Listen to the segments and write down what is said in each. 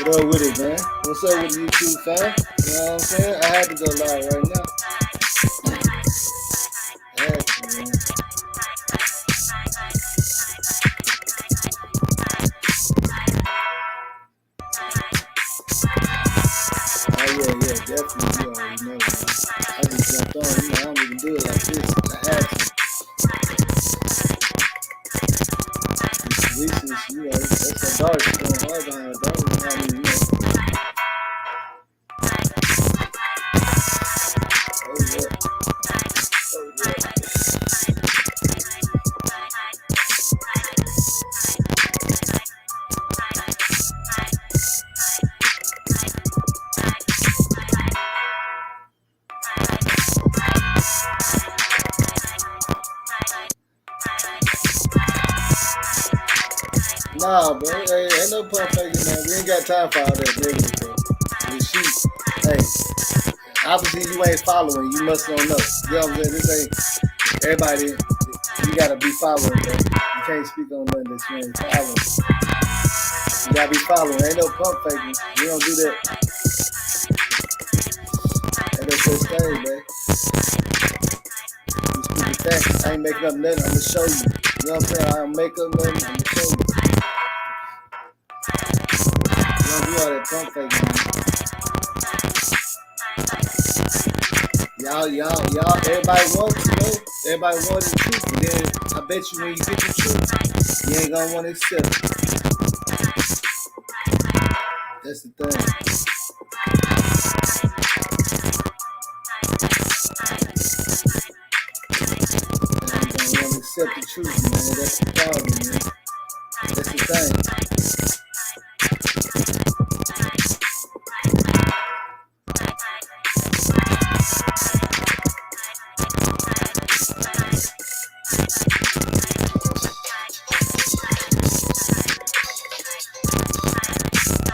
Roll with it, man. What's up with YouTube, fam? You know what I'm saying? I had to go live right now. I had to, man. Oh, yeah, definitely. You already know, man. I just jumped on. I don't even do it like this. I had to. Teresa's, that's her daughter. She's going hard behind her daughter. I mean, Oh, yeah. Oh, yeah. Nah, bro. Hey, ain't no pump faking, man. We ain't got time for all that negative, bro. Hey, obviously you ain't following. You must don't know. You know what I'm saying? This ain't everybody. You gotta be following, bro. You can't speak on nothing that you ain't following. You gotta be following. Ain't no pump faking. We don't do that. Ain't no such thing, man. You speak the facts. I ain't making up nothing. I'm gonna show you. You know what I'm saying? I don't make up nothing. I'm gonna show you. You don't do all that pump faking, man. Y'all, everybody wants to know. Everybody wants the truth. But then I bet you when you get the truth, you ain't gonna want to accept it. That's the thing. You ain't gonna want to accept the truth, man. That's the problem, man. That's the thing.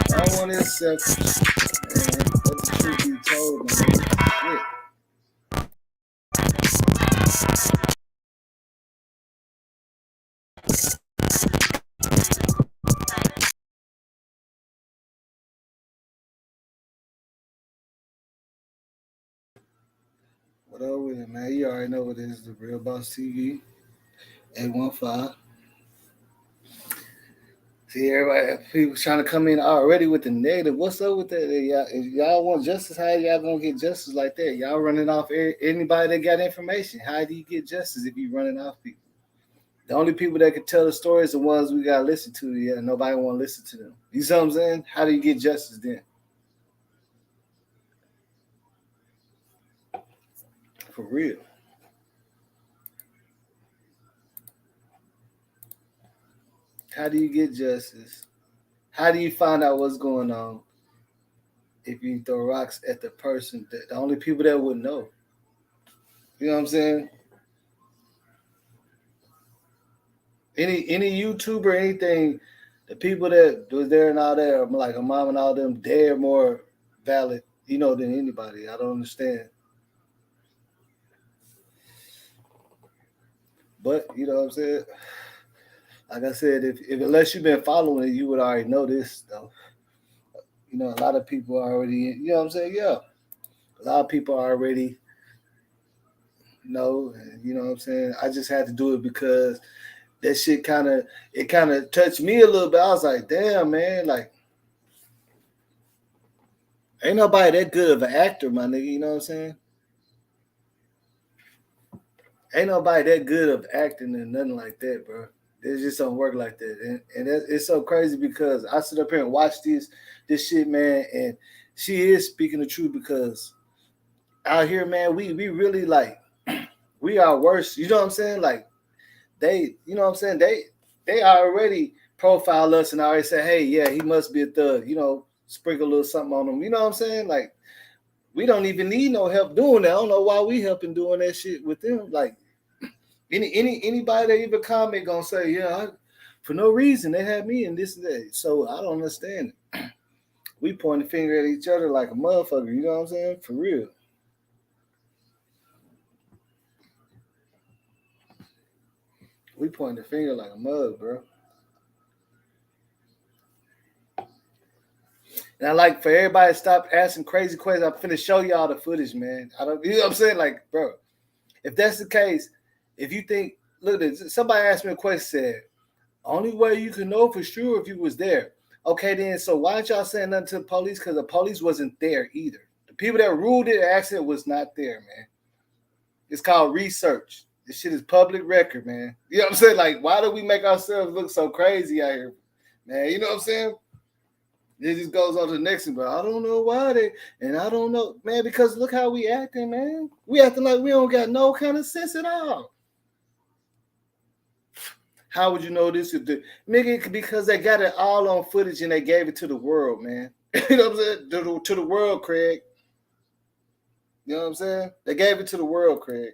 I don't want to accept it, man. Let the truth be told, man. Shit. What up with it, man? You already know what it is. The Real Boss TV, 815. See, everybody, people trying to come in already with the negative. What's up with that? If y'all want justice, how y'all gonna get justice like that? Y'all running off anybody that got information. How do you get justice if you running off people? The only people that can tell the stories are the ones we gotta listen to. Yeah, nobody want to listen to them. You see what I'm saying? How do you get justice then? For real. How do you get justice? How do you find out what's going on if you throw rocks at the person? The only people that would know. You know what I'm saying? Any YouTuber, anything, the people that was there and all that, like a mom and all them, they're more valid, than anybody. I don't understand. But you know what I'm saying? Like I said, if unless you've been following it, you would already know this though. A lot of people already, you know what I'm saying? Yeah. A lot of people already know, and you know what I'm saying? I just had to do it because that shit kind of touched me a little bit. I was like, damn, man, like ain't nobody that good of an actor, my nigga. You know what I'm saying? Ain't nobody that good of acting and nothing like that, bro. It just don't work like that, and it's so crazy because I sit up here and watch this shit, man, and she is speaking the truth because out here, man, we really like we are worse. You know what I'm saying? Like you know what I'm saying? They already profile us and already say, hey, yeah, he must be a thug. Sprinkle a little something on him. You know what I'm saying? Like we don't even need no help doing that. I don't know why we helping doing that shit with them. Like anybody that even comment gonna say, yeah, for no reason they had me in this and that. So I don't understand it. We point the finger at each other like a motherfucker. You know what I'm saying? For real. We point the finger like a mug, bro. And I like for everybody to stop asking crazy questions. I'm finna show y'all the footage, man. I don't, you know what I'm saying? Like, bro, if that's the case, if you think, look at this, somebody asked me a question, said, only way you can know for sure if you was there. Okay, then, so why aren't y'all saying nothing to the police? Because the police wasn't there either. The people that ruled it, the accident was not there, man. It's called research. This shit is public record, man. You know what I'm saying? Like, why do we make ourselves look so crazy out here, man? You know what I'm saying? It just goes on to the next one, but I don't know why they, and I don't know, man, because look how we acting, man. We acting like we don't got no kind of sense at all. How would you know this? Nigga, because they got it all on footage and they gave it to the world, man. You know what I'm saying? To the world, Craig. You know what I'm saying? They gave it to the world, Craig.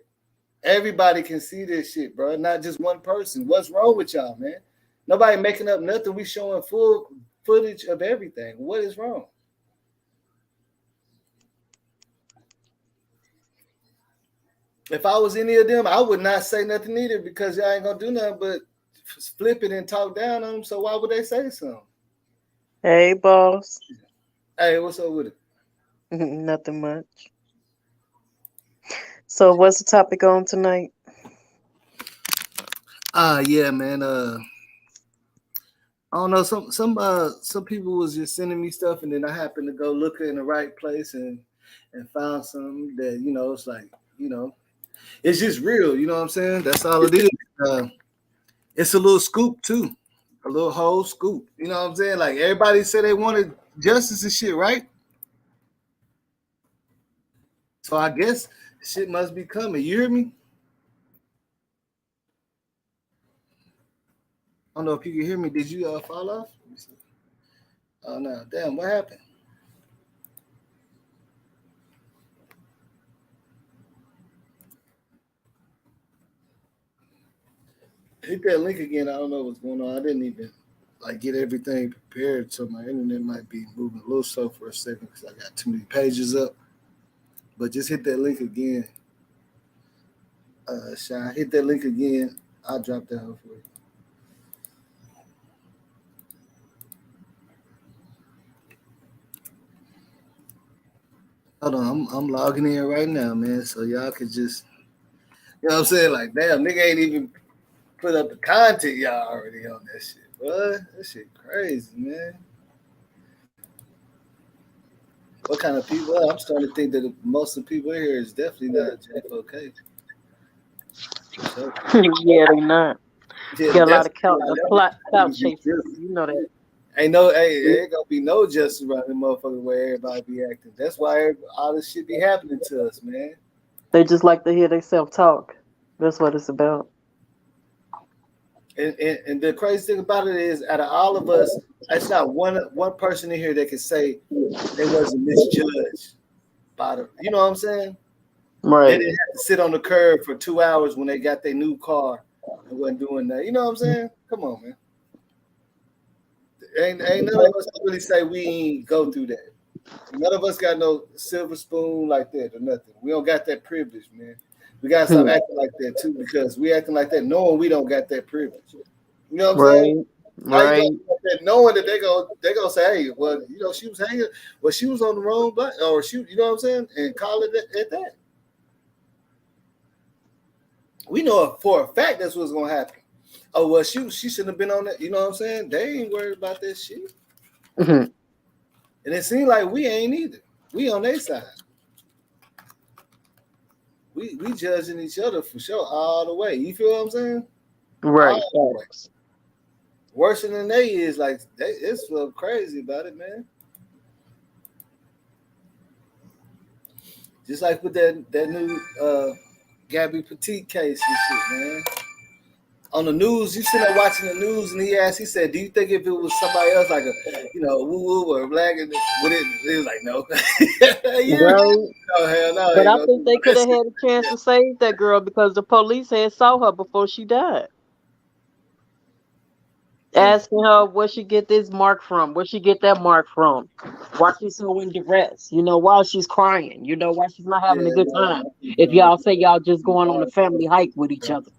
Everybody can see this shit, bro. Not just one person. What's wrong with y'all, man? Nobody making up nothing. We showing full footage of everything. What is wrong? If I was any of them, I would not say nothing either because y'all ain't gonna do nothing but flip it and talk down on them. So why would they say something? Hey, boss. Hey, what's up with it? Nothing much. So, what's the topic on tonight? Yeah, man. I don't know. Some people was just sending me stuff, and then I happened to go look in the right place and found something that it's like it's just real. You know what I'm saying? That's all it is. It's a little scoop too, a little whole scoop. You know what I'm saying? Like everybody said they wanted justice and shit, right? So I guess shit must be coming. You hear me? I don't know if you can hear me. Did you fall off? Oh no, damn! What happened? Hit that link again. I don't know what's going on. I didn't even like get everything prepared, so my internet might be moving a little slow for a second because I got too many pages up. But just hit that link again. Sean, hit that link again. I'll drop that off for you. Hold on, I'm logging in right now, man. So y'all could just, you know what I'm saying? Like, damn, nigga ain't even put up the content y'all already on that shit. What? That shit crazy, man. What kind of people? Well, I'm starting to think that most of the people here is definitely not JFK. Yeah, they not. Yeah, Got a lot that's of clout chasers. You know that. ain't gonna be no justice around the motherfucker where everybody be acting. That's why all this shit be happening to us, man. They just like to hear themselves talk. That's what it's about. And the crazy thing about it is, out of all of us, it's not one person in here that can say they wasn't misjudged by the. You know what I'm saying? They Right. didn't have to sit on the curb for 2 hours when they got their new car and wasn't doing that. You know what I'm saying? Come on, man. Ain't none of us can really say we ain't go through that. None of us got no silver spoon like that or nothing. We don't got that privilege, man. We gotta stop acting like that too because we acting like that knowing we don't got that privilege. You know what I'm saying? Right. How you Right. gonna knowing that they gonna say, hey, well, she was hanging, well, she was on the wrong block, or she, you know what I'm saying, and call it at that. We know for a fact that's what's gonna happen. Oh well, she shouldn't have been on that. You know what I'm saying? They ain't worried about that shit, Mhm. and it seems like we ain't either. We on their side. We judging each other for sure all the way. You feel what I'm saying? Right. All the way. Worse than they is like it's so crazy about it, man. Just like with that new Gabby Petite case and shit, man. On the news, you sitting there watching the news, and he said, "Do you think if it was somebody else, like a, woo woo or black, would it?" He was like, "No." Yeah, Right. no, hell no, But ain't I gonna think do they could that have shit. had a chance to save that girl because the police had saw her before she died. Mm. Asking her where she get this mark from, where she get that mark from, why she's so in duress, why she's crying, why she's not having a Yeah, good no, time. my people If don't. y'all say y'all just going on a family hike with each other.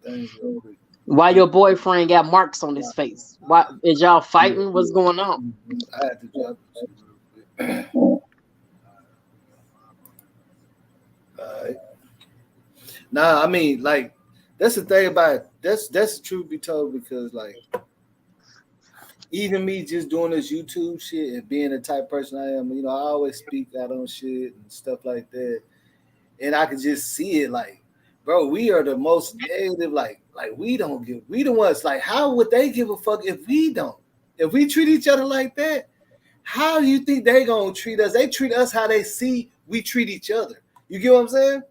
Things real quick. Why your boyfriend got marks on his face? Why is y'all Yeah, fighting? What's going on? I had to drop this shit real quick. Alright. Nah, I mean, like, that's the thing about it. That's the truth be told because, like, even me just doing this YouTube shit and being the type of person I am, I always speak out on shit and stuff like that, and I can just see it, like, bro, we are the most negative, like we the ones, like, how would they give a fuck if we don't? If we treat each other like that, how do you think they gonna treat us? They treat us how they see we treat each other. You get what I'm saying?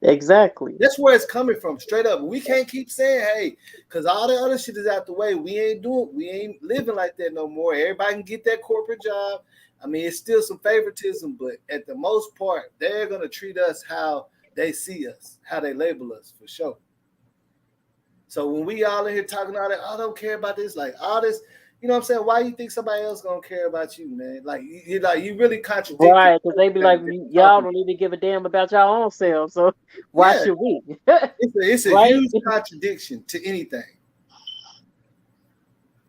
Exactly. That's where it's coming from, straight up. We can't keep saying, hey, because all the other shit is out the way. We ain't living like that no more. Everybody can get that corporate job. I mean, it's still some favoritism, but at the most part, they're gonna treat us how they see us, how they label us, for sure. So when we all in here talking all that, I don't care about this, like all this, you know what I'm saying? Why you think somebody else gonna care about you, man? Like you really contradicting Right, because they be like, everything that you're y'all talking. don't even give a damn about y'all own selves, so why Yeah, should we? it's a Right? huge contradiction to anything.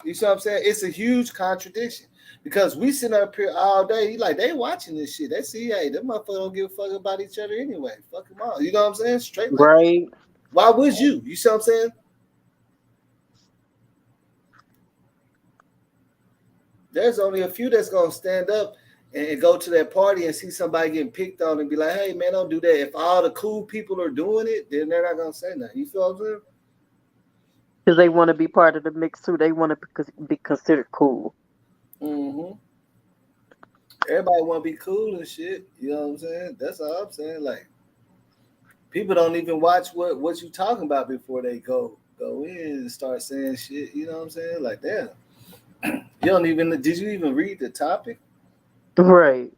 You see what I'm saying? It's a huge contradiction because we sit up here all day. You like they watching this shit. They see, hey, them motherfuckers don't give a fuck about each other anyway. Fuck them all. You know what I'm saying? Straight like that. Right. Why would you? You see what I'm saying? There's only a few that's gonna stand up and go to that party and see somebody getting picked on and be like, hey man, don't do that. If all the cool people are doing it, then they're not gonna say nothing. You feel what I'm saying? Because they want to be part of the mix too. They want to be considered cool. Mm-hmm. Everybody want to be cool and shit. You know what I'm saying? That's all I'm saying. Like people don't even watch what you talking about before they go in and start saying shit. You know what I'm saying? Like damn, you don't even. Did you even read the topic? Right.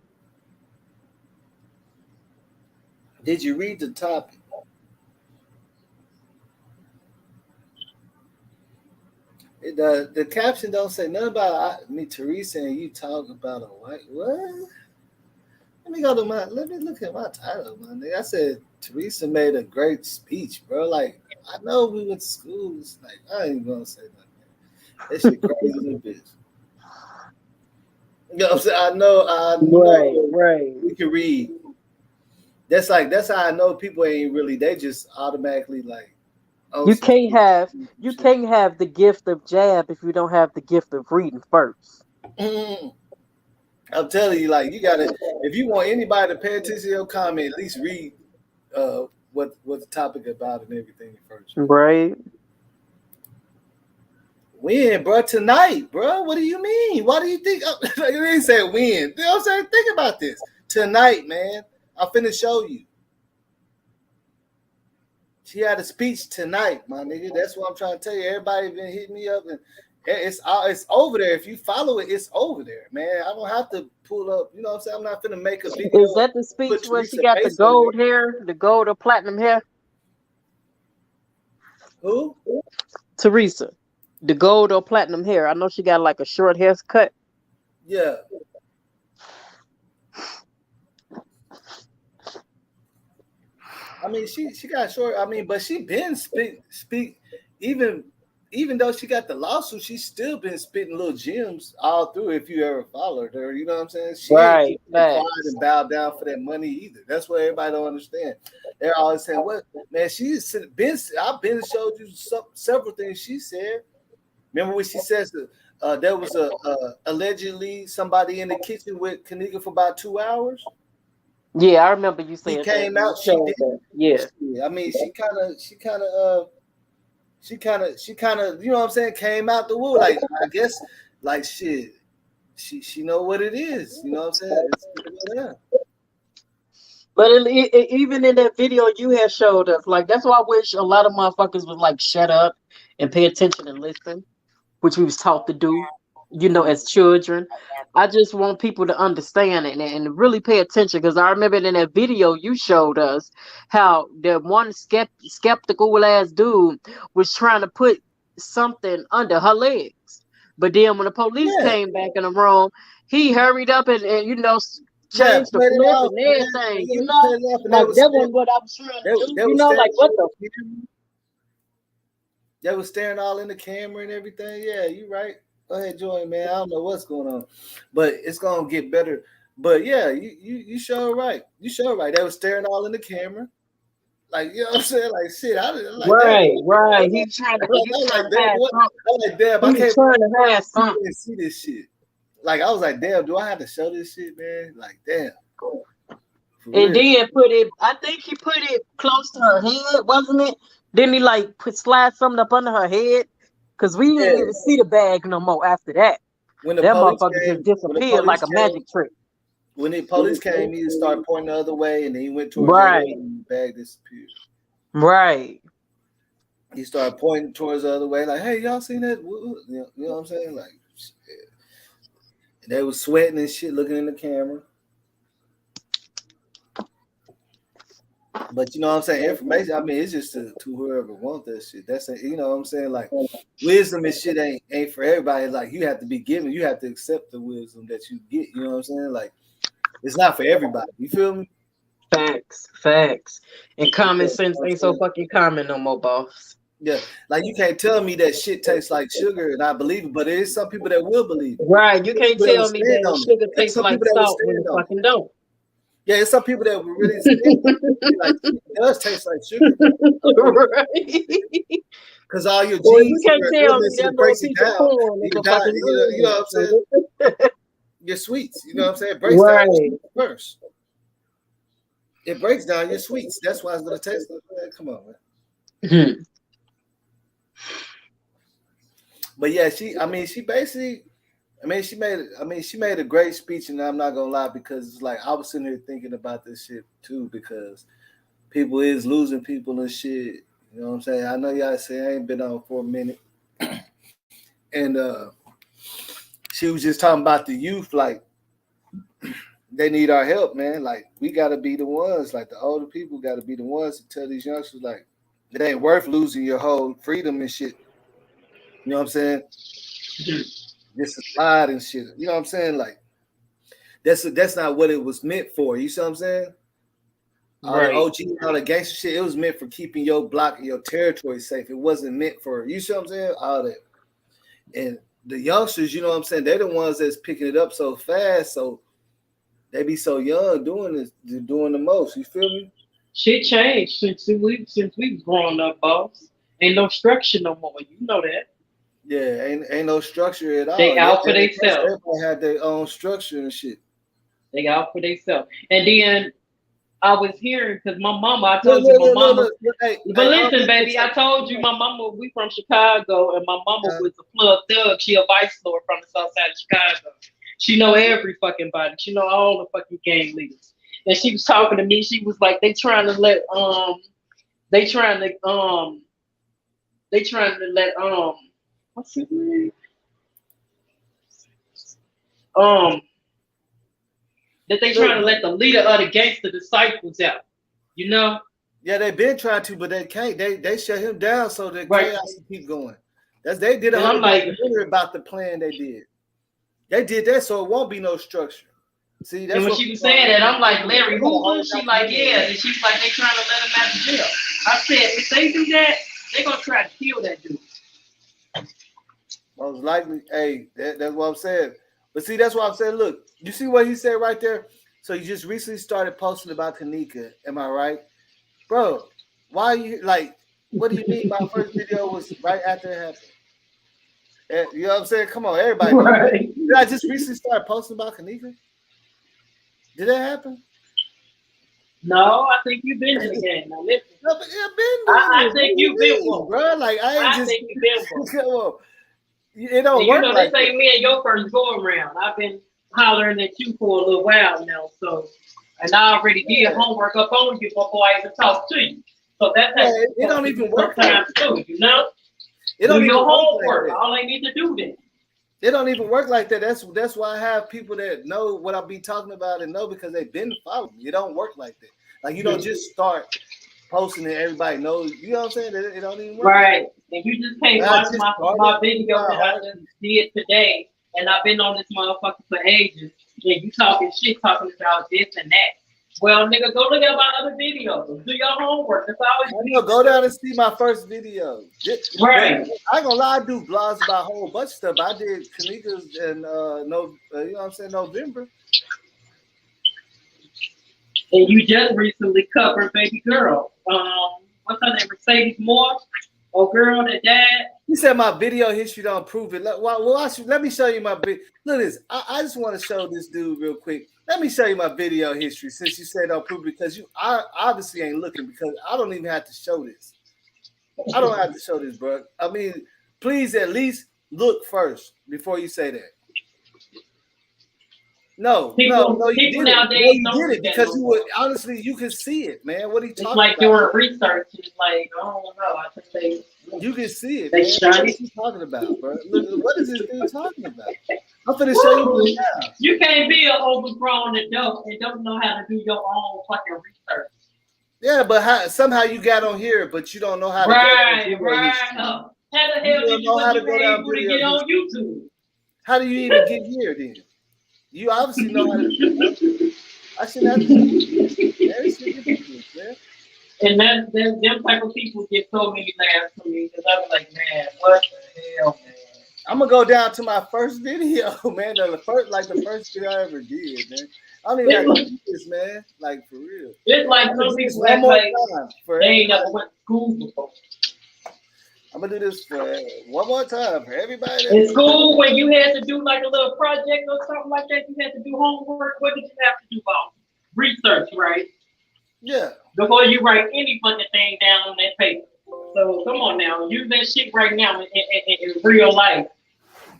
Did you read the topic? The caption don't say nothing about me, Teresa, and you talk about a white what? Let me look at my title, my nigga. I said Teresa made a great speech, bro. Like I know we went to school. It's like I ain't even gonna say nothing. That shit crazy as a bitch. You know what I'm saying? I Right. know Right. we can read. That's how I know people ain't really. They just automatically like on You some can't shit. have you can't have the gift of jab if you don't have the gift of reading first. Mm. I'm telling you, like you gotta. If you want anybody to pay attention to your comment, at least read what the topic about and everything first, man. Right. When, bro? Tonight, bro. What do you mean? Why do you think? Like, they said when. You know what I'm saying? Think about this. Tonight, man. I'm finna show you. She had a speech tonight, my nigga. That's what I'm trying to tell you. Everybody been hitting me up, and it's over there. If you follow it, it's over there, man. I don't have to pull up. You know what I'm saying? I'm not finna make a Is video, that the speech put where she Teresa got the face on there. gold hair, the gold or platinum hair? Who? Teresa. The gold or platinum hair. I know she got like a short haircut. Yeah. I mean, she got short. I mean, but she been speak even even though she got the lawsuit, she's still been spitting little gems all through. If you ever followed her, you know what I'm saying. She ain't Right. just been quiet Facts. and bowed down for that money either. That's what everybody don't understand. They're always saying, "What man?" She's been. I've been showed you several things she said. Remember when she says that there was a allegedly somebody in the kitchen with kenneka for about 2 hours. Yeah, I remember you He said that. came You out. She showed did. that. Yeah. I mean, she kind of, you know what I'm saying, came out the wood. Like I guess, like shit, she know what it is. You know what I'm saying? Yeah. But even in that video you had showed us, like that's why I wish a lot of motherfuckers would like shut up and pay attention and listen, which we was taught to do, Mm. as children. I just want people to understand it and really pay attention because I remember in that video you showed us how the one skeptical ass dude was trying to put something under her legs. But then when the police Yeah, came back in the room, he hurried up and yeah, changed the played it flip off, and man. everything, Yeah, he played it off, and they Like was that standing, wasn't what I was trying to do, they was like standing what with the him. They was staring all in the camera and everything. Yeah, you right. Go ahead, join, man. I don't know what's going on, but it's gonna get better. But yeah, you sure right. You sure right. They was staring all in the camera. Like, you know what I'm saying? Like, shit, I'm like, damn. Right, right. I'm He's like, trying to damn, hide what? something. I'm like, damn, I He's can't trying to hide something. see this shit. Like, I was like, damn, do I have to show this shit, man? Like, damn. For And real. then put it, I think he put it close to her head, wasn't it? Didn't he like slide something up under her head? Cause we didn't Yeah. even see the bag no more after that. When the That police motherfucker just came, disappeared like a magic trick. when the police came, he started pointing the other way, and then he went towards your way, Right, and the bag disappeared. right. He started pointing towards the other way, like, "Hey, y'all seen that?" You know what I'm saying? Like, shit. And they was sweating and shit, looking in the camera. But you know what I'm saying? Information. I mean, it's just to whoever wants that shit. That's you know what I'm saying. Like, wisdom and shit ain't for everybody. Like, you have to be given. You have to accept the wisdom that you get. You know what I'm saying? Like, it's not for everybody. You feel me? Facts. And common Yeah, sense ain't so fucking common no more, boss. yeah. Like, you can't tell me that shit tastes like sugar and I believe it, but there is some people that will believe it. Right, you can't People that will tell me stand that on it. sugar There's tastes some like people that will salt when it stand on it. fucking don't. Yeah, there's some people that will really stand on it. Like, it does taste like sugar. Right. Because all your Or you genes can't are tell me illness and that it little breaks it piece of down. corn is You a die, fucking you know what I'm saying? onion. Your sweets, you know what I'm saying? It breaks down your Right. sweets first. It breaks down your sweets. That's why it's gonna taste like that. Come on, man. But yeah, she basically, she made a great speech, and I'm not gonna lie because it's like I was sitting here thinking about this shit too because people is losing people and shit. You know what I'm saying? I know y'all say I ain't been on for a minute, and she was just talking about the youth, like they need our help, man. Like we gotta be the ones, like the older people gotta be the ones to tell these youngsters, like it ain't worth losing your whole freedom and shit. You know what I'm saying? Just a slide and shit. You know what I'm saying? Like that's not what it was meant for. You see what I'm saying? All the Right. OG, all the gangster shit, it was meant for keeping your block and your territory safe. It wasn't meant for you see what I'm saying? All that. And the youngsters, you know what I'm saying? They're the ones that's picking it up so fast, so they be so young doing this, doing the most. You feel me? Shit changed since we was growing up, boss. Ain't no structure no more. You know that. Yeah, ain't no structure at They all. Yeah, out for themselves. everybody had their own structure and shit. They out for themselves. And then I was hearing because my mama, I Look, told you look, my look, look, mama. look, look. Hey, But hold listen, on, baby, I told you my mama, we from Chicago, and my mama was a plug thug. She a vice lord from the south side of Chicago. She know every fucking body. She know all the fucking gang leaders. And she was talking to me. She was like, they trying to what's his name? Um, that they trying to let the leader of the gangster disciples out. You know? yeah, they've been trying to, but they can't. They shut him down so the Right. chaos can keep going. They did a And I'm whole like, documentary about the plan they did. They did that so it won't be no structure. See, that's and when what she was saying that, I'm like, Larry they did a whole Hoover? She like, documentary. yeah. And she's like, they trying to let him out of jail. I said, if they do that, they gonna try to kill that dude. Most likely, hey, that's what I'm saying. But see, that's why I'm saying, look, you see what he said right there? So you just recently started posting about kenneka. Am I right? Bro, why you like what do you mean my first video was right after it happened? You know what I'm saying? Come on, everybody know that. Right. Did I just recently start posting about kenneka? Did that happen? No, I think you've been in the game. Now listen, No, but I've been doing I this. What think do you you've been mean, woke. bro? Like I ain't I just think you've been woke. come on. It don't And you work know, like this ain't me and your first go around. I've been hollering at you for a little while now, so and I already did that. homework up on you before I even talked to you. So that's Yeah, how it don't even work like sometimes too, you know? it Do don't even your work like homework. that. All they need to do then. It don't even work like that. That's why I have people that know what I be talking about and know because they've been following me. It don't work like that. Like you don't just start posting and everybody knows. You know what I'm saying? It don't even work like Right. that. And you just can't I watch just my started. video that I just did today, and I've been on this motherfucker for ages. And you talking shit, talking about this and that. Well, nigga, go look at my other videos. Do your homework. That's always. I know. Go down and see my first video. Right. I ain't gonna lie. I do blogs about a whole bunch of stuff. I did Kanekas and no, you know what I'm saying, November. And you just recently covered baby girl. What's her name? Mercedes Moore. Oh, girl that died. You said my video history don't prove it. Let me show you my video. Look at this. I just want to show this dude real quick. Let me show you my video history since you said don't prove it because I obviously ain't looking because I don't even have to show this. I don't have to show this, bro. I mean, please at least look first before you say that. No, you did it because you would honestly you can see it, man. What are you talking about? It's like doing research. It's like I don't know. I think they you can see it. They man. shiny. What are you talking about, bro? Look, what is this dude talking about? I'm finna show you now. You can't be an overgrown adult and don't know how to do your own fucking research. Yeah, but somehow you got on here, but you don't know how to right. How the hell did you able to get on YouTube? How do you even get here then? You obviously know how to do it. I should have to do it. Man. And them type of people get so many laughs from me because I'm like, man, what the hell, man? I'm gonna go down to my first video, man. The first video I ever did, man. I don't even have to do this, man. Like for real. It's like some people act like they ain't never went to school before. I'm gonna do this for one more time for everybody. In school, when you had to do like a little project or something like that, you had to do homework. What did you have to do about research, right? Yeah. Before you write any fucking thing down on that paper. So come on now, use that shit right now in real life.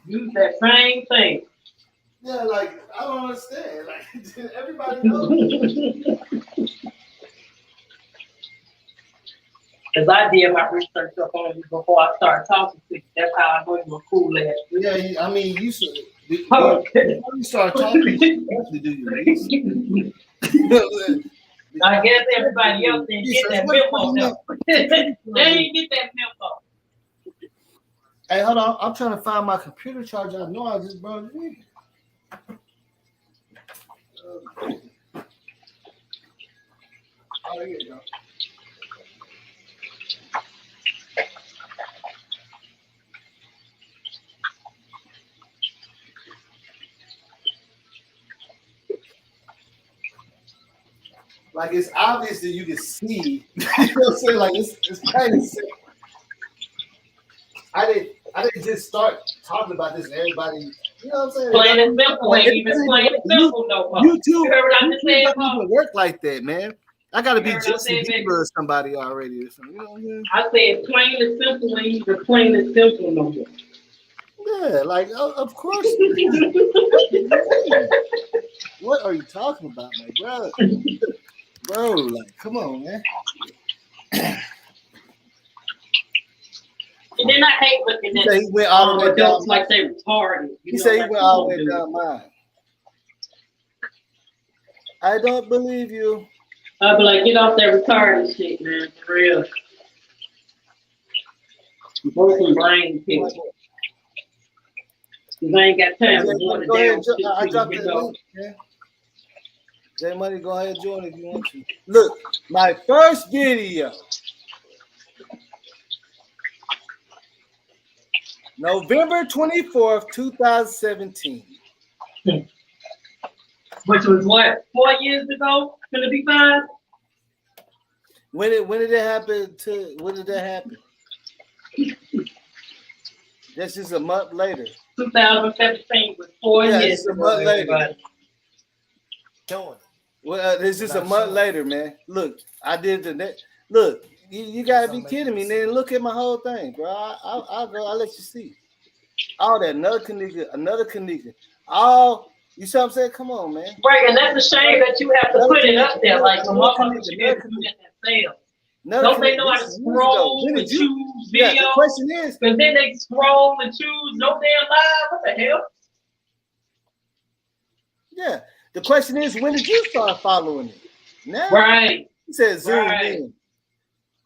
Use that same thing. Yeah, like I don't understand. Like everybody knows. Because I did my research up on you before I started talking to you. That's how I know you were cool at. Yeah, I mean, you should. Before you start talking, you have to do your research. I guess everybody else didn't get that memo, though. They didn't get that memo. Hey, hold on. I'm trying to find my computer charger. I know I just brought it in. Oh, here you go. Like it's obvious that you can see. You know what I'm saying? Like it's kind of sick. I didn't just start talking about this and everybody. You know what I'm saying? Plain and simple, ain't even plain and simple no more. YouTube, you heard what I'm just saying? Doesn't even work like that, man. I gotta be Justin Bieber or somebody already or something. You know what I mean? I said plain and simple ain't even plain and simple no more. Yeah, like of course. What are you talking about, my brother? Bro, like, come on, man. And then I hate looking at he went all the way adults down. like they retarded. He said he went all the way down mine. I don't believe you. I'd be like, get off that retarded shit, man, for real. Both some brain people. Because I ain't got time to go ahead. I dropped that link, man. J Money, go ahead and join if you want to. Look, my first video. November 24th, 2017. Which was what? 4 years ago? Gonna be 5? When did it happen when did that happen? That's just a month later. 2017 was 4 years ago. A month later. Well, it's just a month later, man. Look, I did the net. Look, you gotta be kidding me. Then look at my whole thing, bro. I'll let you see. All that another kenneka. All you see what I'm saying? Come on, man. Right, and that's a shame that you have to put it up there like the motherfuckers should be able to do that themselves. Don't they know how to scroll and choose video? The question is, because then they scroll and choose no damn live. What the hell? Yeah. The question is, when did you start following it? Now, right? He said zoom in.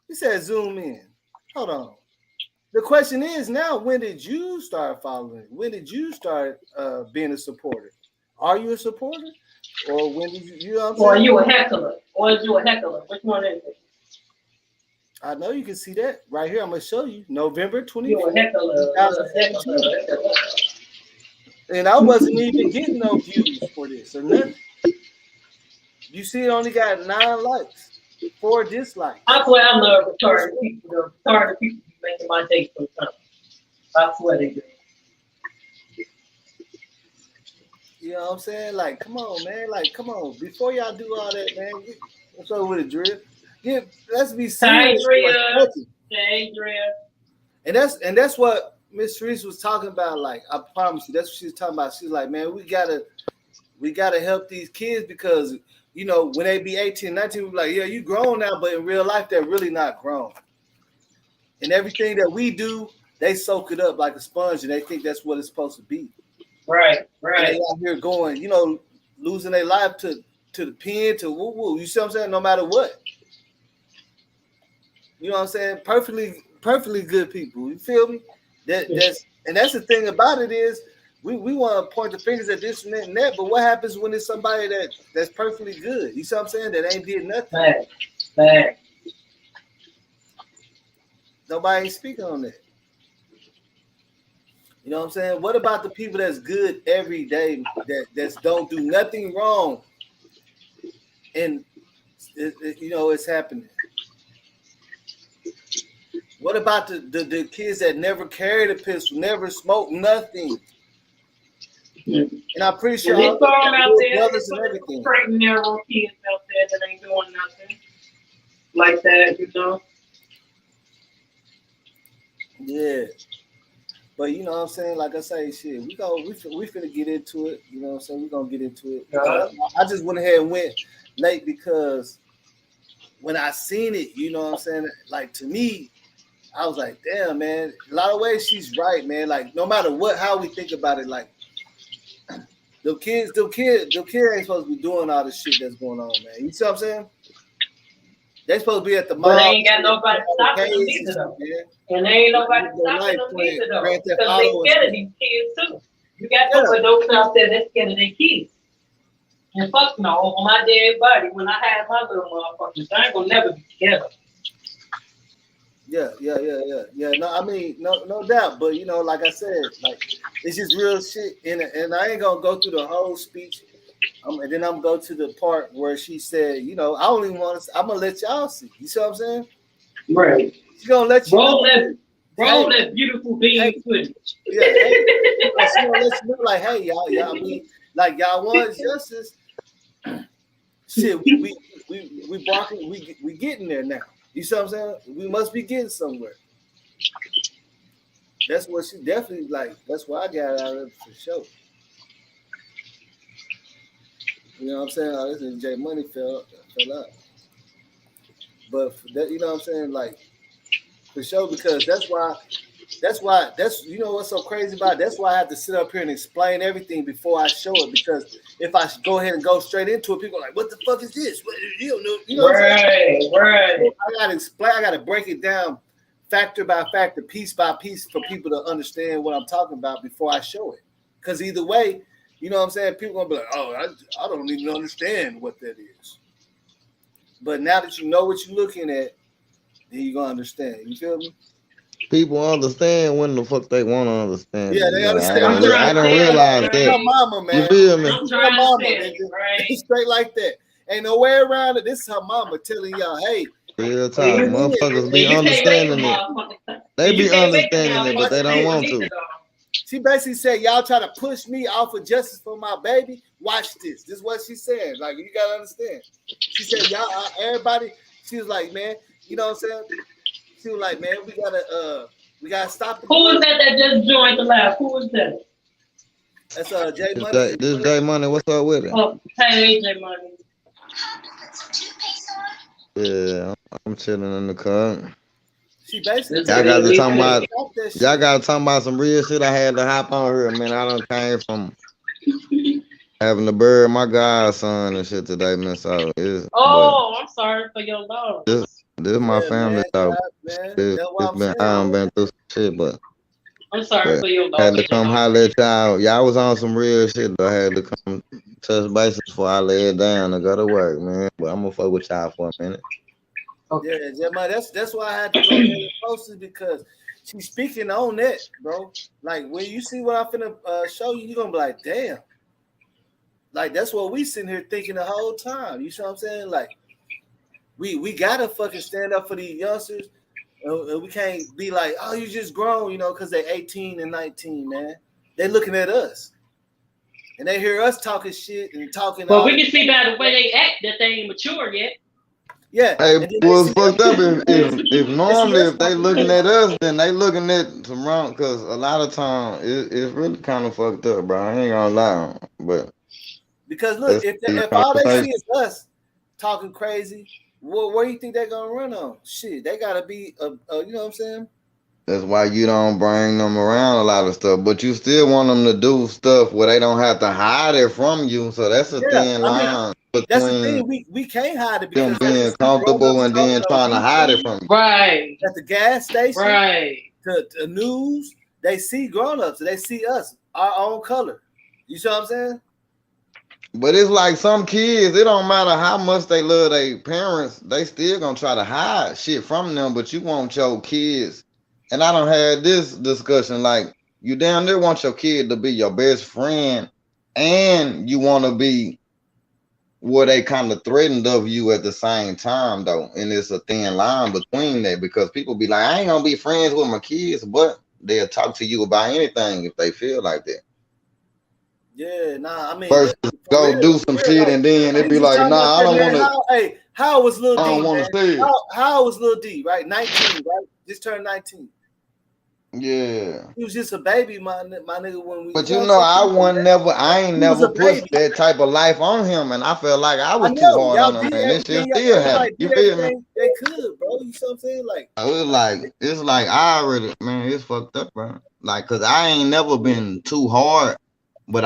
He said zoom in. Hold on. The question is now, when did you start following it? When did you start being a supporter? Are you a supporter? or when did you know what I'm Or are saying? you a heckler? Or is you a heckler? Which one is it? I know you can see that right here. I'm gonna show you November You a 25th, heckler, 2017. And I wasn't even getting no views for this or nothing. You see, it only got 9 likes, 4 dislikes. I swear I love retarded people. The retarded people be making my day sometimes. I swear they do. You know what I'm saying? Like, come on, man. Like, come on. Before y'all do all that, man, what's up with it, Drill? Let's be serious for a Adria. second. Adria. And that's what Miss Reese was talking about. Like, I promise you, that's what she was talking about. She's like, man, we gotta help these kids because you know when they be 18, 19, we're like, yeah, you grown now, but in real life, they're really not grown. And everything that we do, they soak it up like a sponge, and they think that's what it's supposed to be. Right, And right. they out here going, you know, losing their life to the pen, to woo woo. You see what I'm saying? No matter what. You know what I'm saying? Perfectly good people. You feel me? That's the thing about it is we want to point the fingers at this and that, but what happens when it's somebody that's perfectly good? You see what I'm saying? That ain't did nothing. Fact. Nobody ain't speaking on that. You know what I'm saying? What about the people that's good every day that don't do nothing wrong, and you know it's happening? What about the kids that never carried a pistol, never smoked nothing? And I'm pretty sure And they throw them out there. brothers and everything. Straight and narrow kids out there that ain't doing nothing like that, you know. Yeah. But you know what I'm saying? Like I say, shit, we finna get into it. You know what I'm saying? We're gonna get into it. I just went ahead and went late because when I seen it, you know what I'm saying? Like to me, I was like, damn, man. A lot of ways she's right, man. Like no matter how we think about it, like the kids ain't supposed to be doing all the shit that's going on, man. You see what I'm saying? They supposed to be at the mall. But they ain't got nobody stopping them either, though. And they ain't nobody stopping them either, though. Because they scared of these kids, too. You got some adults out there that's scared of their kids. And fuck no, on my dead body, when I had my little motherfuckers, I ain't gonna never be together. Yeah. No, I mean, no doubt. But you know, like I said, like it's just real shit. And I ain't gonna go through the whole speech. And then I'm gonna go to the part where she said, you know, I'm gonna let y'all see. You see what I'm saying? Right. She's gonna let you roll that beautiful being footage. Yeah. She's gonna let you know, like, hey, y'all, I mean, like y'all want justice. Shit, we barking, we getting there now. You see what I'm saying? We must be getting somewhere. That's what she definitely like. That's what I got out of it for sure. You know what I'm saying? Oh, this is J Money fell out. But that, you know what I'm saying? Like for sure, because that's you know what's so crazy about it? That's why I have to sit up here and explain everything before I show it. Because if I go ahead and go straight into it, people are like, "What the fuck is this? What, you don't know?" You know what I'm saying? Right. I gotta explain. I gotta break it down, factor by factor, piece by piece, for people to understand what I'm talking about before I show it. Because either way, you know what I'm saying? People gonna be like, "Oh, I don't even understand what that is." But now that you know what you're looking at, then you're gonna understand. You feel me? People understand when the fuck they want to understand. Yeah, they understand. I don't realize that. Your mama, man. You feel me? Your mama, right? Straight like that. Ain't no way around it. This is her mama telling y'all, hey. Real talk. Motherfuckers be understanding it. They be understanding it, but they don't want to. She basically said, y'all try to push me off of justice for my baby. Watch this. This is what she said. Like, you got to understand. She said, y'all, everybody, she was like, man, you know what I'm saying? She was like, man, we gotta stop it. Who was that just joined the live? Who was that? That's J Money. This J Money, what's up with it? Oh, hey, J Money. Yeah, I'm chilling in the car. She basically y'all got to talk about some real shit. I had to hop on here, man. I done came from having to bury my godson and shit today, man. So I'm sorry for your loss. This is my family, though. I done been through some shit, but I'm sorry for your loss. Had to come holler at y'all. Y'all was on some real shit, though. I had to come touch bases before I lay it down and go to work, man. But I'm gonna fuck with y'all for a minute. Okay. Yeah, Jeremiah, that's why I had to go ahead and post it, because she's speaking on that, bro. Like, when you see what I'm finna show you, you're gonna be like, damn. Like, that's what we sitting here thinking the whole time. You see what I'm saying? Like, we gotta fucking stand up for these youngsters. We can't be like, oh, you just grown, you know, because they're 18 and 19, man. They're looking at us. And they hear us talking shit and talking. But we can see by the way they act that they ain't mature yet. Yeah. Hey, what's fucked up if normally if they looking at us, then they looking at some wrong, because a lot of time it's really kind of fucked up, bro. I ain't gonna lie. But because look, if all they see is us talking crazy, where do you think they're gonna run on? Shit, they gotta be you know what I'm saying? That's why you don't bring them around a lot of stuff, but you still want them to do stuff where they don't have to hide it from you. So that's a thin line between. That's the thing. We can't hide it because them being comfortable and then trying to hide it from you. Right. At the gas station, right. To news, they see grown-ups. They see us, our own color. You see what I'm saying? But it's like some kids, it don't matter how much they love their parents, they still gonna try to hide shit from them. But you want your kids, and I done had this discussion, like, you damn near want your kid to be your best friend, and you want to be where they kind of threatened of you at the same time, though. And it's a thin line between that, because people be like, I ain't gonna be friends with my kids, but they'll talk to you about anything if they feel like that. Yeah, nah, I mean, first go do some shit, and then it'd be like, nah, I don't want to. Hey, how was Lil D? I don't want to say it. How was Lil D? Right, 19, right? Just turned 19. Yeah, he was just a baby, my nigga. When we, but you know, I ain't never pushed that type of life on him, and I felt like I was too hard on him, man. This shit still happened. You feel me? They could, bro. You see what I'm saying? Like, it's like I already, man, it's fucked up, bro. Like, cause I ain't never been too hard, but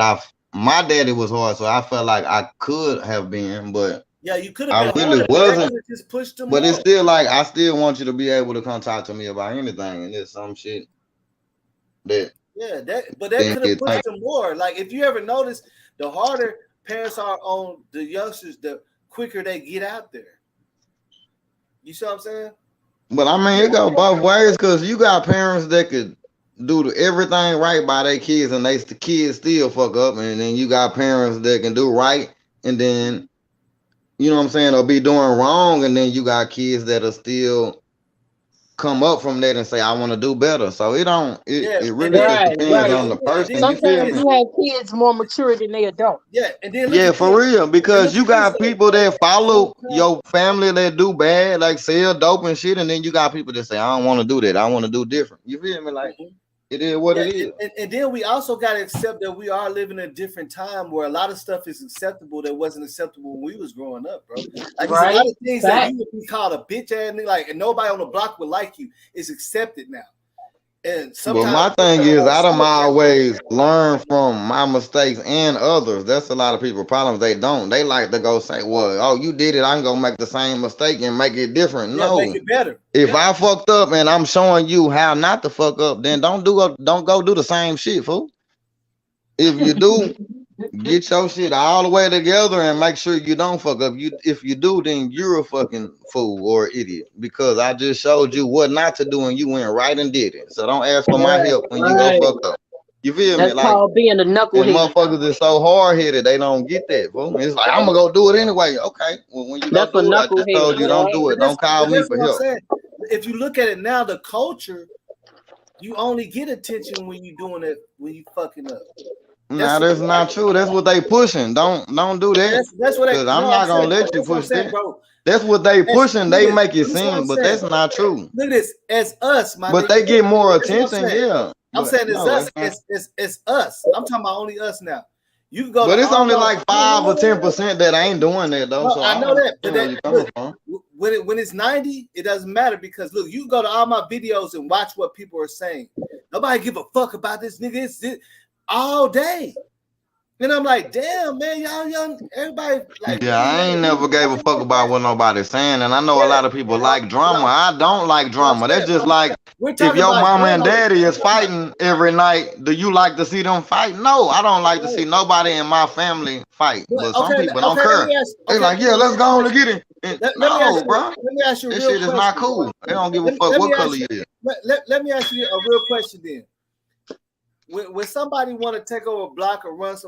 my daddy was hard, so I felt like I could have been, but yeah, you could have been. I really wasn't. Just pushed him. But it's still like I still want you to be able to come talk to me about anything, and there's some shit. But that could have pushed them more. Like, if you ever notice, the harder parents are on the youngsters, the quicker they get out there. You see what I'm saying? But I mean, it goes both ways, because you got parents that could do everything right by their kids, and the kids still fuck up, and then you got parents that can do right, and then, you know what I'm saying, or be doing wrong, and then you got kids that are still come up from that and say, I want to do better. So it really just depends on the person. Sometimes you have kids more mature than they adult. Yeah, and then for real, because you got people that follow your family that do bad, like sell dope and shit, and then you got people that say, I don't want to do that, I want to do different. You feel me? Like, it is what it is. And then we also got to accept that we are living in a different time where a lot of stuff is acceptable that wasn't acceptable when we was growing up, bro. Like, there's a lot of things that you would be called a bitch ass nigga, like, and nobody on the block would like you. It's accepted now. And but my thing is, I don't always learn from my mistakes and others. That's a lot of people's problems. They don't. They like to go say, well, oh, you did it, I'm gonna make the same mistake and make it different. No, make it better. If I fucked up and I'm showing you how not to fuck up, then don't go do the same shit, fool. If you do, get your shit all the way together and make sure you don't fuck up. If you do, then you're a fucking fool or idiot, because I just showed you what not to do and you went right and did it. So don't ask for my help when you go fuck up. You feel me? That's called being a knucklehead. Motherfuckers is so hard headed, they don't get that, fool. It's like, I'm gonna go do it anyway. Okay, well, when you go do it, I just told you don't do it. Don't call me for help. If you look at it now, the culture, you only get attention when you doing it, when you fucking up. Nah, that's not true. That's what they pushing. Don't do that. That's what I'm not gonna let you push that. Bro. That's what they pushing. They make it seem, but that's not true. Look at this, as us, but they get more attention. Yeah, I'm saying it's us. It's us. I'm talking about only us now. You can go, but it's only like 5 or 10% that ain't doing that though. So I know that. But when it's 90, it doesn't matter, because look, you go to all my videos and watch what people are saying. Nobody give a fuck about this nigga. It's all day. And I'm like, damn, man, y'all young, everybody like. Yeah, I ain't never gave a fuck about what nobody's saying, and I know a lot of people like drama. I don't like drama. That's just like if your mama and daddy is fighting every night, do you like to see them fight? No, I don't like to see nobody in my family fight. But some people don't care. They like, yeah, let's go on and get it. No, bro. Let me ask you a real question. This shit is not cool. They don't give a fuck what color you is. Let me ask you a real question then. When somebody want to take over a block or run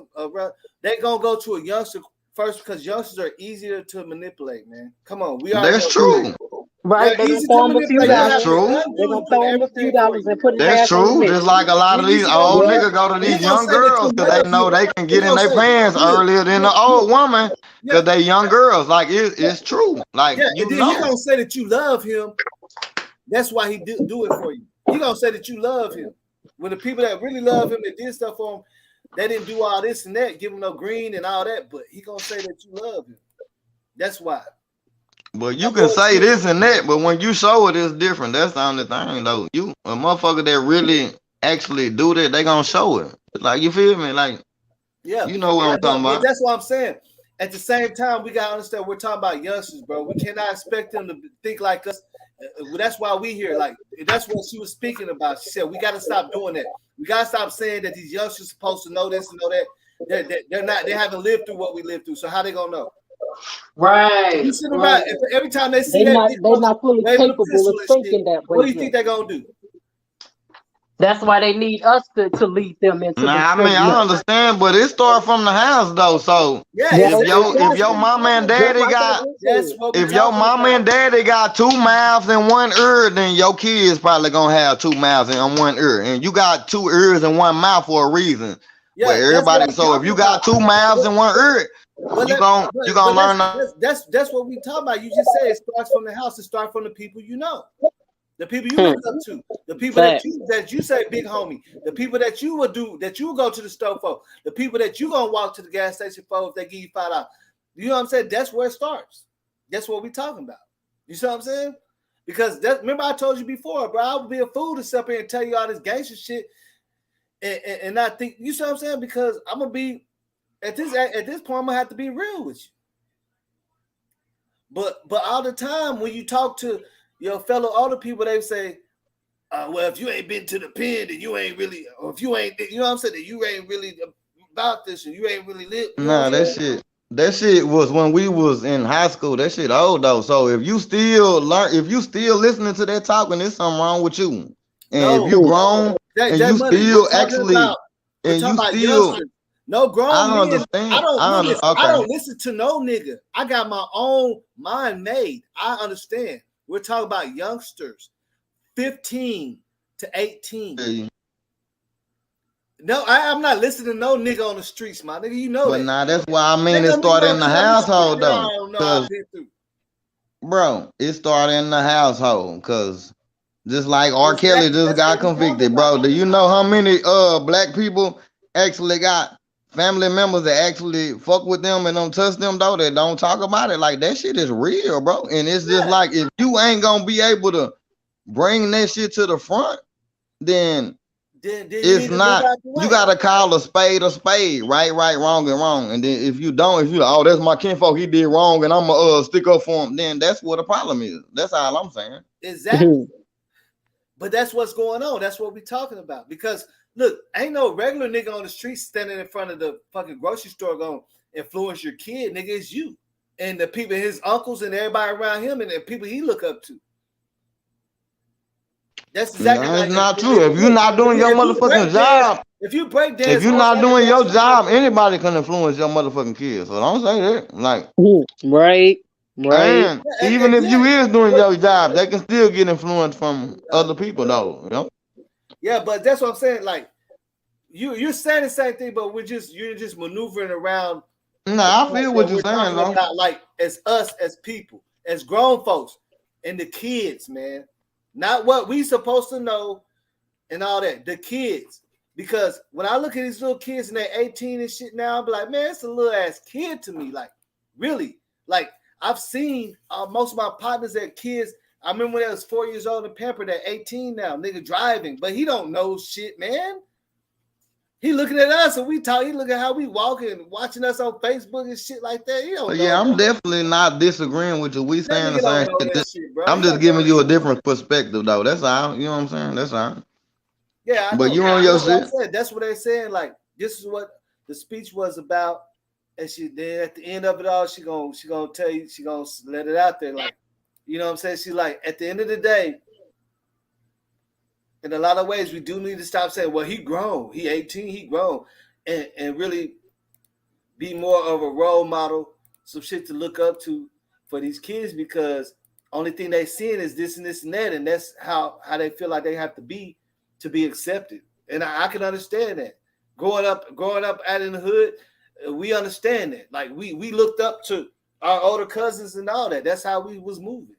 they gonna go to a youngster first because youngsters are easier to manipulate, man. Come on, that's true. Right, they're gonna throw them a few dollars. That's true. They're gonna throw them a few dollars and put it. That's true. Just like a lot of these old niggas go to these young girls because they know they can get in their pants earlier than the old woman because they young girls. Like it's true. Like you know, he gonna say that you love him. That's why he do it for you. He gonna say that you love him. When the people that really love him, that did stuff for him, they didn't do all this and that, give him no green and all that, but he gonna say that you love him. That's why. But you can say this and that, but when you show it, it's different. That's the only thing, though. You a motherfucker that really actually do that, they gonna show it. Like, you feel me? Like, yeah, you know what I'm talking about. That's what I'm saying. At the same time, we gotta understand we're talking about youngsters, bro. We cannot expect them to think like us. That's why we here. Like, that's what she was speaking about. She said we got to stop doing that. We got to stop saying that these youngsters supposed to know this and know that. They're not. They haven't lived through what we lived through. So how they gonna know? Right. You see them right. Every time they see they're that, they're not fully capable of thinking that way. What do you think they're gonna do? That's why they need us to lead them into. I mean, I understand, but it started from the house though. So if your mama and daddy got two mouths and one ear, then your kids probably gonna have two mouths and one ear, and you got two ears and one mouth for a reason. Yeah, but everybody. So if you got two mouths and one ear, you gonna learn. That's what we talk about. You just said it starts from the house. It starts from the people you know. The people you look up to, the people that you say big homie, the people that you would go to the store for, the people that you gonna walk to the gas station for if they give you $5. You know what I'm saying? That's where it starts. That's what we talking about. You see what I'm saying? Because remember I told you before, bro, I would be a fool to sit up here and tell you all this gangster shit and not think. You see what I'm saying? Because I'm gonna be at this point, I'm gonna have to be real with you. But all the time when you talk to your fellow older people, they say, well, if you ain't been to the pen, then you ain't really, or if you ain't, you know what I'm saying, that you ain't really about this and you ain't really lived. Nah, that shit was when we was in high school. That shit old though. So if you still listening to that talking, there's something wrong with you. And if you grown and you still actually, and you still. No grown I understand. I don't listen to no nigga. I got my own mind made. I understand. We're talking about youngsters, 15 to 18. Yeah. No, I'm not listening to no nigga on the streets, my nigga. You know that. But nah, that's why I mean it started in the household though. Bro, it started in the household because just like R. Kelly just got convicted, bro. Do you know how many black people actually got family members that actually fuck with them and don't touch them though, that don't talk about it? Like, that shit is real, bro. And it's just like, if you ain't gonna be able to bring that shit to the front, then it's not. You gotta call a spade, right, wrong, and wrong. And then if you like, oh, that's my kinfolk, he did wrong, and I'ma stick up for him, then that's what the problem is. That's all I'm saying. Exactly. But that's what's going on. That's what we're talking about. Because look, ain't no regular nigga on the street standing in front of the fucking grocery store gonna influence your kid, nigga. It's you and the people, his uncles and everybody around him and the people he look up to. That's exactly that's not true. If you're not doing your motherfucking job, if you break down, if you're not doing your job, anybody can influence your motherfucking kids. So don't say that. Like, right. And even if you is doing your job, they can still get influence from other people, though. You know? Yeah, but that's what I'm saying. Like, you're saying the same thing, but you're just maneuvering around. Nah, I feel what you're saying, though. Like, as us, as people, as grown folks, and the kids, man. Not what we supposed to know and all that. The kids. Because when I look at these little kids and they're 18 and shit now, I'm like, man, it's a little ass kid to me. Like, really? Like, I've seen most of my partners that kids. I remember when I was 4 years old and pampered at 18 now, nigga driving, but he don't know shit, man. He looking at us and we talk. He look at how we walking, watching us on Facebook and shit like that. You don't know. Yeah, I'm definitely not disagreeing with you. We saying the same shit. I'm just giving you a different perspective, though. That's all. You know what I'm saying? That's all. Yeah, but you on your shit. That's what they're saying. Like, this is what the speech was about, and then at the end of it all, she gonna tell you, she gonna let it out there. Like, you know what I'm saying? She like, at the end of the day, in a lot of ways, we do need to stop saying, well, he grown, he 18, he grown, and really be more of a role model, some shit to look up to for these kids, because only thing they seeing is this and this and that, and that's how they feel like they have to be accepted. And I can understand that. Growing up out in the hood, we understand that. Like, we looked up to our older cousins and all that. That's how we was moving.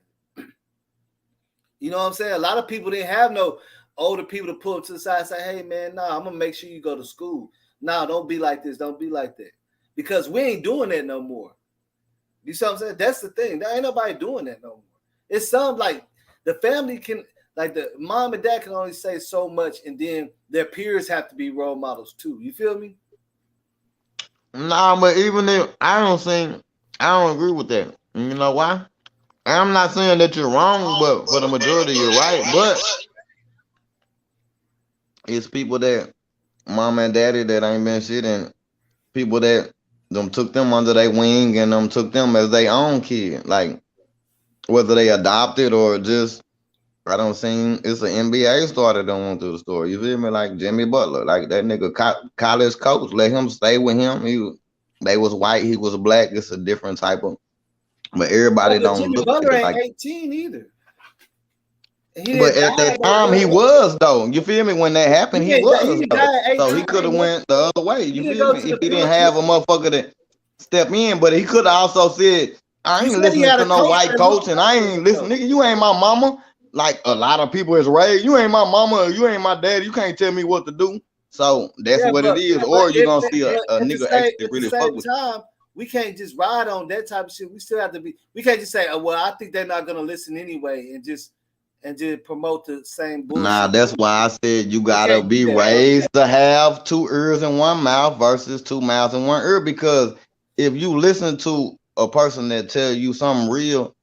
You know what I'm saying? A lot of people didn't have no older people to pull up to the side and say, hey man, nah, I'm gonna make sure you go to school. Nah, don't be like this, don't be like that. Because we ain't doing that no more. You see what I'm saying? That's the thing. There ain't nobody doing that no more. It's some, like, the family can, like, the mom and dad can only say so much, and then their peers have to be role models too. You feel me? Nah, but even if I don't agree with that. You know why? I'm not saying that you're wrong, but for the majority you're right. But it's people that mom and daddy that ain't been shit, and people that them took them under their wing and them took them as their own kid. Like, whether they adopted or just, I don't see, it's an NBA star that don't want through the story. You feel me? Like Jimmy Butler, like that nigga college coach, let him stay with him. They was white, he was black. It's a different type of, but everybody don't Jimmy look Butler ain't like 18 either. But at that time he was, though. You feel me? When that happened, he was. So he could have went the other way. You feel me? If he didn't have a motherfucker to step in, but he could have also said, I ain't listening to no white coach, and I ain't listening, nigga. You ain't my mama. Like a lot of people is raised. You ain't my mama. You ain't my daddy. You can't tell me what to do. So that's what it is. Or you're gonna see a nigga actually really fuck with you. We can't just ride on that type of shit. We still have to be. We can't just say, oh, well, I think they're not gonna listen anyway, and just promote the same bullshit. Nah, that's why I said you gotta be raised to have 2 ears and 1 mouth versus 2 mouths and 1 ear. Because if you listen to a person that tell you something real,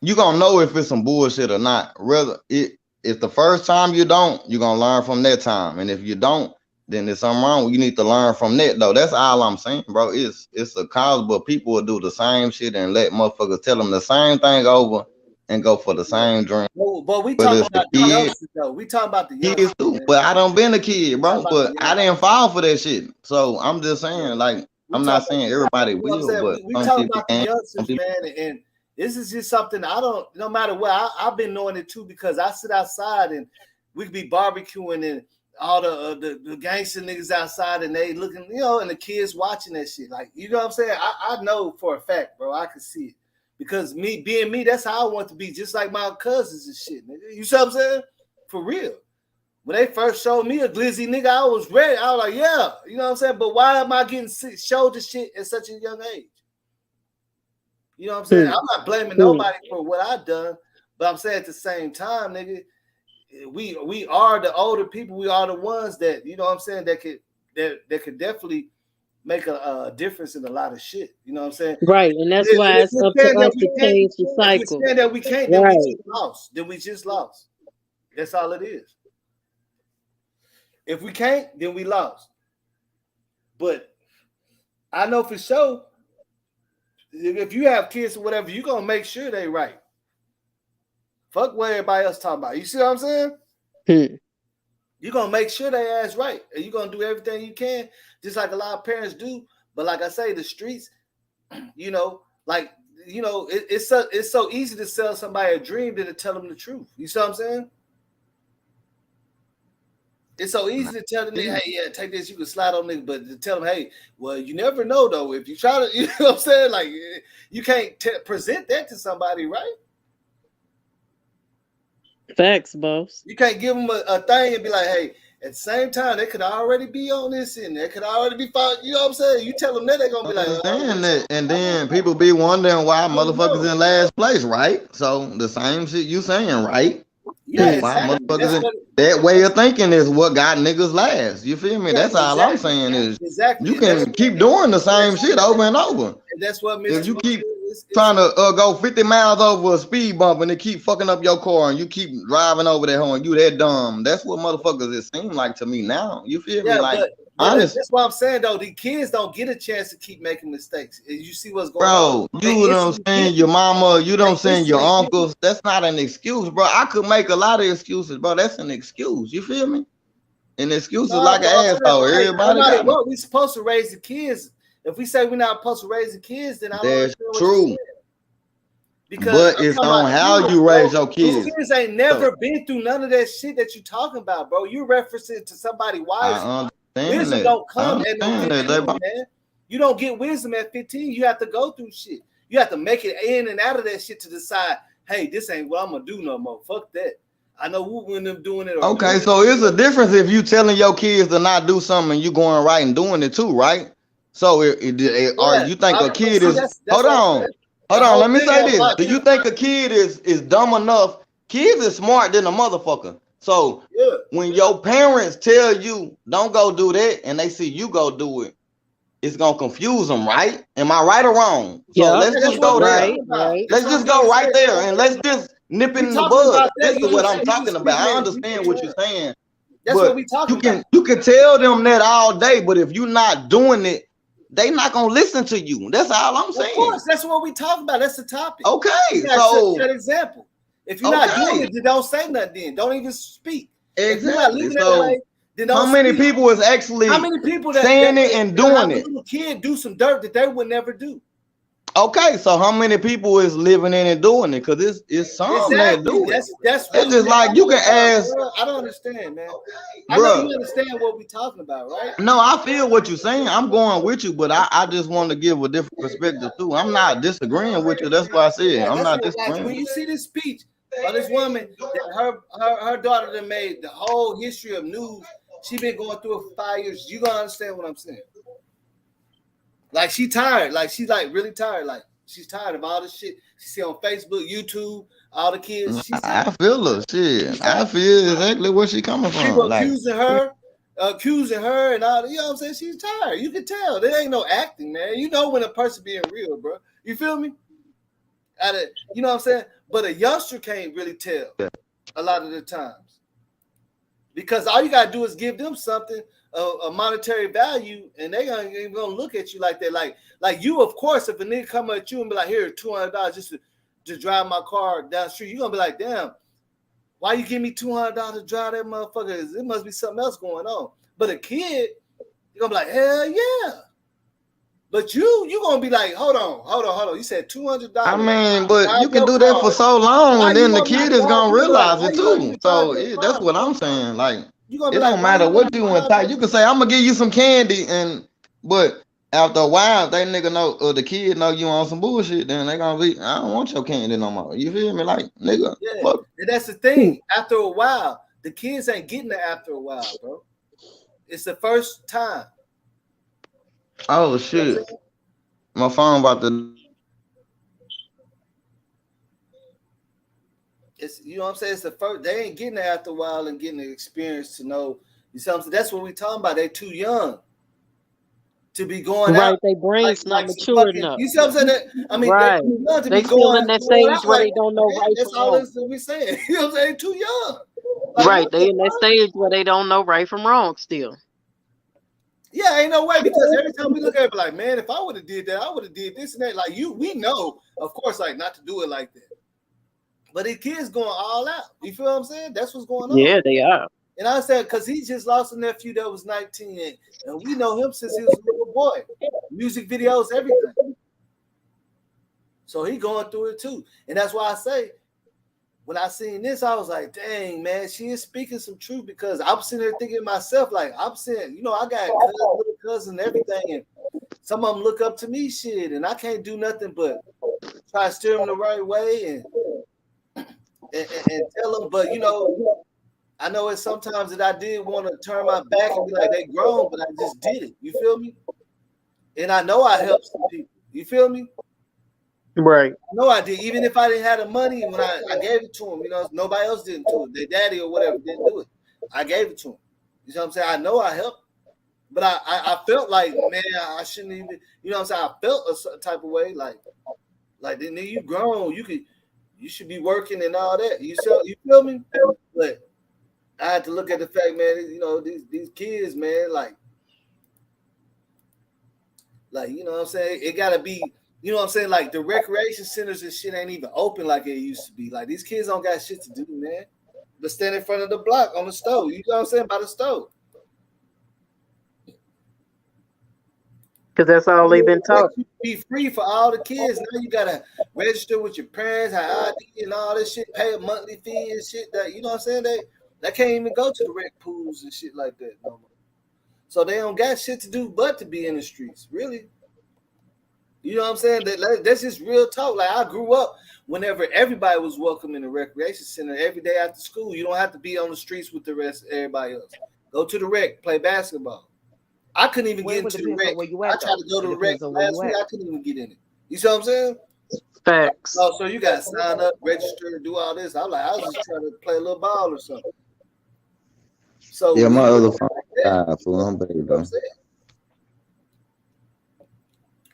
you gonna know if it's some bullshit or not. Rather, if the first time you don't, you're gonna learn from that time, and if you don't, then there's something wrong. You need to learn from that, though. That's all I'm saying, bro. It's a cause, but people will do the same shit and let motherfuckers tell them the same thing over and go for the same drink. But we talking about the youngsters, though. We talking about the youngsters too. But I done been a kid, bro. But I didn't fall for that shit. So I'm just saying, like, I'm not saying everybody will, but we talking about the youngsters, man. And this is just something no matter what, I've been knowing it too, because I sit outside and we could be barbecuing and all the gangster niggas outside and they looking, and the kids watching that shit. Like, you know what I'm saying? I know for a fact, bro. I can see it. Because me being me, that's how I want to be, just like my cousins and shit, nigga. You see what I'm saying? For real. When they first showed me a glizzy, nigga, I was ready. I was like, yeah. You know what I'm saying? But why am I getting showed this shit at such a young age? You know what I'm saying? I'm not blaming nobody for what I've done, but I'm saying at the same time, nigga, we are the older people. We are the ones that, you know what I'm saying, that could definitely make a difference in a lot of shit. You know what I'm saying? Right, and that's why it's up to us to change the cycle. If we saying that we can't, then we just lost. Then we just lost. That's all it is. If we can't, then we lost. But I know for sure, if you have kids or whatever, you're gonna make sure they right. Fuck what everybody else talking about. You see what I'm saying? You're gonna make sure they ass right, and you're gonna do everything you can, just like a lot of parents do. But like I say, the streets, it's so easy to sell somebody a dream than to tell them the truth. You see what I'm saying? It's so easy to tell them, hey, yeah, take this, you can slide on niggas, but to tell them, hey, well, you never know though. If you try to, you know what I'm saying? Like, you can't present that to somebody, right? Facts, boss. You can't give them a thing and be like, hey, at the same time, they could already be on this and they could already be found. You know what I'm saying? You tell them that, they're going to be like, that. And then people be wondering why motherfuckers in last place, right? So the same shit you saying, right? Yeah, exactly. That way of thinking is what got niggas last. You feel me? Yeah, that's all I'm saying is you can keep doing the same shit over and over. And that's what if you keep trying to go 50 miles over a speed bump and they keep fucking up your car and you keep driving over that horn, you that dumb. That's what motherfuckers it seems like to me now. You feel me? Like honest. That's what I'm saying though. The kids don't get a chance to keep making mistakes. You see what's going on. Bro, you don't send your mama, you don't send your uncles. That's not an excuse, bro. I could make a lot of excuses, bro. That's an excuse. You feel me? An excuse is like an asshole. Everybody got what we supposed to raise the kids. If we say we're not supposed to raise the kids, then I don't That's true. Because it's on how you raise your kids. Those kids ain't never been through none of that shit that you talking about, bro. You referencing to somebody wise. Wisdom don't come at no 15, man. You don't get wisdom at 15. You have to go through shit. You have to make it in and out of that shit to decide, hey, this ain't what I'm gonna do no more. Fuck that. I know when them doing it. Okay, so it's a difference if you telling your kids to not do something and you going right and doing it too, right? So or you think a kid is hold on, let me say this. Do you think a kid is dumb enough? Kids is smart than a motherfucker. So when your parents tell you don't go do that and they see you go do it, it's gonna confuse them, right? Am I right or wrong? So let's just go there. Let's just go right there and let's just nip it in the bud. This is what I'm talking about. I understand what you're saying. That's what we talking about. You can tell them that all day, but if you're not doing it, they not gonna listen to you. That's all I'm saying. Of course, that's what we talking about. That's the topic. Okay, so set example. If you're not doing it, then don't say nothing. Then don't even speak. Exactly. So how many people is actually saying it and doing it? A kid do some dirt that they would never do. Okay, so how many people is living in and doing it? Because it's some that do it. That's just like you can ask. I don't understand, man. I know you understand what we're talking about, right? No, I feel what you're saying. I'm going with you, but I just want to give a different perspective too. I'm not disagreeing with you. That's why I said I'm not disagreeing. When you see this speech of this woman, that her daughter that made the whole history of news, she been going through it for 5 years. You gonna understand what I'm saying? Like she tired, like she's like really tired, like she's tired of all this shit she see on Facebook, YouTube, all the kids. I feel her shit. I feel exactly where she coming from. People accusing her, and all. You know what I'm saying? She's tired. You can tell. There ain't no acting, man. You know when a person being real, bro. You feel me? You know what I'm saying? But a youngster can't really tell a lot of the times because all you gotta do is give them something. A monetary value, and they ain't gonna look at you like that. Like you, of course, if a nigga come at you and be like, "Here, $200 just to drive my car down the street," you gonna be like, "Damn, why you give me $200 to drive that motherfucker? It must be something else going on." But a kid, you gonna be like, "Hell yeah!" But you gonna be like, "Hold on." You said $200. I mean, but you can do that for so long, and then the kid is gonna realize it too. So that's what I'm saying. Like. It don't matter what you want to type. You can say, I'm gonna give you some candy, but after a while, if they nigga know or the kid know you on some bullshit, then they gonna be, I don't want your candy no more. You feel me? Like, nigga. Yeah. Fuck. And that's the thing. After a while, the kids ain't getting it after a while, bro. It's the first time. Oh shit. My phone about to. It's, you know what I'm saying? It's the first. They ain't getting it after a while and getting the experience to know. You see what I'm saying? That's what we talking about. They too young to be going out. They brains not mature enough. You see what I'm saying? I mean, they still in that stage where they don't know right from wrong. That's all we saying. You know what I'm saying? Too young. Like, they in that stage where they don't know right from wrong still. Yeah, ain't no way, because every time we look at it, like, man, if I would have did that, I would have did this and that. Like we know, of course, like not to do it like that. But the kids going all out. You feel what I'm saying? That's what's going on. Yeah, they are. And I said, because he just lost a nephew that was 19, and we know him since he was a little boy. Music videos, everything. So he going through it too. And that's why I say, when I seen this, I was like, dang, man, she is speaking some truth, because I'm sitting there thinking to myself, like, I'm saying, you know, I got little cousins and everything, and some of them look up to me, shit, and I can't do nothing but try to steer them the right way and tell them. But, you know, I know it's sometimes that I did want to turn my back and be like, they grown, but I just did it. You feel me? And I know I helped some people. You feel me? Right. No, I did. Even if I didn't have the money, when I gave it to them, nobody else didn't do it. Their daddy or whatever didn't do it. I gave it to them. You know what I'm saying? I know I helped, but I felt like, man, I shouldn't even. You know what I'm saying? I felt a certain type of way, like then you grown, you should be working and all that. You feel me? But I had to look at the fact, man. These kids, man, like you know what I'm saying? It gotta be. You know what I'm saying? Like the recreation centers and shit ain't even open like it used to be. Like these kids don't got shit to do, man. But stand in front of the block on the stove. You know what I'm saying? By the stove. Because that's all they've been taught. Be free for all the kids. Now you gotta register with your parents, have ID and all this shit, pay a monthly fee and shit. That you know what I'm saying? They can't even go to the rec pools and shit like that no more. So they don't got shit to do but to be in the streets, really. You know what I'm saying? That's just real talk. Like I grew up whenever everybody was welcome in the recreation center every day after school. You don't have to be on the streets with the rest of everybody else. Go to the rec, play basketball. I couldn't even get into the rec. I tried to go to the rec last week. I couldn't even get in it. You see what I'm saying? Facts. Oh, so you got to sign up, register, do all this. I was just trying to play a little ball or something. So yeah, my other phone died, fool. I'm baby, though.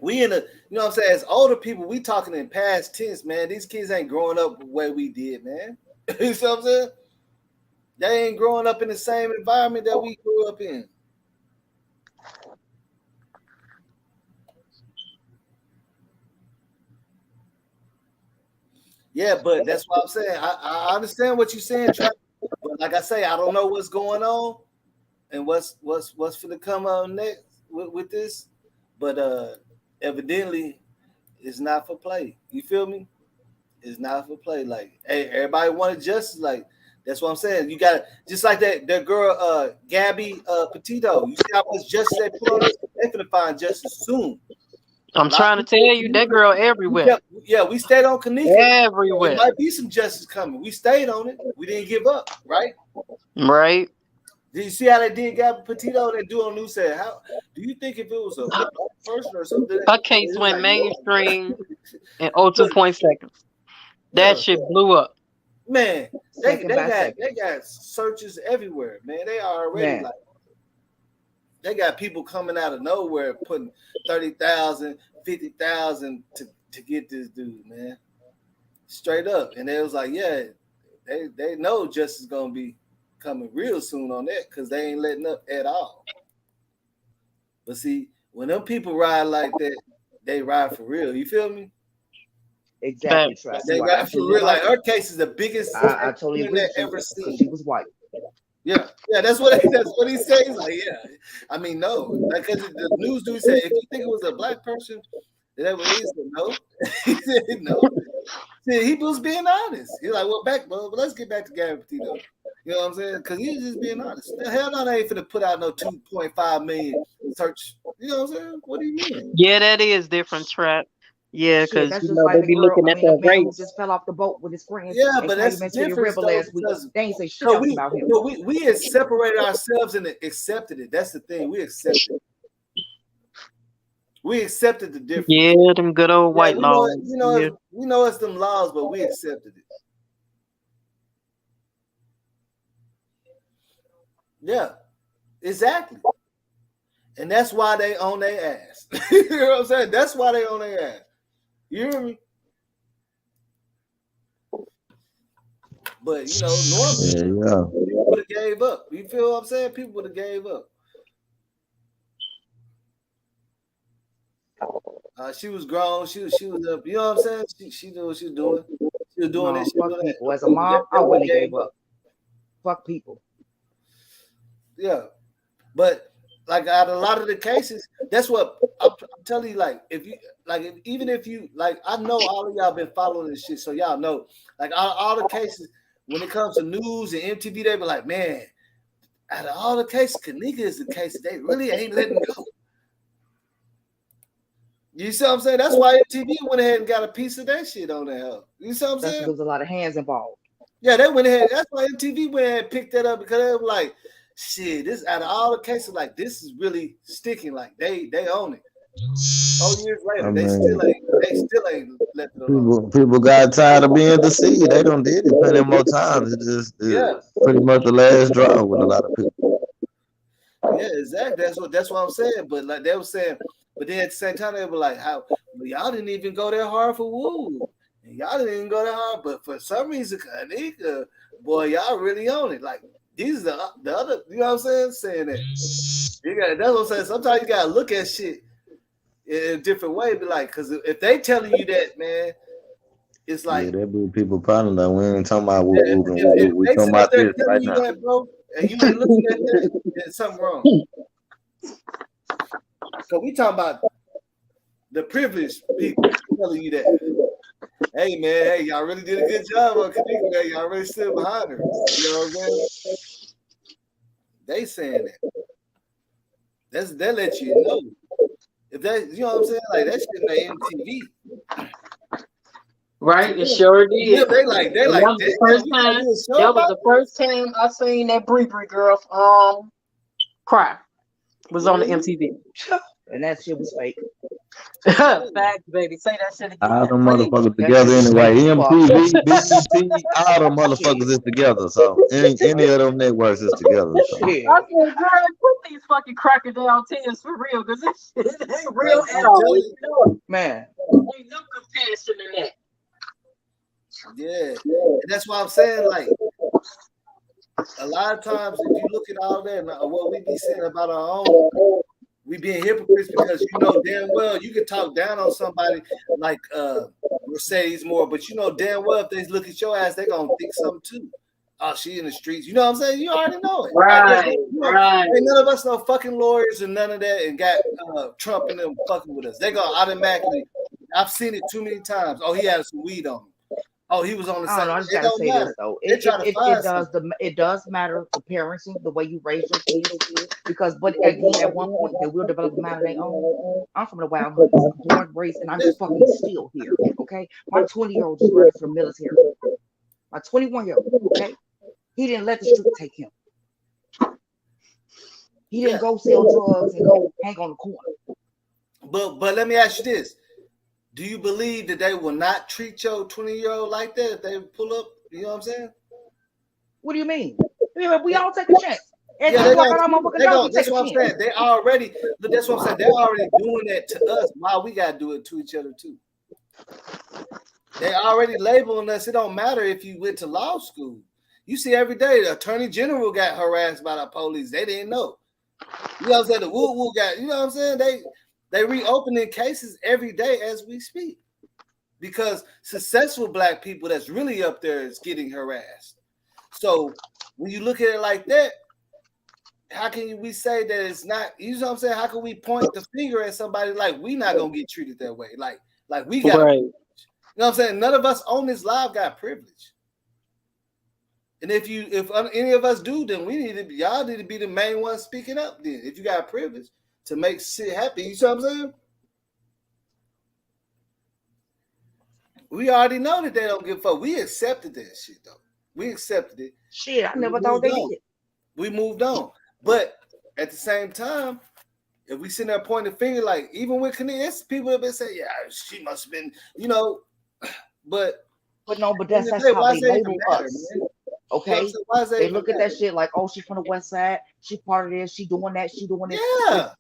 We you know what I'm saying? As older people, we talking in past tense, man. These kids ain't growing up the way we did, man. You see what I'm saying? They ain't growing up in the same environment that we grew up in. Yeah, but that's what I'm saying. I understand what you're saying, but like I say, I don't know what's going on and what's for to come on next with this. But evidently, it's not for play. You feel me? It's not for play. Like, hey, everybody wanted justice. Like, that's what I'm saying. You got just like that girl, Gabby Petito. You see how much justice they put on us? They're gonna find justice soon. I'm trying to tell you, that girl everywhere. We stayed on Kenneka. Everywhere. There might be some justice coming. We stayed on it. We didn't give up, right? Right. Did you see how they did Gabby Petito? They do on news said, how do you think if it was a black person or something? Her case went mainstream in 0.2 seconds. That shit blew up. Man, they got searches everywhere, man. They are already like they got people coming out of nowhere putting 30,000, 50,000 to get this dude, man. Straight up. And they was like, yeah, they know justice gonna be coming real soon on that because they ain't letting up at all. But see, when them people ride like that, they ride for real. You feel me? Exactly. They ride for real. Like her case is the biggest I totally agree with ever seen. She was white. Yeah, that's what he says. He's like, yeah. I mean, no, because the news dude said if you think it was a black person, that what he said. No, he said no. See, he was being honest. He's like, well, but let's get back to Gabby Petito. You know what I'm saying? Because he's just being honest. Hell no, they ain't finna put out no 2.5 million search. You know what I'm saying? What do you mean? Yeah, that is different, Trap. Yeah, because they be looking at that race. Just fell off the boat with his friends. Yeah, but that's different. They ain't say shit else about him. We had separated ourselves and accepted it. That's the thing. We accepted it. We accepted the difference. Yeah, them good old white laws. We know it's them laws, but we accepted it. Yeah, exactly. And that's why they own their ass. You know what I'm saying? That's why they own their ass. You hear me? But normally people would have gave up. You feel what I'm saying? People would have gave up. She was grown. She was up. You know what I'm saying? She knew what she was doing. She was doing this. Fuck people. As a mom, I wouldn't have gave up. Fuck people. Yeah, but like out of a lot of the cases, that's what I'm telling you. Like even if you I know all of y'all been following this shit, so y'all know. Like all the cases when it comes to news and MTV, they be like, man, out of all the cases, Kenneka is the case they really ain't letting go. You see what I'm saying? That's why MTV went ahead and got a piece of that shit on there. You see what I'm saying? There was a lot of hands involved. Yeah, they went ahead. That's why MTV went ahead and picked that up because they were like, shit, this out of all the cases, like this is really sticking. Like they own it. 4 years later, they still ain't. they still ain't left it alone. People got tired of being deceived. They don't did it plenty more times. It's pretty much the last straw with a lot of people. Yeah, exactly. That's what I'm saying. But like they were saying, but then at the same time they were like, "How? Well, y'all didn't even go that hard for Woo, and y'all didn't even go that hard." But for some reason, kenneka, boy, y'all really on it. Like these are the other, you know what I'm saying? Saying that that's what I'm saying. Sometimes you gotta look at shit in a different way. Be like, because if they telling you that, man, it's like there be people probably like we ain't talking about if we they talking sit up about there this telling right you now. that, bro, and you ain't looking at that, there's something wrong. So we talking about the privileged people telling you that. Hey man, hey, y'all really did a good job on kenneka, man. Y'all really stood behind her. You know what I'm saying? They saying that. That let you know. If that, you know what I'm saying? Like that shit made MTV. Right, it sure did. Yeah, they like that was the first time. That was the first time I seen that Bree girl cry. Was on the MTV. And that shit was fake. Fact, baby. Say that shit again. All them motherfuckers together anyway. MTV, BET, all them motherfuckers is together. So any of them networks is together. So. I said, girl, put these fucking crocodile tears for real, because this shit ain't real at all. Man. Ain't no comparison in that. Yeah, and that's why I'm saying, like, a lot of times if you look at all that, what we be saying about our own, we being hypocrites because you know damn well you can talk down on somebody like Mercedes Moore, but you know damn well if they look at your ass, they gonna think something too. Oh, she in the streets. You know what I'm saying? You already know it. Right, right. Ain't none of us no fucking lawyers and none of that and got Trump and them fucking with us. They gonna automatically, I've seen it too many times. Oh, he had some weed on him. Oh, he was on the side. I just gotta say this though. It does matter the parenting, the way you raise your kids, because but again, at one point they will develop a mind of their own. I'm from the Wild Hood, born, raised, and I'm fucking still here. Okay, my 20-year-old just graduated from military. My 21-year-old, okay, he didn't let the street take him. He didn't go sell drugs and go hang on the corner. But let me ask you this. Do you believe that they will not treat your 20-year-old like that if they pull up? You know what I'm saying? What do you mean? We all take a chance. Yeah, that's what I'm saying. They already, that's what I'm saying. They're already doing that to us. Why we gotta do it to each other too? They already labeling us. It don't matter if you went to law school. You see every day the attorney general got harassed by the police. They didn't know. You know what I'm saying? The woo got. You know what I'm saying? They reopening cases every day as we speak because successful black people that's really up there is getting harassed. So when you look at it like that, how can we say that it's not? You know what I'm saying? How can we point the finger at somebody like we not gonna get treated that way? Like we got, right. You know what I'm saying? None of us on this live got privilege. And if any of us do, then y'all need to be the main ones speaking up. Then if you got privilege to make shit happen, you see what I'm saying? We already know that they don't give a fuck. We accepted that shit though. We accepted it. Shit, I never thought they did. We moved on. But at the same time, if we sit there pointing the finger, like even with kenneka, people have been saying, yeah, she must have been, you know, but that's how they label us. Okay, they look at that shit like, oh, she's from the West Side. She part of this. She doing that. She doing this. Yeah,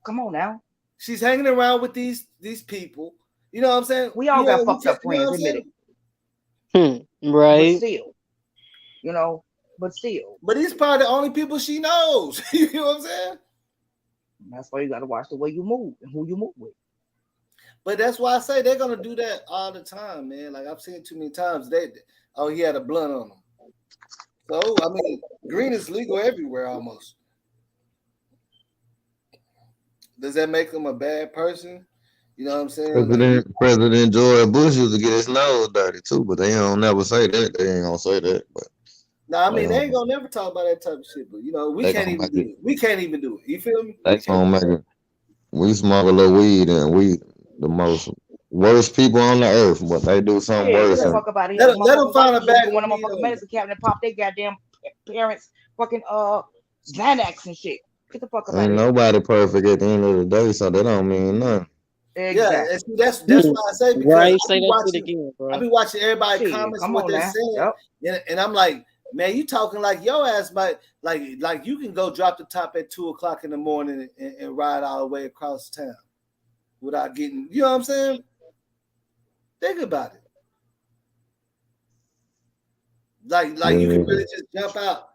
come on now. She's hanging around with these people. You know what I'm saying? We all got fucked up friends, admit it. Right. But still, you know. But still. But he's probably the only people she knows. You know what I'm saying? That's why you got to watch the way you move and who you move with. But that's why I say they're gonna do that all the time, man. Like I've seen too many times. He had a blunt on him. So I mean, green is legal everywhere almost. Does that make him a bad person? You know what I'm saying? President George Bush used to get his nose dirty too, but they don't never say that. They ain't gonna say that. But no, I mean they ain't gonna never talk about that type of shit. But you know, we can't even do it. We can't even do it. You feel me? They gonna make it. We smoke a little weed and we the most worst people on the earth, but they do something worse. Let them find a bag. When a motherfucking medicine cabinet pop their goddamn parents fucking Xanax and shit. Get the fuck up out of here. Ain't nobody perfect at the end of the day, so that don't mean nothing. Exactly. Yeah, that's why I say, because right. Say that shit again, I bro. be watching everybody comments what they're saying, and I'm like, man, you talking like your ass might like you can go drop the top at 2:00 in the morning and ride all the way across town without getting, you know what I'm saying? Think about it. Like you can really just jump out,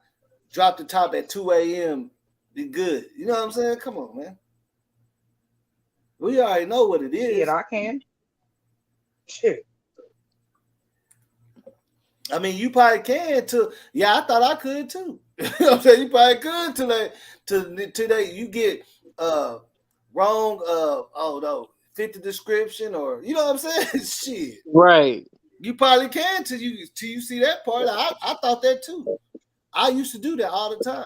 drop the top at 2 a.m. Be good. You know what I'm saying? Come on, man. We already know what it is. Shit, I can. Shit. I mean, you probably can too. Yeah, I thought I could too. You know what I'm saying? You probably could till you get wrong oh no, fit the description, or you know what I'm saying? Shit. Right. You probably can till you see that part. I thought that too. I used to do that all the time.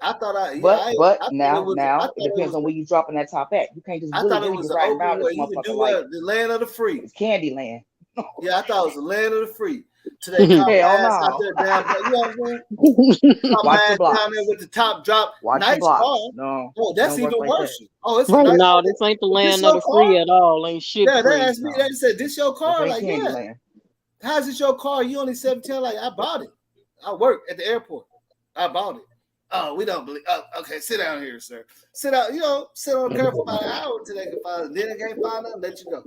I thought now it depends on where you dropping that top at. You can't just willy-nilly just ride about this motherfucker like the land of the free. It's candy land. Yeah, I thought it was the land of the free. Today, hell no. Out there down, you know what I'm saying? Watch your blocks. Down there with the top drop. Watch nice car. No, that's even worse. That. Oh, it's right. nice. No, this ain't the land of the free at all. Ain't shit. Yeah, they asked me. They said, "This your car?" Like, yeah. Land. How's this your car? You only 17. Like, I bought it. I work at the airport. I bought it. Oh, we don't believe. Oh, okay, sit down here, sir. Sit out. You know, sit on the curb for about an hour until they can find it. Then they can't find it. Let you go.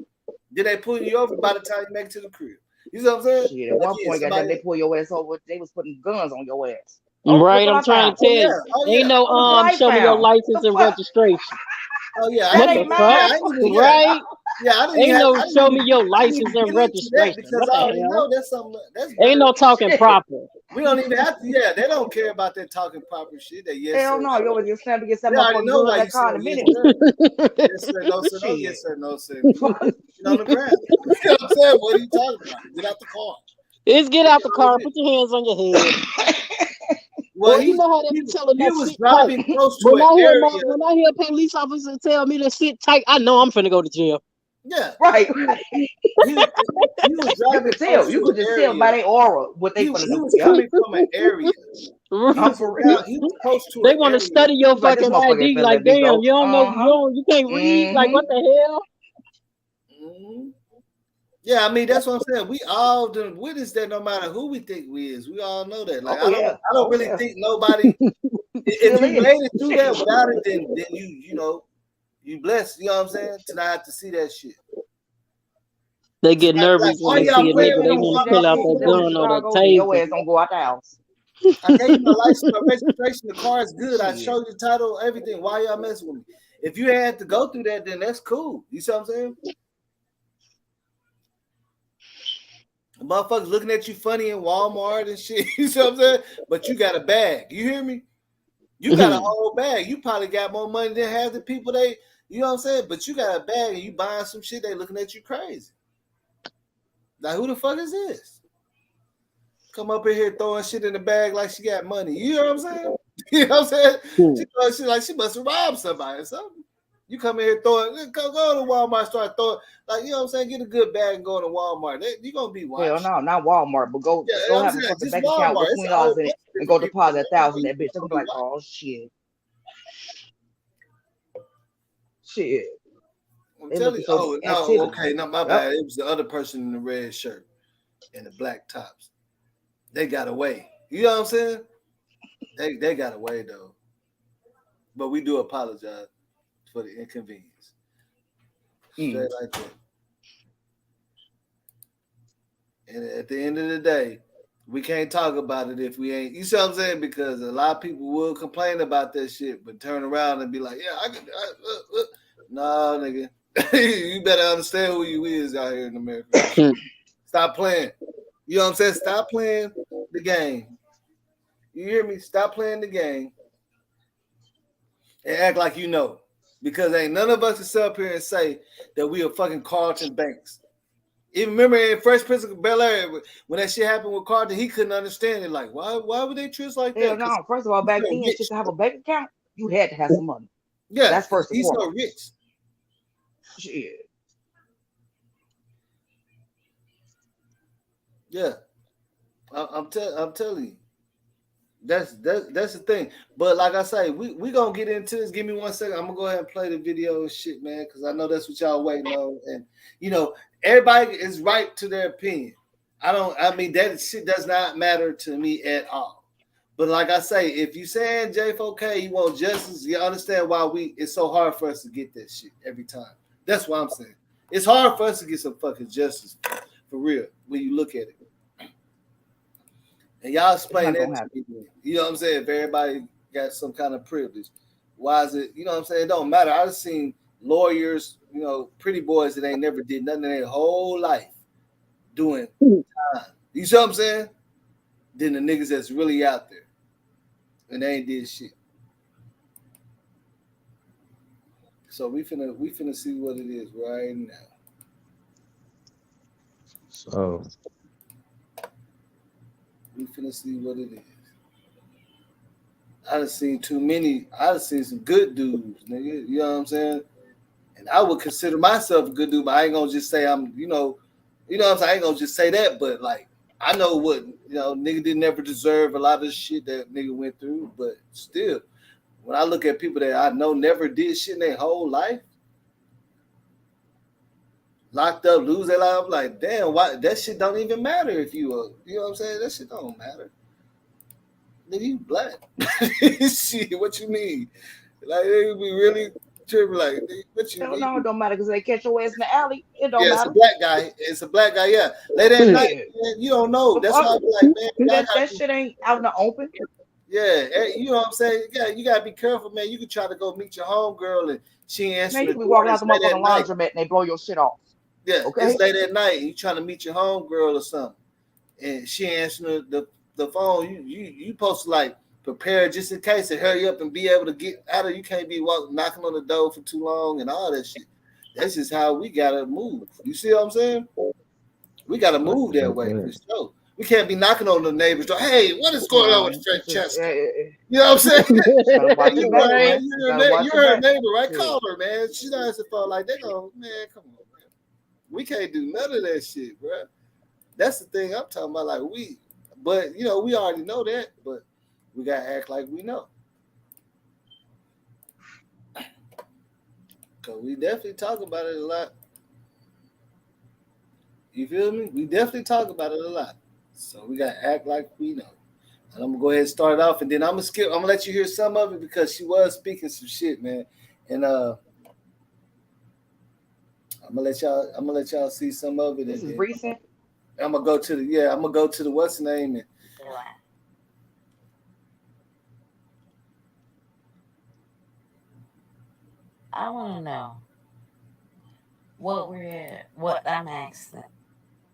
Then they pull you over by the time you make it to the crib. You know what I'm saying? Shit, at one point, they pull your ass over. They was putting guns on your ass. Right, I'm trying to tell you. Ain't no show me your license and registration. Oh yeah, what the fuck? Right? Yeah, I didn't ain't no show me your license and registration. Because I already know that's something. Ain't no talking proper. We don't even have to. Yeah, they don't care about that talking proper shit. That yes, hell sir. no, you always get snapped against that motherfucker in that car in a minute. Yes sir, no sir, no yes sir, no sir. Get on the ground. You know what I'm saying? What are you talking about? Get out the car. It's get out the car. Put your hands on your head. Well, you know how they be telling that was shit driving tight. close to an area. When I hear a police officer tell me to sit tight, I know I'm finna go to jail. Yeah, right. He was driving. You could just tell by their aura what they gonna do. He was coming from an area. He was close to. They want to study your fucking ID. Like, damn, you don't know, you can't read. Like, what the hell? Mm-hmm. Yeah, I mean that's what I'm saying. We all done witness that. No matter who we think we is, we all know that. Like, I don't really think nobody. If you made it through that without it, then you know you blessed. You know what I'm saying? To not have to see that shit. They get nervous when they see a nigga. They want to pull out that gun or that taser. Your ass don't go out the house. I gave you my license, my registration. The car is good. I showed you the title, everything. Why y'all messing with me? If you had to go through that, then that's cool. You see what I'm saying? Motherfuckers looking at you funny in Walmart and shit. You see what I'm saying? But you got a bag. You hear me? You got a whole bag. You probably got more money than half the people you know what I'm saying? But you got a bag and you buying some shit, they looking at you crazy. Like, who the fuck is this? Come up in here throwing shit in the bag like she got money. You know what I'm saying? You know what I'm saying? She throwing shit like she must have robbed somebody or something. You come in here throwing, go to Walmart, start throwing, like, you know what I'm saying? Get a good bag and go to Walmart. You're going to be watched. Hell no, not Walmart, but go have a fucking bank account with $20 in it and go deposit $1,000 in that bitch. They're going to be like, oh, shit. Shit. I'm telling you, okay, no, my bad. It was the other person in the red shirt and the black tops. They got away. You know what I'm saying? They got away, though. But we do apologize for the inconvenience. Straight like that. And at the end of the day, we can't talk about it if we ain't. You see what I'm saying? Because a lot of people will complain about that shit, but turn around and be like, yeah, nah, nigga. You better understand who you is out here in America. Stop playing. You know what I'm saying? Stop playing the game. You hear me? Stop playing the game and act like you know. Because ain't none of us can sit up here and say that we are fucking Carlton Banks. Even remember in Fresh Prince of Bel-Air, when that shit happened with Carlton, he couldn't understand it. Like, why would they treat us like that? No, first of all, back then, just to have a bank account, you had to have some money. Yeah, that's first of all. He's so rich. Shit. Yeah, I'm telling you. That's the thing. But like I say, we gonna get into this. Give me 1 second. I'm gonna go ahead and play the video and shit, man, because I know that's what y'all waiting on. And everybody is right to their opinion. I mean that shit does not matter to me at all. But like I say, if you saying J4K, you want justice, you understand why it's so hard for us to get that shit every time. That's what I'm saying. It's hard for us to get some fucking justice for real when you look at it. And y'all explain that to me. You know what I'm saying? If everybody got some kind of privilege, why is it, you know what I'm saying? It don't matter. I've seen lawyers, pretty boys that ain't never did nothing in their whole life doing time. You see what I'm saying? Then the niggas that's really out there. And they ain't did shit. So we finna see what it is right now. So we finna see what it is. I done seen some good dudes, nigga. You know what I'm saying? And I would consider myself a good dude, but I ain't gonna just say I'm, you know what I'm saying? I ain't gonna just say that, but like I know what, nigga didn't ever deserve a lot of shit that nigga went through, but still, when I look at people that I know never did shit in their whole life, locked up, lose their life, I'm like, damn, why that shit don't even matter if you know what I'm saying? That shit don't matter. Nigga, you black. Shit, what you mean? Like, they be really tripping, like, what you mean? No, it don't matter because they catch your ass in the alley. It don't matter. It's a black guy, yeah. Late at night, man, you don't know. That's why I be like, man, that shit ain't out in the open. Yeah, you know what I'm saying? Yeah, you gotta be careful, man. You can try to go meet your homegirl and she ain't answering. Man, you be walking out the motherfucking laundromat and they blow your shit off. Yeah, okay? It's late at night and you trying to meet your homegirl or something, and she answering the phone. You supposed to like prepare just in case and hurry up and be able to get out of. You can't be knocking on the door for too long and all that shit. That's just how we gotta move. You see what I'm saying? We gotta move that way for sure. We can't be knocking on the neighbor's door. Hey, what is going on with Francesca? You know what I'm saying? You're her neighbor, right? Call her, man. She's not answering the phone like they go, man, come on, man. We can't do none of that shit, bro. That's the thing I'm talking about. Like but we already know that, but we gotta act like we know. Cause we definitely talk about it a lot. You feel me? We definitely talk about it a lot. So we gotta act like we know. And I'm gonna go ahead and start it off, and then I'm gonna let you hear some of it because she was speaking some shit, man. And I'm gonna let y'all see some of it. This is recent. I'm gonna go to the what's the name and I want to know what I'm asking,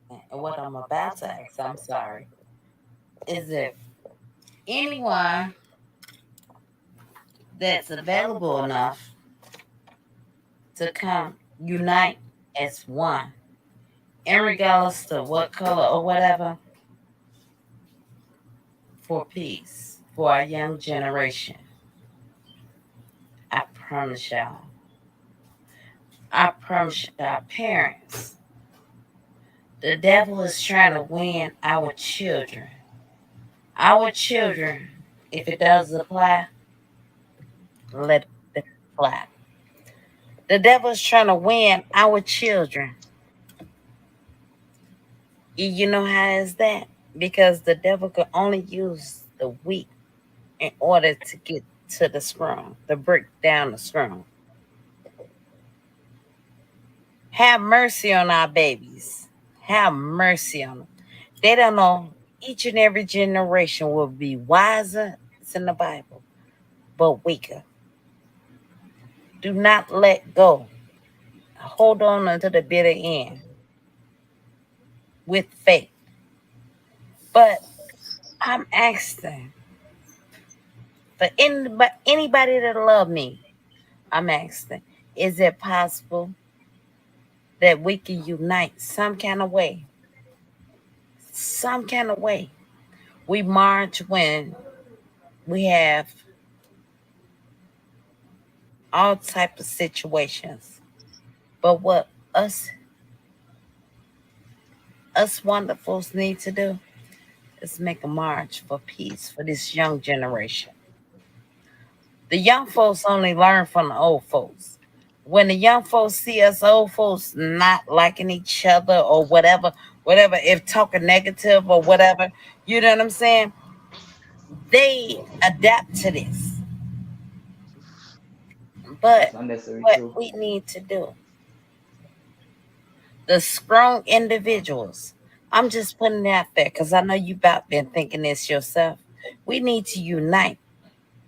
and what I'm about to ask. I'm sorry. Is if anyone that's available enough to come unite as one, and regardless to what color or whatever, for peace, for our young generation. I promise y'all. I promise our parents. The devil is trying to win our children. Our children, if it doesn't apply, let it fly. The devil is trying to win our children. You know how is that? Because the devil could only use the weak in order to get to the strong, to break down the strong. Have mercy on our babies. Have mercy on them. They don't know. Each and every generation will be wiser. It's in the Bible, but weaker. Do not let go. Hold on until the bitter end with faith. But I'm asking for anybody that love me. I'm asking, is it possible that we can unite some kind of way? Some kind of way. We march when we have all type of situations. But what us wonderfuls need to do Let's make a march for peace for this young generation. The young folks only learn from the old folks. When the young folks see us old folks not liking each other or whatever, if talking negative or whatever, you know what I'm saying? They adapt to this. But what we need to do, the strong individuals, I'm just putting it out there because I know you about been thinking this yourself. We need to unite.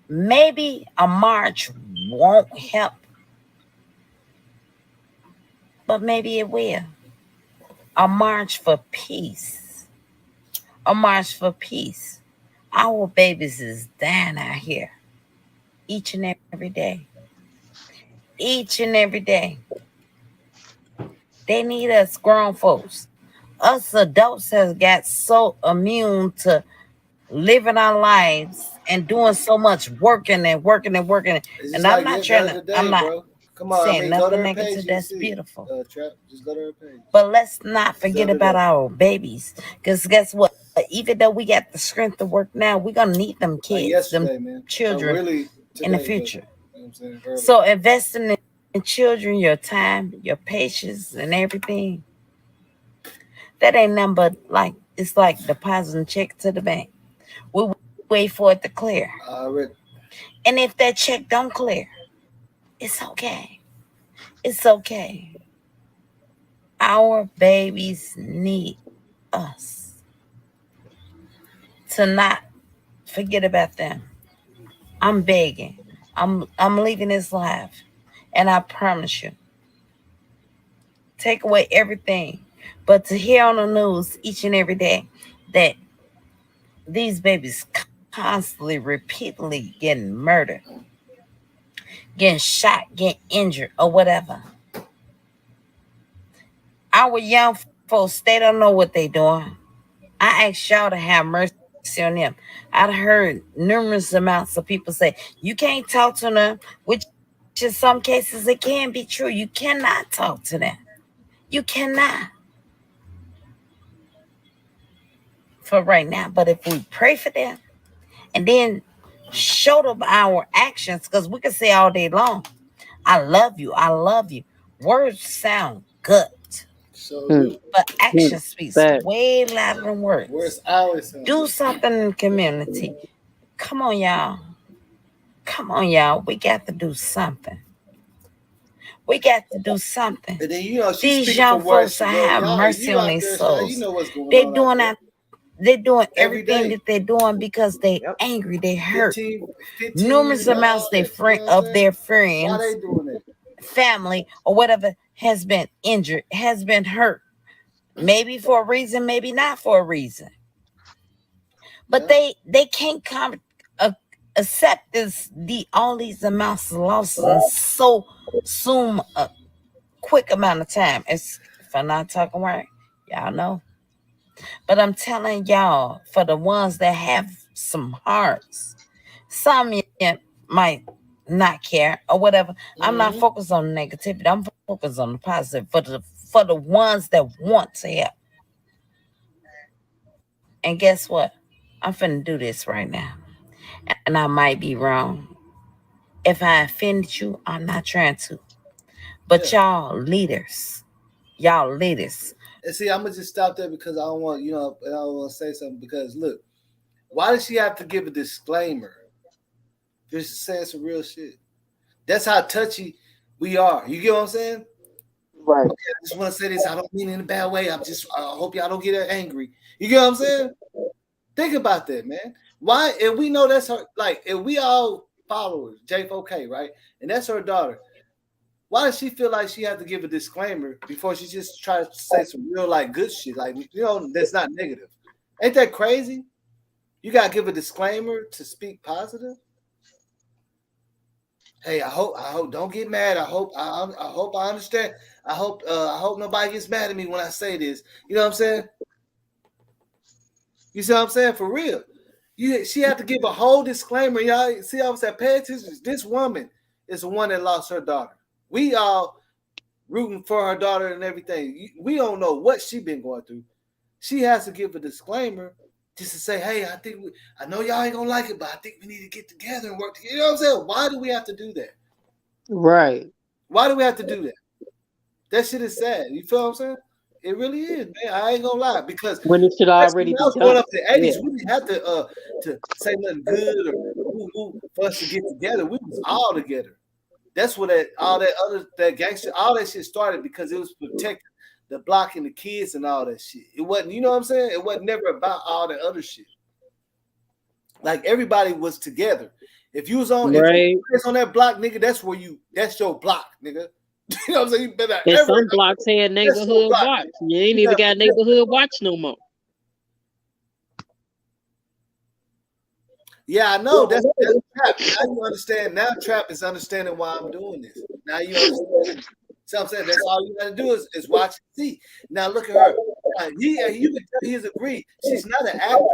Maybe a march won't help, but maybe it will. A march for peace. A march for peace. Our babies is dying out here each and every day. Each and every day. They need us grown folks. Us adults has got so immune to living our lives and doing so much working and working and working. And I'm not trying to, I'm not saying nothing negative. That's beautiful. Just go to her page. But let's not forget about our babies. Because guess what? Even though we got the strength to work now, we're going to need them kids, them children in the future. So investing in children, your time, your patience, and everything, that ain't nothing but like, it's like depositing check to the bank. We wait for it to clear. And if that check don't clear, it's okay. It's okay. Our babies need us to not forget about them. I'm begging. I'm leaving this life. And I promise you, take away everything. But to hear on the news each and every day that these babies constantly, repeatedly getting murdered, getting shot, getting injured, or whatever. Our young folks, they don't know what they doing. I ask y'all to have mercy on them. I've heard numerous amounts of people say, you can't talk to them, which in some cases it can be true. You cannot talk to them. You cannot. For right now. But if we pray for them and then show them our actions, because we can say all day long, I love you, I love you. Words sound good. But action speaks way louder than words. Do something in the community. Come on, y'all. Come on, y'all. We got to do something. We got to do something. Then, these young folks, I have mercy on their souls. They doing that. They're doing everything that they're doing because they angry, they hurt. 15 numerous amounts of their friends, family, or whatever has been injured, has been hurt. Maybe for a reason, maybe not for a reason. But they can't accept all these amounts of losses in so soon a quick amount of time. If I'm not talking right, y'all know. But I'm telling y'all, for the ones that have some hearts, some might not care or whatever. I'm not focused on negativity. I'm focused on the positive. For the ones that want to help. And guess what? I'm finna do this right now. And I might be wrong. If I offended you, I'm not trying to. But y'all leaders. And see, I'm gonna just stop there because I don't want, I don't want to say something because look, why does she have to give a disclaimer? Just saying some real shit. That's how touchy we are. You get what I'm saying? Right. Okay, I just want to say this. I don't mean it in a bad way. I hope y'all don't get angry. You get what I'm saying? Think about that, man. Why? And we know that's her. Like, if we all followers, J4K, right? And that's her daughter. Why does she feel like she had to give a disclaimer before she just tries to say some real good shit? Like, that's not negative. Ain't that crazy? You gotta give a disclaimer to speak positive. Hey, I hope don't get mad. I hope I understand. I hope nobody gets mad at me when I say this. You know what I'm saying? You see what I'm saying? For real. She had to give a whole disclaimer. Y'all see what I'm saying? Pay attention. This woman is the one that lost her daughter. We all rooting for her daughter and everything. We don't know what she been going through. She has to give a disclaimer just to say, hey, I know y'all ain't gonna like it, but I think we need to get together and work together. You know what I'm saying? Why do we have to do that? Right. Why do we have to do that? That shit is sad. You feel what I'm saying? It really is, man. I ain't gonna lie, because when it should already be done. Going up to the 80s, we didn't have to say nothing good or woo for us to get together. We was all together. That's what that gangster, all that shit started, because it was protecting the block and the kids and all that shit. It wasn't, you know what I'm saying? It wasn't never about all that other shit. Like, everybody was together. If you was on, if you was on that block, nigga, that's your block, nigga. You know what I'm saying? You better. And some blocks had neighborhood watch. You ain't even got neighborhood watch no more. Yeah, I know. That's trap. Now you understand. Now trap is understanding why I'm doing this. Now you understand. So I'm saying that's all you gotta do is watch and see. Now look at her. You can tell he's agreed. She's not an actor.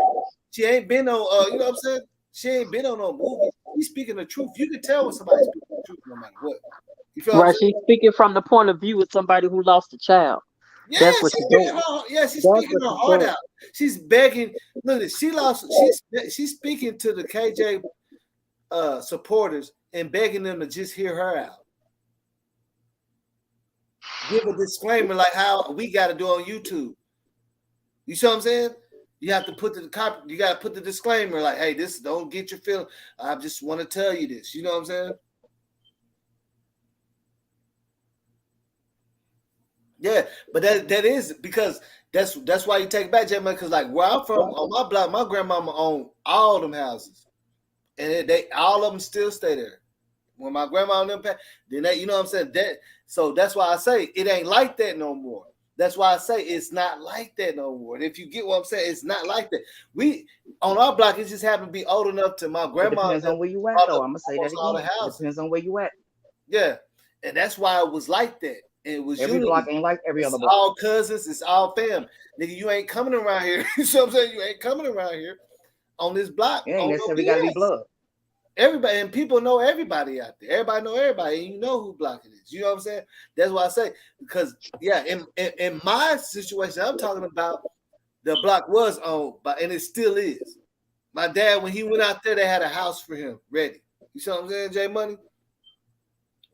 She ain't been on. You know what I'm saying? She ain't been on no movie. She's speaking the truth. You can tell when somebody's speaking the truth, no matter what. You feel right? She's speaking from the point of view of somebody who lost a child. Yeah, that's what she's doing. She's speaking her heart out. She's begging. Look, she's speaking to the KJ supporters and begging them to just hear her out. Give a disclaimer like how we got to do on YouTube. You see what I'm saying? You have to put you got to put the disclaimer like, hey, this, don't get your feeling. I just want to tell you this. You know what I'm saying? Yeah, but that is because that's why you take it back, J-Man, because like where I'm from, on my block, my grandmama owned all them houses, and they all of them still stay there. When my grandma on them, then you know what I'm saying? So that's why I say it ain't like that no more. That's why I say it's not like that no more. And if you get what I'm saying, it's not like that. We on our block, it just happened to be old enough to my grandma. It depends on where you at, though. I'm gonna say that again. It depends on where you at. Yeah, and that's why it was like that. It was every block ain't like every other block. All cousins, it's all fam. Nigga, you ain't coming around here. You know what I'm saying? You ain't coming around here on this block. Yeah, ain't necessarily gotta be blood. Everybody, and people know everybody out there. Everybody know everybody, and you know who block it is. You know what I'm saying? That's why I say, because yeah, in my situation, I'm talking about, the block was owned by, and it still is. My dad, when he went out there, they had a house for him ready. You see what I'm saying, J Money?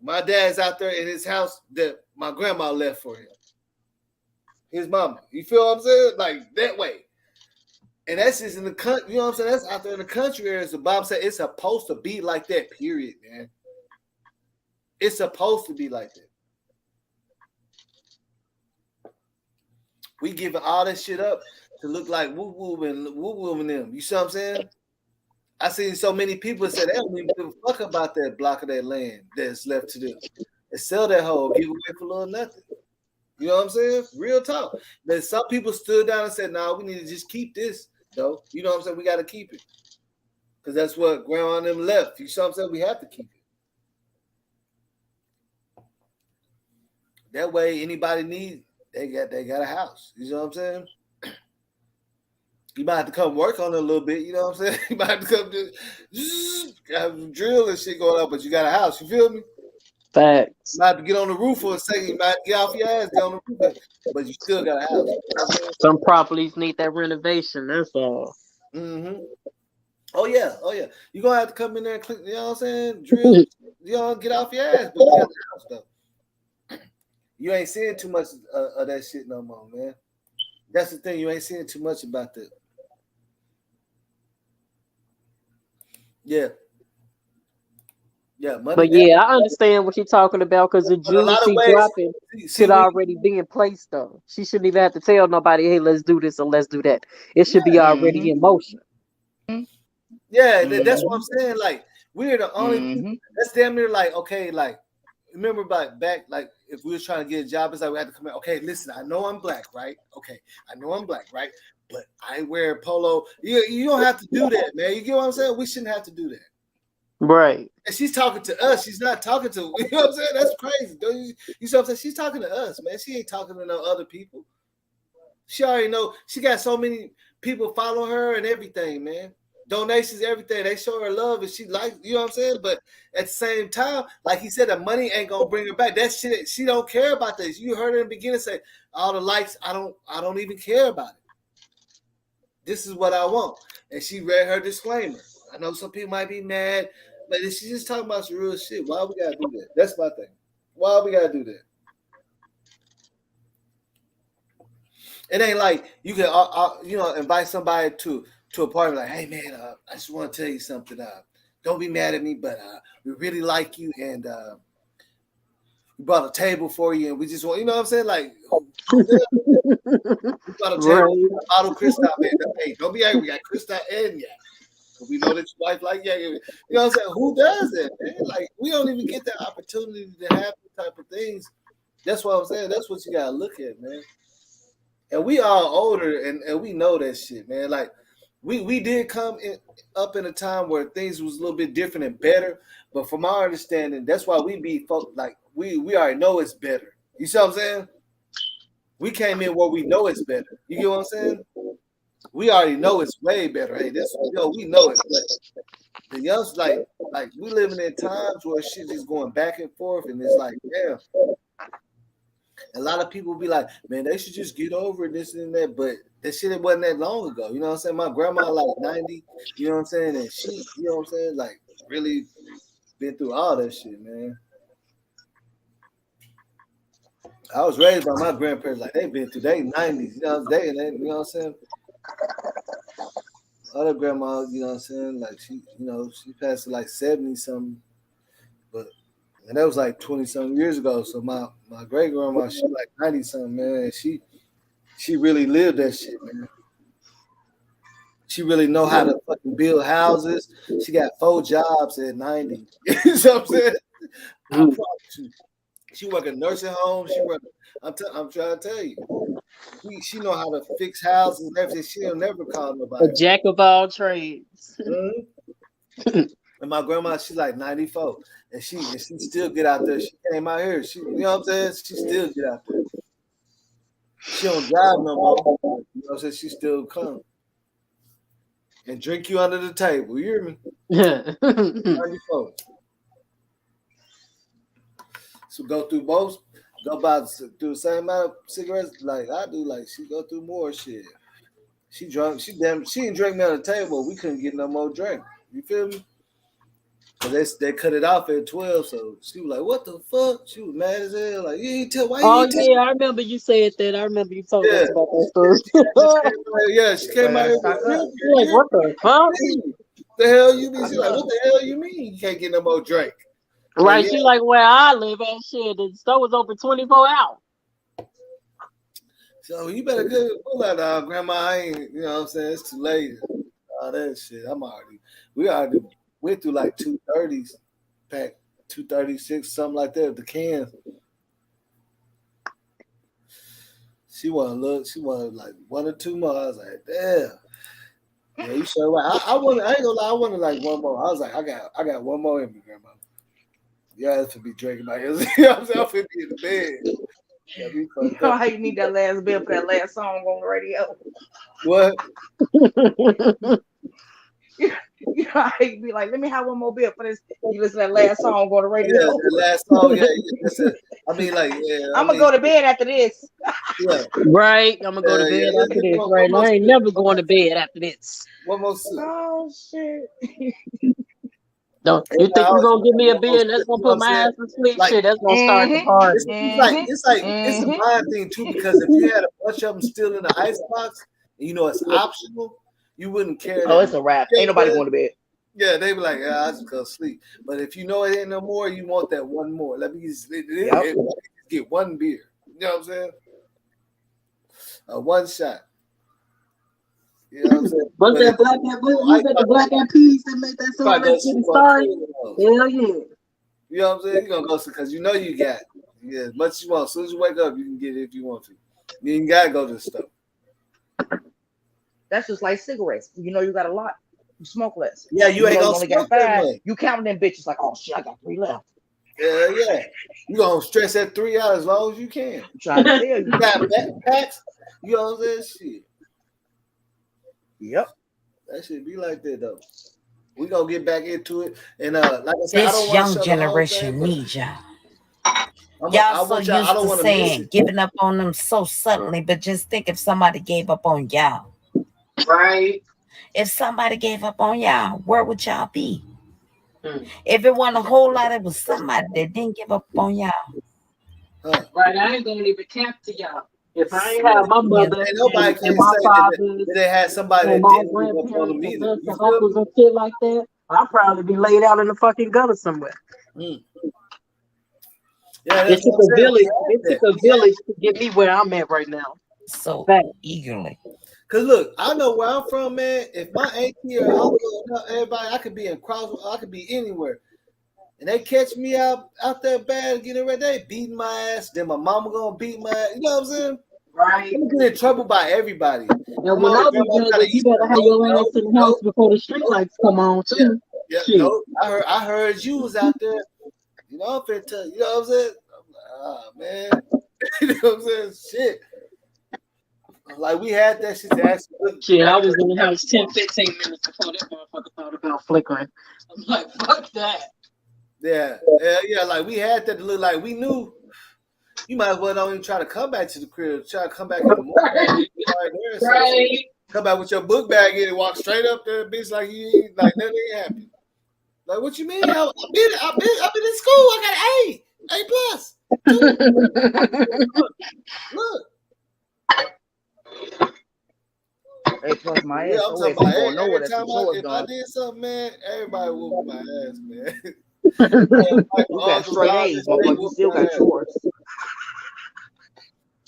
My dad's out there in his house that my grandma left for him. His mama. You feel what I'm saying? Like that way. And that's just in the country, you know what I'm saying? That's out there in the country area. So Bob said it's supposed to be like that, period, man. It's supposed to be like that. We giving all that shit up to look like woo-woo and them. You see what I'm saying? I seen so many people say they don't even give a fuck about that block of that land that's left to them. They sell that whole, give away for little nothing. You know what I'm saying? Real talk. But some people stood down and said, "No, we need to just keep this, though." You know what I'm saying? We got to keep it because that's what grandma and them left. You know what I'm saying? We have to keep it. That way, anybody needs, they got a house. You know what I'm saying? You might have to come work on it a little bit, you know what I'm saying? You might have to come have drill and shit going on, but you got a house, you feel me? Facts. You might have to get on the roof for a second, you might have to get off your ass, get on the roof, but you still got a house. Some properties need that renovation, that's all. Mm-hmm. Oh yeah. You're gonna have to come in there and click, you know what I'm saying? Drill, get off your ass, but you got the house though. You ain't seeing too much of that shit no more, man. That's the thing, you ain't seeing too much about that. Yeah. But yeah, I understand what you're talking about because the jewels she dropping should already be in place though. She shouldn't even have to tell nobody, hey, let's do this or let's do that. It should be already in motion. Yeah, that's what I'm saying. Like, we're the only people, that's damn near like, okay, like, remember back, like, if we was trying to get a job, it's like we had to come in, okay, listen, I know I'm black, right? Okay, I know I'm black, right? But I wear polo. You don't have to do that, man. You get what I'm saying? We shouldn't have to do that. Right. And she's talking to us. She's not talking to, you know what I'm saying? That's crazy. Don't you see what I'm saying? She's talking to us, man. She ain't talking to no other people. She already know. She got so many people follow her and everything, man. Donations, everything. They show her love and she likes, you know what I'm saying? But at the same time, like he said, the money ain't gonna bring her back. That shit, she don't care about this. You heard her in the beginning say, all the likes, I don't even care about it. this is what I want. And she read her disclaimer. I know some people might be mad, but she's just talking about some real shit. Why we gotta do that? That's my thing. Why we gotta do that? It ain't like you can, invite somebody to a party like, hey man, I just want to tell you something. Don't be mad at me, but we really like you, and we brought a table for you, and we just want, you know what I'm saying? Like, we brought a table, a bottle Cristal, man. Hey, don't be angry. We got Cristal and yeah. We know that your wife like yeah. You know what I'm saying? Who does that, man? Like, we don't even get that opportunity to have the type of things. That's what I'm saying. That's what you gotta look at, man. And we all older, and we know that shit, man. Like, we did come up in a time where things was a little bit different and better. But from our understanding, that's why we be like we already know it's better. You see what I'm saying? We came in where we know it's better. You get what I'm saying? We already know it's way better. Hey, this we know it's better. The youngsters like we living in times where shit is going back and forth, and it's like, damn. A lot of people be like, man, they should just get over this and that, but that shit, it wasn't that long ago. You know what I'm saying? My grandma like 90, you know what I'm saying? And she, you know what I'm saying? Like, really been through all that shit, man. I was raised by my grandparents, like they've been through their 90s, you know what I'm saying? Other grandmas, you know what I'm saying? Like she passed like 70 something, and that was like 20 something years ago. So my great grandma, she like 90 something, man. And she really lived that shit, man. She really know how to fucking build houses. She got 4 jobs at 90. You know what I'm saying? I promise you. She work in nursing homes. I'm trying to tell you. She know how to fix houses and everything. She'll never call nobody. A jack of all trades. Mm-hmm. And my grandma, she's like 94. And she still get out there. She came out here. She, you know what I'm saying? She still get out there. She don't drive no more. You know what I'm saying? She still come and drink you under the table. You hear me? Yeah. 94. So go through both. Go through the same amount of cigarettes like I do. Like she go through more shit. She drunk. She didn't drink me on the table. We couldn't get no more drink. You feel me? Cause they cut it off at 12, so she was like, "What the fuck?" She was mad as hell. Like, you ain't tell why? Oh yeah, I remember you said that. I remember you told us about that story. She came out here. Like, what the fuck? The hell you mean? She's like, what the hell you mean? You can't get no more drink. Right? She like where I live at. Shit, the store was open 24 hours. So you better pull that grandma. I ain't, you know what I'm saying? It's too late. All that shit. We already went through like 230s, pack 236, something like that. The cans. She wanted like 1 or 2 more. I was like, damn. Yeah, you sure right. I ain't gonna lie, I wanted like 1 more. I was like, I got 1 more in me, grandma. Yeah, that's to be drinking my ears. You know what I'm saying? I'm finna be in the bed. Yeah, you know how you need that last bill for that last song on the radio. What? You know how you be like, let me have 1 more bill for this. You listen to that last song on the radio. Yeah, the last song, I mean, like, yeah. I'm gonna go to bed after this. Yeah. Right. I'm gonna go to bed after this. Right. I ain't never going to bed after this. 1 more sip. Oh shit. Don't you think you're gonna give me a beer and that's gonna put my ass to sleep? Like, shit, that's gonna start the party. It's a mind thing too, because if you had a bunch of them still in the icebox and you know it's optional, you wouldn't care. Oh, it's a wrap. Ain't nobody going to bed. Yeah, they be like, I just go sleep. But if you know it ain't no more, you want that 1 more. Let me just get 1 beer. You know what I'm saying? 1 shot. You know what I'm saying? What's that black the black eyed peas that make that song getting started? Hell yeah. You know what I'm saying? You're gonna go because you know you got as much as you want. As soon as you wake up, you can get it if you want to. You ain't gotta go to the store. That's just like cigarettes. You know you got a lot. You smoke less. Yeah, you ain't gonna smoke that much. You counting them bitches like, oh shit, I got 3 left. Yeah. You gonna stress that 3 out as long as you can. I'm trying to tell you. You got backpacks. You know what I'm saying? Shit. Yep. That should be like that though. We gonna get back into it. And like I said, this young generation needs y'all. Y'all so used to saying giving up on them so suddenly, but just think if somebody gave up on y'all. Right. If somebody gave up on y'all, where would y'all be? If it wasn't a whole lot, it was somebody that didn't give up on y'all. Right, I ain't gonna even cap to y'all. If I ain't have my mother and nobody and my father, they had somebody and that my didn't give up on them grandparents and either. aunts and uncles and shit like that, I'd probably be laid out in the fucking gutter somewhere. Yeah, it took a village. It took a village to get me where I'm at right now. So eagerly. Cause look, I know where I'm from, man. If my auntie or uncle, everybody, I could be in Cross, I could be anywhere, and they catch me out there bad, getting ready, they beating my ass. Then my mama gonna beat my ass. You know what I'm saying? Right. I'm getting in trouble by everybody. And when I was younger, you better have your ass in the house before the street lights come on too. I heard you was out there. You know, I'm finna tell you. You know what I'm saying? I'm like, man. You know what I'm saying? Shit. Like we had that shit to actually. Shit, I was in the house 10, 15 minutes before that motherfucker thought about flickering. I'm like, fuck that. Yeah. Like we had that to look like we knew. You might as well don't even try to come back to the crib. Try to come back in the morning. Right. Come back with your book bag in and walk straight up there, bitch, like you ain't like nothing ain't happened. Like what you mean? I've been in school. I got A plus. Look. A plus my ass. I'm talking about every time if I did something, man, everybody whooped my ass, man. You got straight A's, but you still got yours.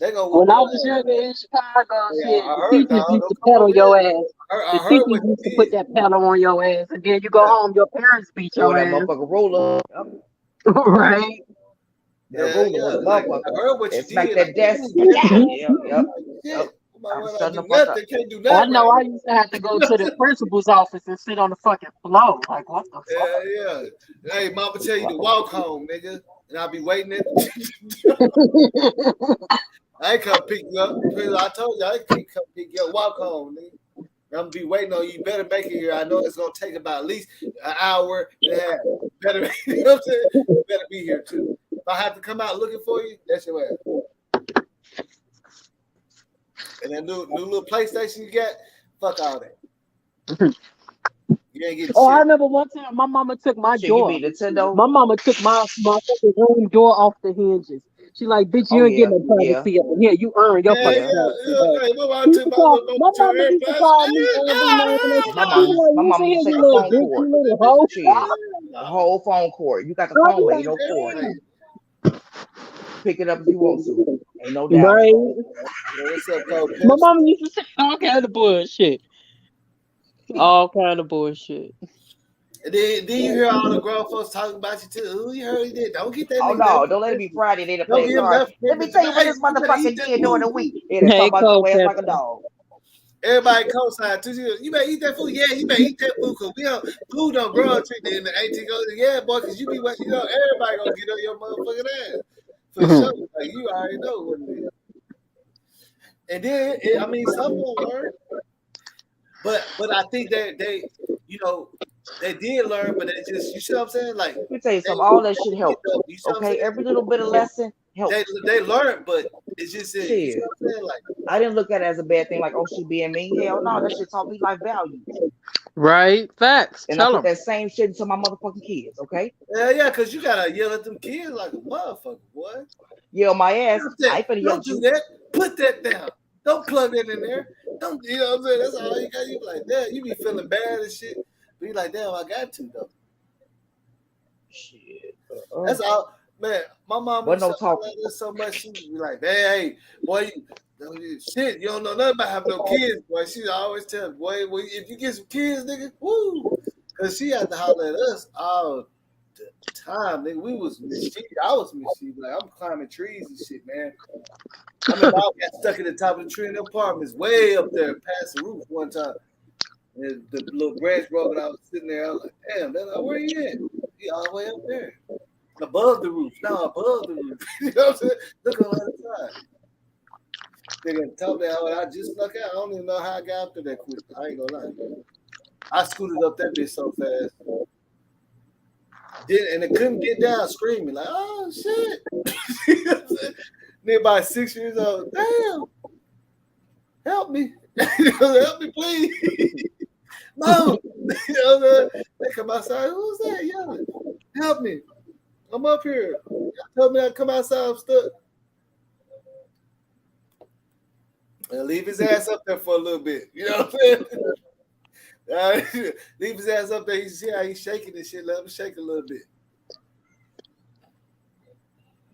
When I was younger in Chicago, the teachers used to pedal your ass. The teachers used to put that pedal on your ass, and then you go home, your parents beat your ass. That motherfucker roller. Right. That roller was a motherfucker. I heard what you did. Smack that desk. Yep. I know I used to have to go to the principal's office and sit on the fucking floor. Like, what the fuck? Yeah. Hey, mama tell you to walk home, nigga. And I'll be waiting at I ain't come pick you up. I told you I can't come pick you up. Walk home, nigga. I'm gonna be waiting on you. You better make it here. I know it's gonna take about at least an hour and a half. Better, you know what I'm saying? You better be here too. If I have to come out looking for you, that's your ass. And that new little PlayStation you got, fuck all that. You ain't getting shit. I remember one time my mama took my door. My mama took my fucking room door off the hinges. She like, bitch, you ain't getting no privacy up in here. You earn your fucking privacy. My mama used to call me every morning. My mama used to take the phone cord. The whole phone cord. You got the phone, but ain't no cord. Pick it up if you want to. Ain't no doubt. Right. What's up, Cole? My mama used to say all kind of bullshit. All kind of bullshit. And then you hear all the grown folks talking about you too. Ooh, you heard he did. Don't get that. Oh no, don't let it be Friday. They the play card. Let me tell you what this motherfucker did during the week. They talk about your ass like a dog. Everybody co-sign too. You better eat that food. Yeah, you better eat that food because food don't grow on tree. And the 18 goes, yeah, boy, because you be what you know. Everybody gonna get on your motherfucking ass for sure. Like you already know what it is. And then I mean, some will learn, but I think that they, you know, they did learn, but they just, you see what I'm saying? Like, let me tell you something. All that shit helps. Okay, every little bit of lesson helps. They learned, but it's just shit. You know what I'm saying? Like, I didn't look at it as a bad thing. Like, oh, she being mean. Hell no, that shit taught me life values. Right, facts. And I put that same shit into my motherfucking kids. Okay. Yeah, because you gotta yell at them kids like a motherfucker, boy. Yell my ass. Don't do that. Put that down. Don't plug that in there. Don't, you know what I'm saying? That's all you got. You be like, damn, you be feeling bad and shit. Be like, damn, I got to though. Shit. That's all, man. My mom was so much. She be like, hey, boy, shit, you don't know nothing about having no kids, boy. She always tell me, boy, if you get some kids, nigga, woo, because she had to holler at us all the time, nigga. We was mischievous. I was mischievous. Like, I'm climbing trees and shit, man. I remember I got stuck in the top of the tree in the apartments, way up there, past the roof one time. And the little branch broke, and I was sitting there. I was like, damn, where you at? He all the way up there. Above the roof. No, above the roof. You know what I'm saying? Look on the other side. Nigga told me I just snuck out. I don't even know how I got up there that quick. I ain't gonna lie. I scooted up that bitch so fast. And it couldn't get down screaming. Like, oh, shit. You know what I'm saying? Nigga about 6 years old. Damn. Help me. Help me, please. No. They come outside. Who's that yelling? Help me. I'm up here. Tell me I come outside. I'm stuck. And leave his ass up there for a little bit. You know what I'm saying? Leave his ass up there. You see how he's shaking this shit. Let him shake a little bit.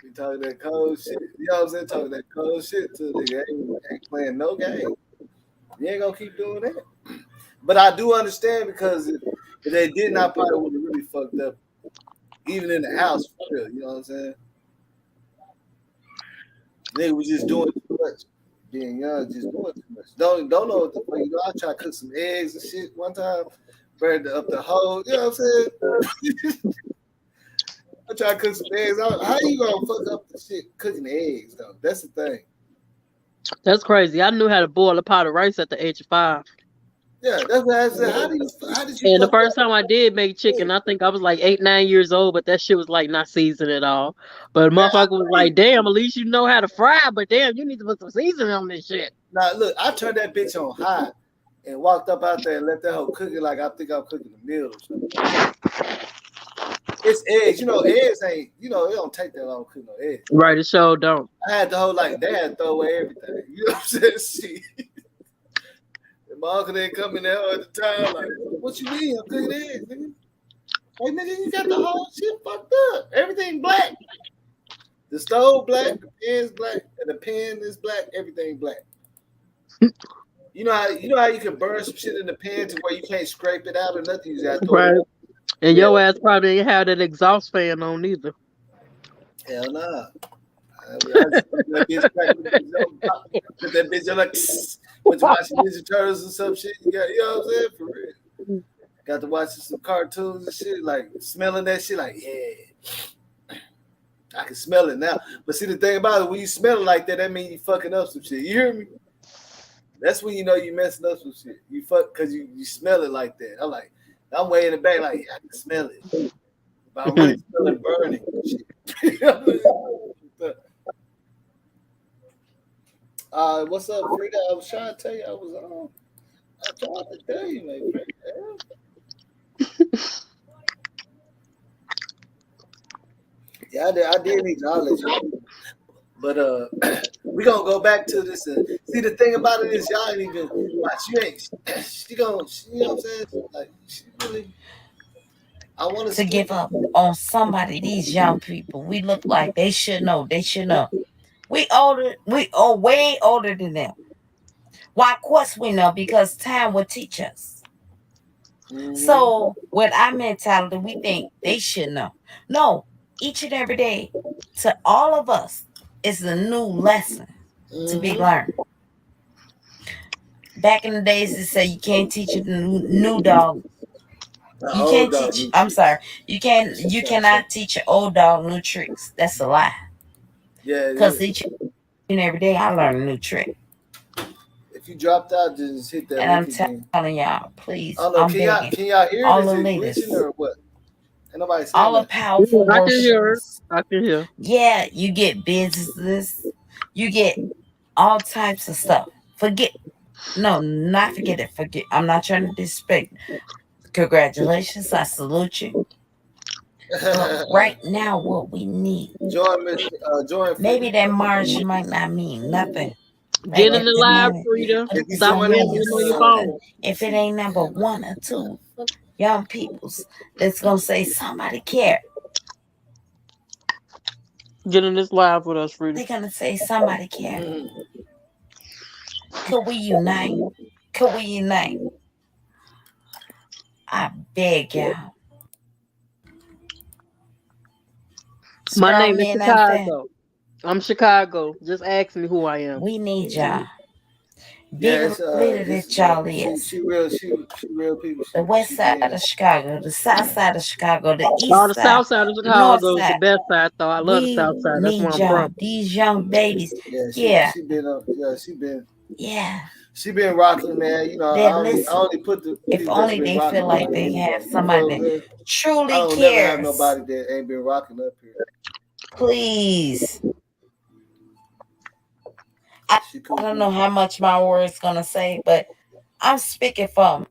We talking that cold shit. You know what I'm saying? Talking that cold shit to the nigga. Ain't playing no game. You ain't gonna keep doing that. But I do understand because if they didn't, I probably would have really fucked up. Even in the house, for real. You know what I'm saying? Nigga was just doing too much. Being young, just doing too much. Don't know what the fuck. You know, I tried to cook some eggs and shit one time. Burned up the whole. You know what I'm saying? I tried to cook some eggs. How you gonna fuck up the shit cooking eggs though? That's the thing. That's crazy. I knew how to boil a pot of rice at the age of 5. Yeah, that's what I said. How did you? And the first time I did make chicken, I think I was like 8, 9 years old, but that shit was like not seasoned at all. But motherfucker was like, damn, at least you know how to fry, but damn, you need to put some seasoning on this shit. Now look, I turned that bitch on high and walked up out there and let that hoe cook it like I think I'm cooking a meal or something. It's eggs. You know, eggs ain't, you know, it don't take that long to cook no eggs. Right, it sure don't. I had the whole like they had to throw away everything. You know what I'm saying? Shit. My uncle didn't come in there at the time, like, what you mean? I'm cooking eggs, nigga. Like, nigga, you got the whole shit fucked up. Everything black. The stove black, the pan's black, and the pan is black, everything black. You know how you can burn some shit in the pan to where you can't scrape it out or nothing. You got to throw it out. And your ass probably ain't had that exhaust fan on either. Hell nah. That bitch like went to watch Ninja Turtles and some shit. You know what I'm saying? For real. Got to watch some cartoons and shit, like smelling that shit, like, yeah. I can smell it now. But see the thing about it, when you smell it like that, that means you fucking up some shit. You hear me? That's when you know you messing up some shit. You fuck because you smell it like that. I'm way in the back, like, yeah, I can smell it. But I'm really smelling burning shit. What's up, Frida? I was trying to tell you I was on. I tried to tell you, man. Yeah, I did need to holler at you. But we gonna go back to this. See, the thing about it is y'all ain't even watch. She you know what I'm saying? Like, she really. I want to give up on somebody. These young people, we look like they should know. They should know. We are way older than them. Why? Of course we know, because time will teach us. Mm-hmm. So with our mentality, we think they should know. No, each and every day, to all of us, is a new lesson to be learned. Back in the days, they say you can't teach a new dog. You can't teach. I'm sorry. You cannot teach an old dog new tricks. That's a lie. Yeah. Because each and every day I learn a new trick. If you dropped out, just hit that. And I'm telling y'all, please. I don't know. Can y'all hear all this? The ladies or what? And nobody saying all the powerful I can hear. I can hear. Yeah, you get business. You get all types of stuff. Forget it. I'm not trying to disrespect. Congratulations, I salute you. But right now, what we need, maybe that margin might not mean nothing. Get in the live, Frida. Stop rambling on your phone. If it ain't number 1 or 2 young peoples that's gonna say somebody care. Get in this live with us, Frida. They're gonna say somebody care. Could we unite? I beg y'all. My name is Chicago. I'm Chicago. Just ask me who I am. We need y'all. Big leader that y'all is. She real people. The west side of Chicago, the south side of Chicago, the east side. The south side of Chicago is the best side, though. I love the south side. That's where I'm from. These young babies. She been rocking, man. You know, I only put the. If only they feel like they have somebody that truly cares. I don't never have nobody that ain't been rocking up here. Please. I don't know how much my word's gonna say, but I'm speaking from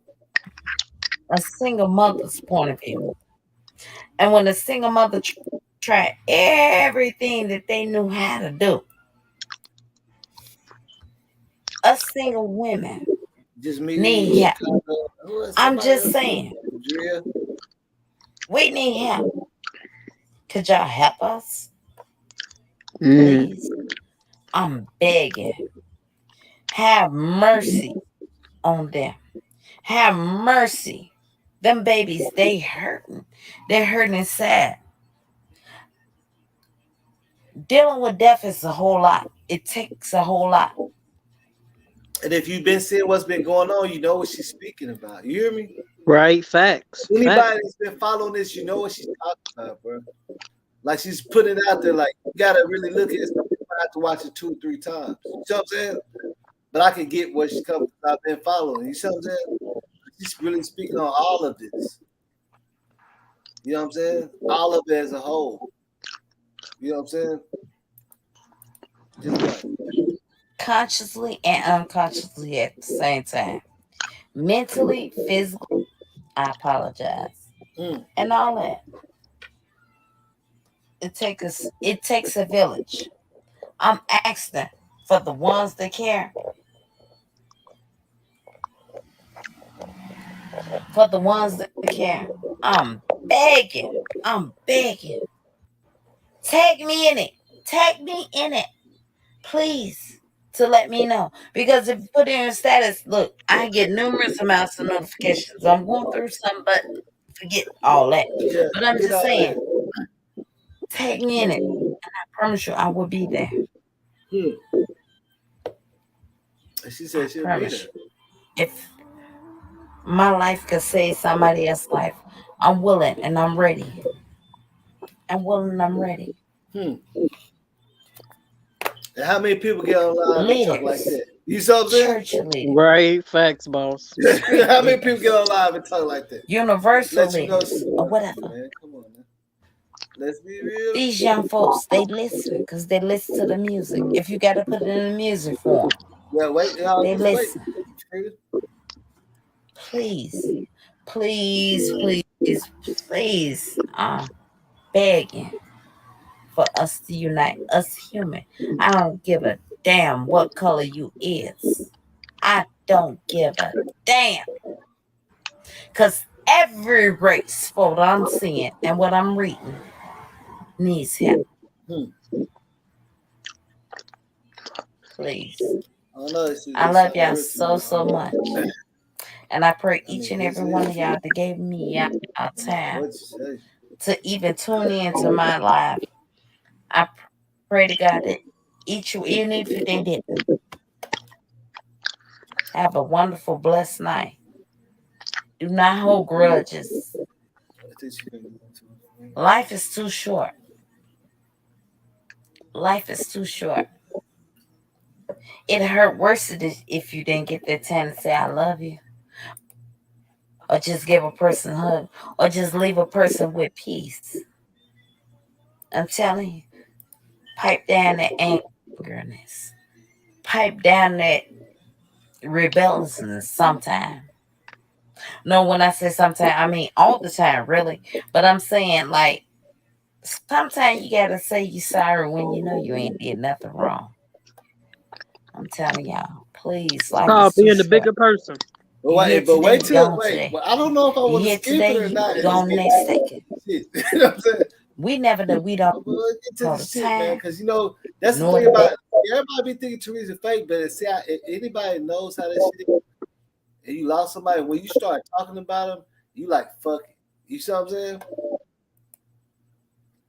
a single mother's point of view. And when a single mother tried everything that they knew how to do, us single women need help. I'm just saying, we need help. Could y'all help us? Please. I'm begging. Have mercy on them. Have mercy. Them babies, they hurting. They're hurting and sad. Dealing with death is a whole lot. It takes a whole lot. And if you've been seeing what's been going on, you know what she's speaking about. You hear me? Right, facts. Anybody that's been following this, you know what she's talking about, bro. Like she's putting it out there, like you gotta really look at it. Some people have to watch it 2 or 3 times. You know what I'm saying? But I can get what she's coming. I've been following. You know what I'm saying? She's really speaking on all of this. You know what I'm saying? All of it as a whole. You know what I'm saying? Just like consciously and unconsciously at the same time. Mentally, physically, I apologize. And all that. It takes a village. I'm asking for the ones that care. For the ones that care. I'm begging. Tag me in it. Tag me in it. Please. To let me know. Because if you put it in status, look, I get numerous amounts of notifications. I'm going through some, but forget all that. Yeah, but I'm just saying, tag me in it. And I promise you I will be there. She said she'll be there. If my life could save somebody else's life, I'm willing and I'm ready. I'm willing and I'm ready. And how many people get online and talk like that? You saw what I'm saying? Right, facts, boss. How many people get online and talk like that? Universally, you know, or whatever. Man, come on, man. Let's be real. These young folks, they listen because they listen to the music. If you got to put it in the music form, they listen. Please, I'm begging for us to unite, us human. I don't give a damn what color you is. I don't give a damn. Because every race, for what I'm seeing and what I'm reading, needs help. Please. I love y'all so much. And I pray each and every one of y'all that gave me our time to even tune into my life. I pray to God that even if they didn't, have a wonderful, blessed night. Do not hold grudges. Life is too short. Life is too short. It hurt worse if you didn't get that time to say I love you. Or just give a person a hug. Or just leave a person with peace. I'm telling you. Pipe down that angerness. Pipe down that rebelliousness sometime. No, when I say sometime, I mean all the time, really. But I'm saying, like, sometimes you gotta say you sorry when you know you ain't did nothing wrong. I'm telling y'all, please. Stop being the bigger person. But wait, well, I don't know if I want to skip it or not. Go next second. You know what I'm saying? We never know. We don't get to the shit, man. Because you know that's the thing about everybody be thinking Teresa fake, but see, if anybody knows how that shit is, and you lost somebody, when you start talking about them, you like fuck it. You see what I'm saying?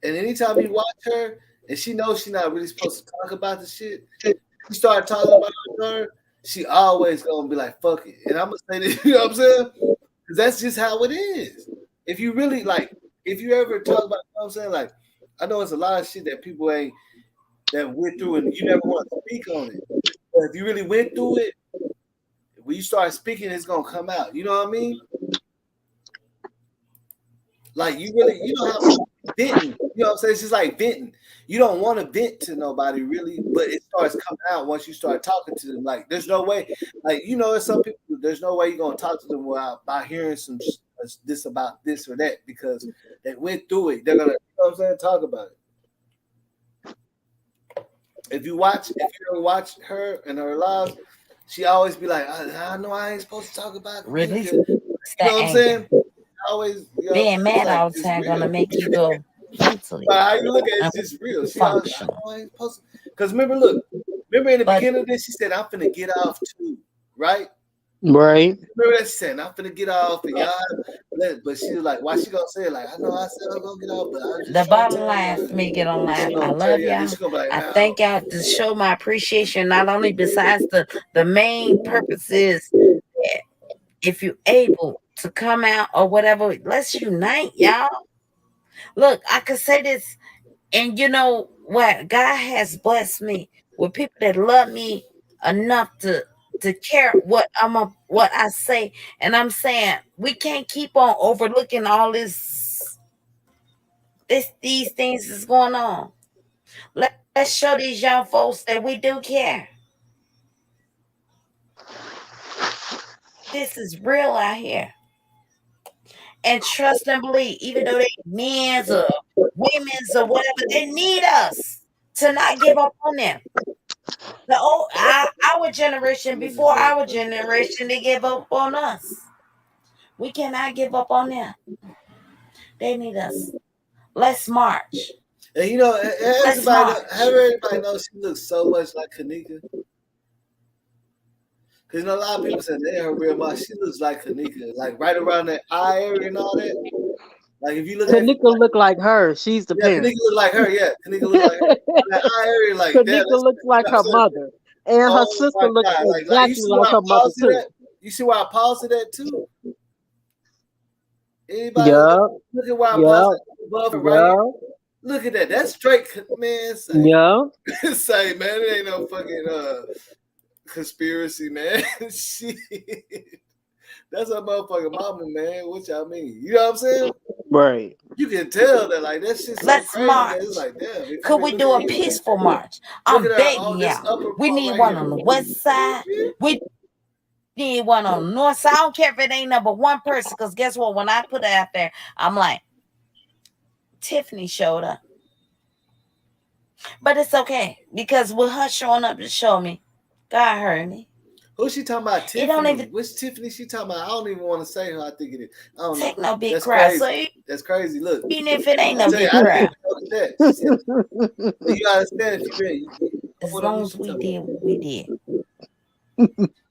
And anytime you watch her, and she knows she's not really supposed to talk about the shit, you start talking about her, she always gonna be like fuck it. And I'm gonna say this, you know what I'm saying? Because that's just how it is. If you really like. If you ever talk about, you know what I'm saying, like, I know it's a lot of shit that people ain't that went through, and you never want to speak on it. But if you really went through it, when you start speaking, it's gonna come out. You know what I mean? Like you know how venting. You know what I'm saying? It's just like venting. You don't want to vent to nobody really, but it starts coming out once you start talking to them. Like, there's no way, like, you know, there's some people, there's no way you're gonna talk to them without by hearing some this about this or that because they went through it. They're gonna, you know what I'm saying, talk about it. If you ever watch her and her lives, she always be like, I know I ain't supposed to talk about really. You know what I'm saying? Always, you know, being mad like, all the time gonna make you go mentally. But how you look at it, it's just real. She always, I know I ain't supposed to. Because remember in the beginning of this, she said, I'm finna get off too, right? Right. Remember that she said, I'm finna get off, and y'all. But she was like, why she gonna say it? Like, I know I said I'm gonna get off, but I'm just the bottom line for me get online. I love y'all. Like, I thank y'all to show my appreciation. Not only besides the main purpose is that if you're able to come out or whatever, let's unite, y'all. Look, I could say this, and you know what? God has blessed me with people that love me enough to care what I say. And I'm saying we can't keep on overlooking all these things that's going on. Let's show these young folks that we do care. This is real out here. And trust and believe, even though they men's or women's or whatever, they need us to not give up on them. Our generation, before our generation, they give up on us. We cannot give up on them. They need us. Let's march. And you know, everybody knows she looks so much like Kenneka. Because, you know, a lot of people say they her real mom. She looks like Kenneka, like right around that eye area and all that. Like, if you look at Kenneka look like her. She's the parent. Kenneka look like her. Yeah, Kenneka look like her. That eye area, like Kenneka looks like her mother, and her sister looks exactly like her mother too. You see why I paused that too? Anybody look at why I paused it above right here? Look at that. That's straight, man. Say, man, it ain't no fucking conspiracy, man. Shit. That's a motherfucking mama, man. What y'all mean? You know what I'm saying? Right. You can tell that, like, that shit's so crazy. March. It's like, damn. Could we do a peaceful march? I'm begging y'all. We need one on the west side. We need one on the north side. I don't care if it ain't number one person, because guess what? When I put it out there, I'm like, Tiffany showed up. But it's okay, because with her showing up to show me, God heard me. Who's she talking about? Tiffany. Which Tiffany she talking about? I don't even want to say her. I think it is. I don't take know. No big crowd. So that's crazy. Look, even if it ain't no big crowd, you understand? As long as we did what we did.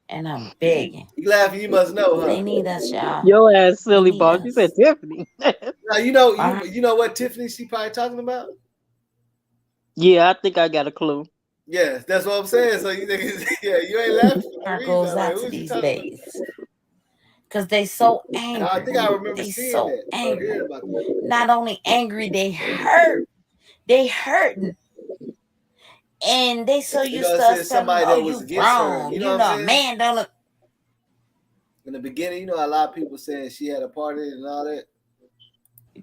And I'm begging. You laughing? You must know, huh? They need us, y'all. Your ass silly boss. You said Tiffany. Now you know what Tiffany she probably talking about? Yeah, I think I got a clue. Yeah, that's what I'm saying. So you think, you ain't laughing. Heart goes out to these babies because they so angry. I think I remember seeing so that. Angry. Not only angry, they hurt. They hurting. And they so used to us somebody that was against her. You know what I'm saying? Man don't look. In the beginning, you know, a lot of people saying she had a party and all that.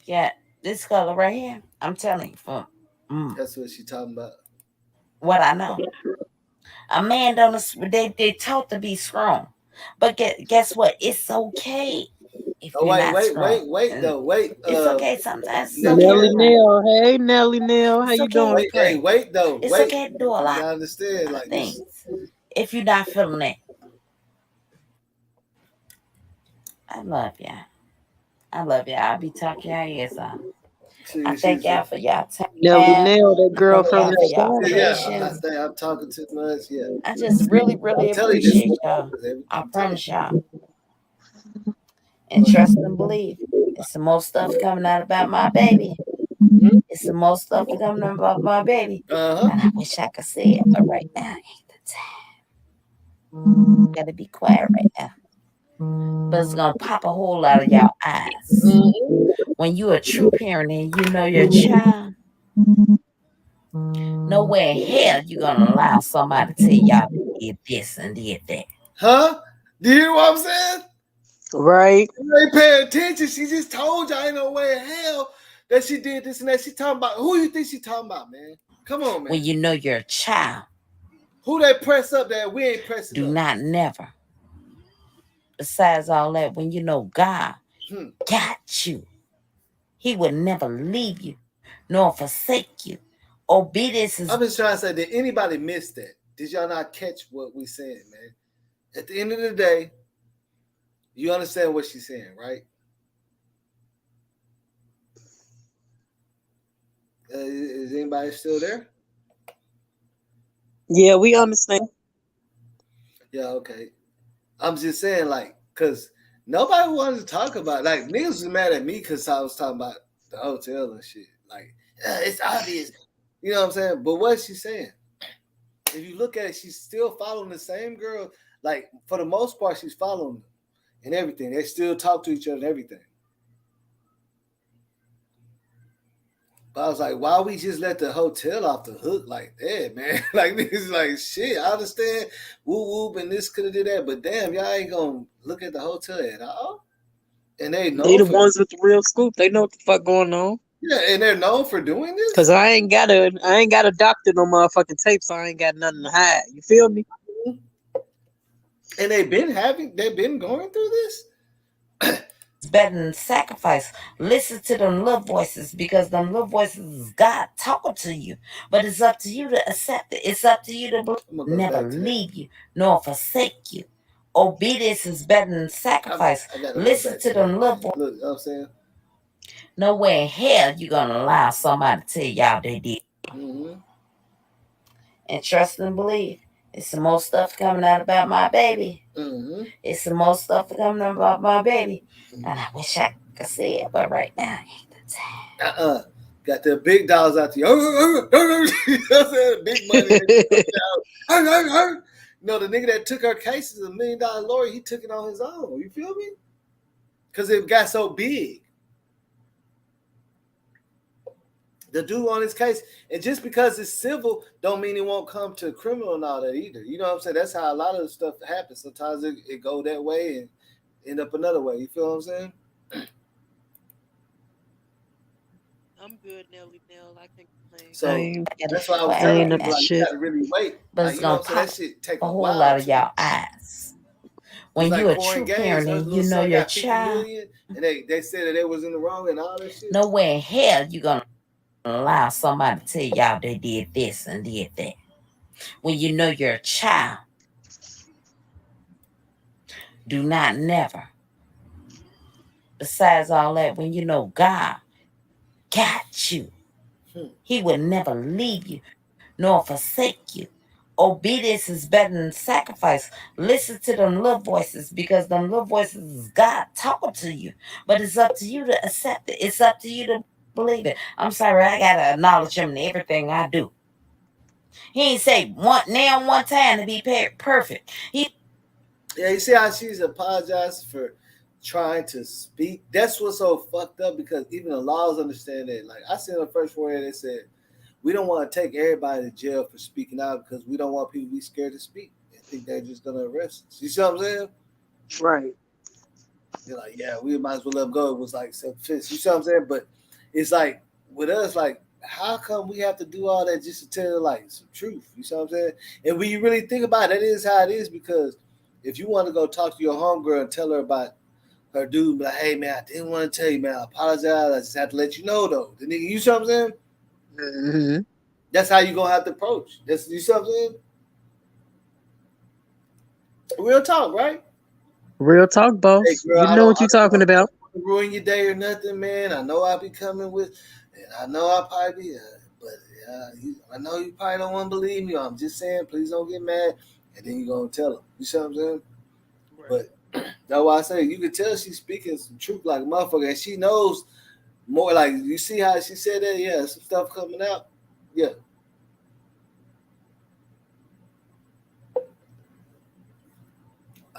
Yeah, this color right here. I'm telling you, that's what she talking about. What I know. A man don't. They taught to be strong, but guess what? It's okay. If wait, though. It's okay sometimes. It's Nelly Nell, hey Nelly Nell, how you doing? Wait, though. It's okay to do a lot. I understand, like things. If you're not feeling it, I love y'all. I'll be talking y'all ears off. I thank y'all for y'all time. Nelly Nell, that girl from the side. I'm talking too much. Yeah. I just really appreciate y'all. I promise y'all. And trust and believe. It's some more stuff coming out about my baby. It's some more stuff coming out about my baby. And I wish I could say it, but right now ain't the time. Gotta be quiet right now. But it's gonna pop a whole lot of y'all eyes. When you're a true parent and you know your child, nowhere in hell you're gonna allow somebody to tell y'all did this and did that. Huh? Do you hear what I'm saying? Right. You ain't paying attention. She just told you ain't no way in hell that she did this and that. She talking about who you think she talking about, man? Come on, man. When you know you're a child. Who they press up that we ain't pressing Do up? not never. Besides all that, when you know God got you, He would never leave you nor forsake you. Obedience is. I'm just trying to say, did anybody miss that? Did y'all not catch what we saying, man? At the end of the day, you understand what she's saying, right? Is anybody still there? Yeah, we understand. Yeah, okay. I'm just saying, like, because nobody wanted to talk about, like, niggas was mad at me because I was talking about the hotel and shit. Like, it's obvious. You know what I'm saying? But what's she saying? If you look at it, she's still following the same girl. Like, for the most part, she's following them and everything. They still talk to each other and everything. But I was like, why we just let the hotel off the hook like that, man? Like, niggas like, shit, I understand whoop whoop and this could have did that, but damn, y'all ain't gonna look at the hotel at all. And they the ones with the real scoop. They know what the fuck going on. Yeah, and they're known for doing this. Cause I ain't got a doctor no motherfucking tape, so I ain't got nothing to hide. You feel me? And they've been going through this. It's better than sacrifice. Listen to them little voices, because them little voices is God talking to you. But it's up to you to accept it. It's up to you to never leave you nor forsake you. Obedience is better than sacrifice. Listen to them little voices. Look, you know what I'm saying? Nowhere in hell you gonna allow somebody to tell y'all they did. And trust and believe. It's some more stuff coming out about my baby. It's some more stuff coming out about my baby. And I wish I could say it, but right now ain't the time. Got the big dollars out to you. You know what I'm saying? Big money. No, the nigga that took her case is $1 million lawyer. He took it on his own. You feel me? Because it got so big. The dude on his case, and just because it's civil, don't mean it won't come to criminal and all that either. You know what I'm saying? That's how a lot of the stuff happens. Sometimes it go that way and end up another way. You feel what I'm saying? I'm good, Nelly Nell. I can complain. So that's why I was telling people, like, you gotta really wait. But like, it's you know gonna what I'm saying? That shit take a whole while lot of y'all eyes. When like you're a true parent and you know your child, and they said that they was in the wrong and all that shit. Nowhere in hell you gonna allow somebody to tell y'all they did this and did that. When you know you're a child, do not never. Besides all that, when you know God got you, He will never leave you nor forsake you. Obedience is better than sacrifice. Listen to them little voices, because them little voices is God talking to you. But it's up to you to accept it. It's up to you to believe it. I'm sorry, I gotta acknowledge Him in everything I do. He ain't say one time to be perfect. Yeah, you see how she's apologized for trying to speak? That's what's so fucked up, because even the laws understand that. Like, I seen the first word they said, we don't want to take everybody to jail for speaking out because we don't want people to be scared to speak. They think they're just gonna arrest us. You see what I'm saying? Right. They're like, yeah, we might as well let them go. It was like self-defense. You see what I'm saying? But it's like with us, like, how come we have to do all that just to tell like some truth? You see what I'm saying? And when you really think about it, that is how it is, because if you want to go talk to your homegirl and tell her about her dude, be like, hey man, I didn't want to tell you, man, I apologize. I just have to let you know though. The nigga, you see what I'm saying? Mm-hmm. That's how you gonna have to approach. That's, you see what I'm saying? Real talk, right? Real talk, boss. Hey, girl, you know what you're talking about. Ruin your day or nothing, man. I know I'll be coming with, and I know I'll probably be, but I know you probably don't want to believe me. I'm just saying, please don't get mad. And then you're gonna tell them. You see what I'm saying? Right. But that's why I say you can tell she's speaking some truth like a motherfucker, and she knows more. Like, you see how she said that? Yeah, some stuff coming out. Yeah.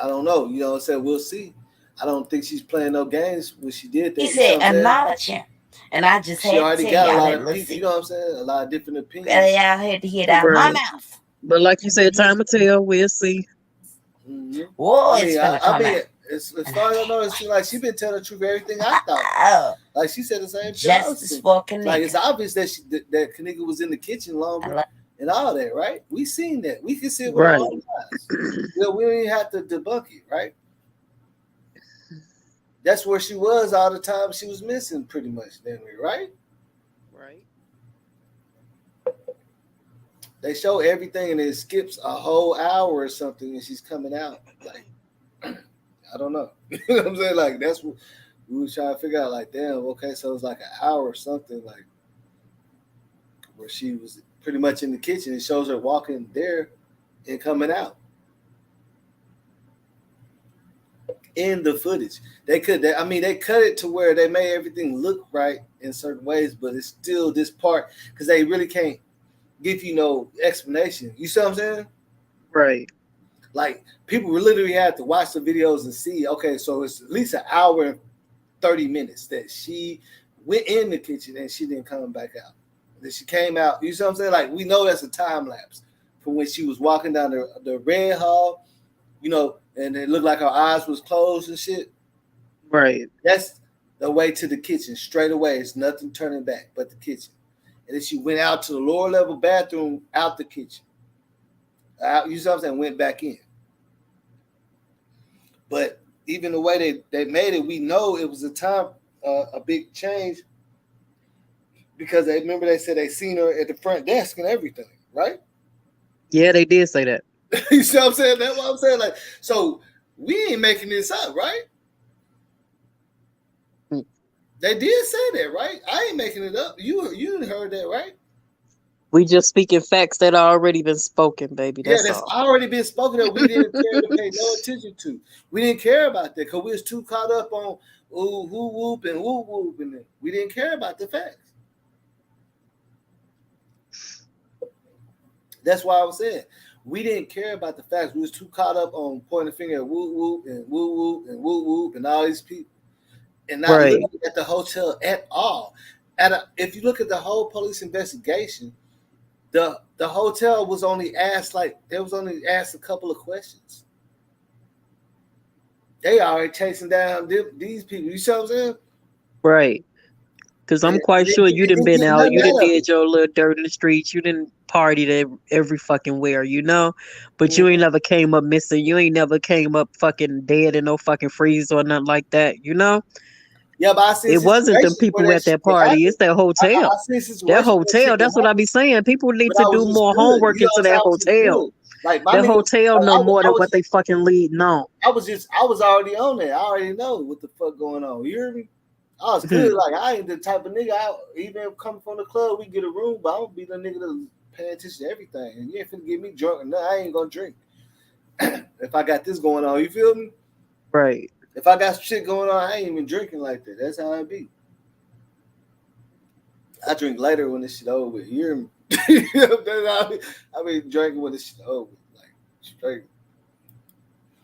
I don't know. You know what I'm saying? We'll see. I don't think she's playing no games when she did that. He said acknowledge him. And I just had to tell y'all that. You know what I'm saying? A lot of different opinions. Y'all had to hear it out of my mouth. But like you said, time will tell. We'll see. Mm-hmm. Whoa, it's gonna come out. as far as I know, it's like she been telling the truth. Everything I thought. Like she said the same thing. Justice for kenneka. Like it's obvious that that kenneka was in the kitchen longer and all that, right? We seen that. We can see it with our own eyes. We don't even have to debunk it, right? That's where she was all the time. She was missing pretty much, then, right? Right. They show everything and it skips a whole hour or something, and she's coming out. Like, I don't know. You know what I'm saying? Like, that's what we were trying to figure out. Like, damn, okay, so it's like an hour or something, like, where she was pretty much in the kitchen. It shows her walking there and coming out. In the footage, they cut it to where they made everything look right in certain ways, but it's still this part because they really can't give you no explanation. You see what I'm saying? Right. Like people literally had to watch the videos and see. Okay, so it's at least an hour and 30 minutes that she went in the kitchen and she didn't come back out. Then she came out. You see what I'm saying? Like we know that's a time lapse from when she was walking down the red hall. You know. And it looked like her eyes was closed and shit. Right. That's the way to the kitchen. Straight away. It's nothing turning back but the kitchen. And then she went out to the lower level bathroom out the kitchen. You see what I'm saying? Went back in. But even the way they made it, we know it was a big change. Because they said they seen her at the front desk and everything. Right? Yeah, they did say that. You see what I'm saying? That's what I'm saying. Like, so we ain't making this up, right? They did say that, right? I ain't making it up. You heard that, right? We just speaking facts that already been spoken, baby. That's already been spoken that we didn't care to pay no attention to. We didn't care about that because we was too caught up on ooh, whoo whoop and woo whoop, and we didn't care about the facts. That's why I was saying. We didn't care about the facts. We was too caught up on pointing the finger at woo whoop and woo whoop and woo whoop and all these people, and not looking at the hotel at all. If you look at the whole police investigation, the hotel was only asked a couple of questions. They already chasing down these people. You see what I'm saying? Right. Because I'm quite sure you done been out. You done did your little dirt in the streets. You done partied every fucking where, you know? But you ain't never came up missing. You ain't never came up fucking dead in no fucking freeze or nothing like that, you know? Yeah, but I see it wasn't them people at that party. It's that hotel. That hotel. That's what I be saying. People need to do more homework into that hotel. Like the hotel know more than what they fucking leading on. I was already on there. I already know what the fuck going on. You hear me? I was good. Like I ain't the type of nigga. Even coming from the club, we get a room, but I don't be the nigga that pay attention to everything. And you ain't finna get me drunk. No, I ain't gonna drink. If I got this going on, you feel me? Right. If I got some shit going on, I ain't even drinking like that. That's how I be. I drink later when this shit over with. You hear me? I be drinking when this shit over with. Like straight.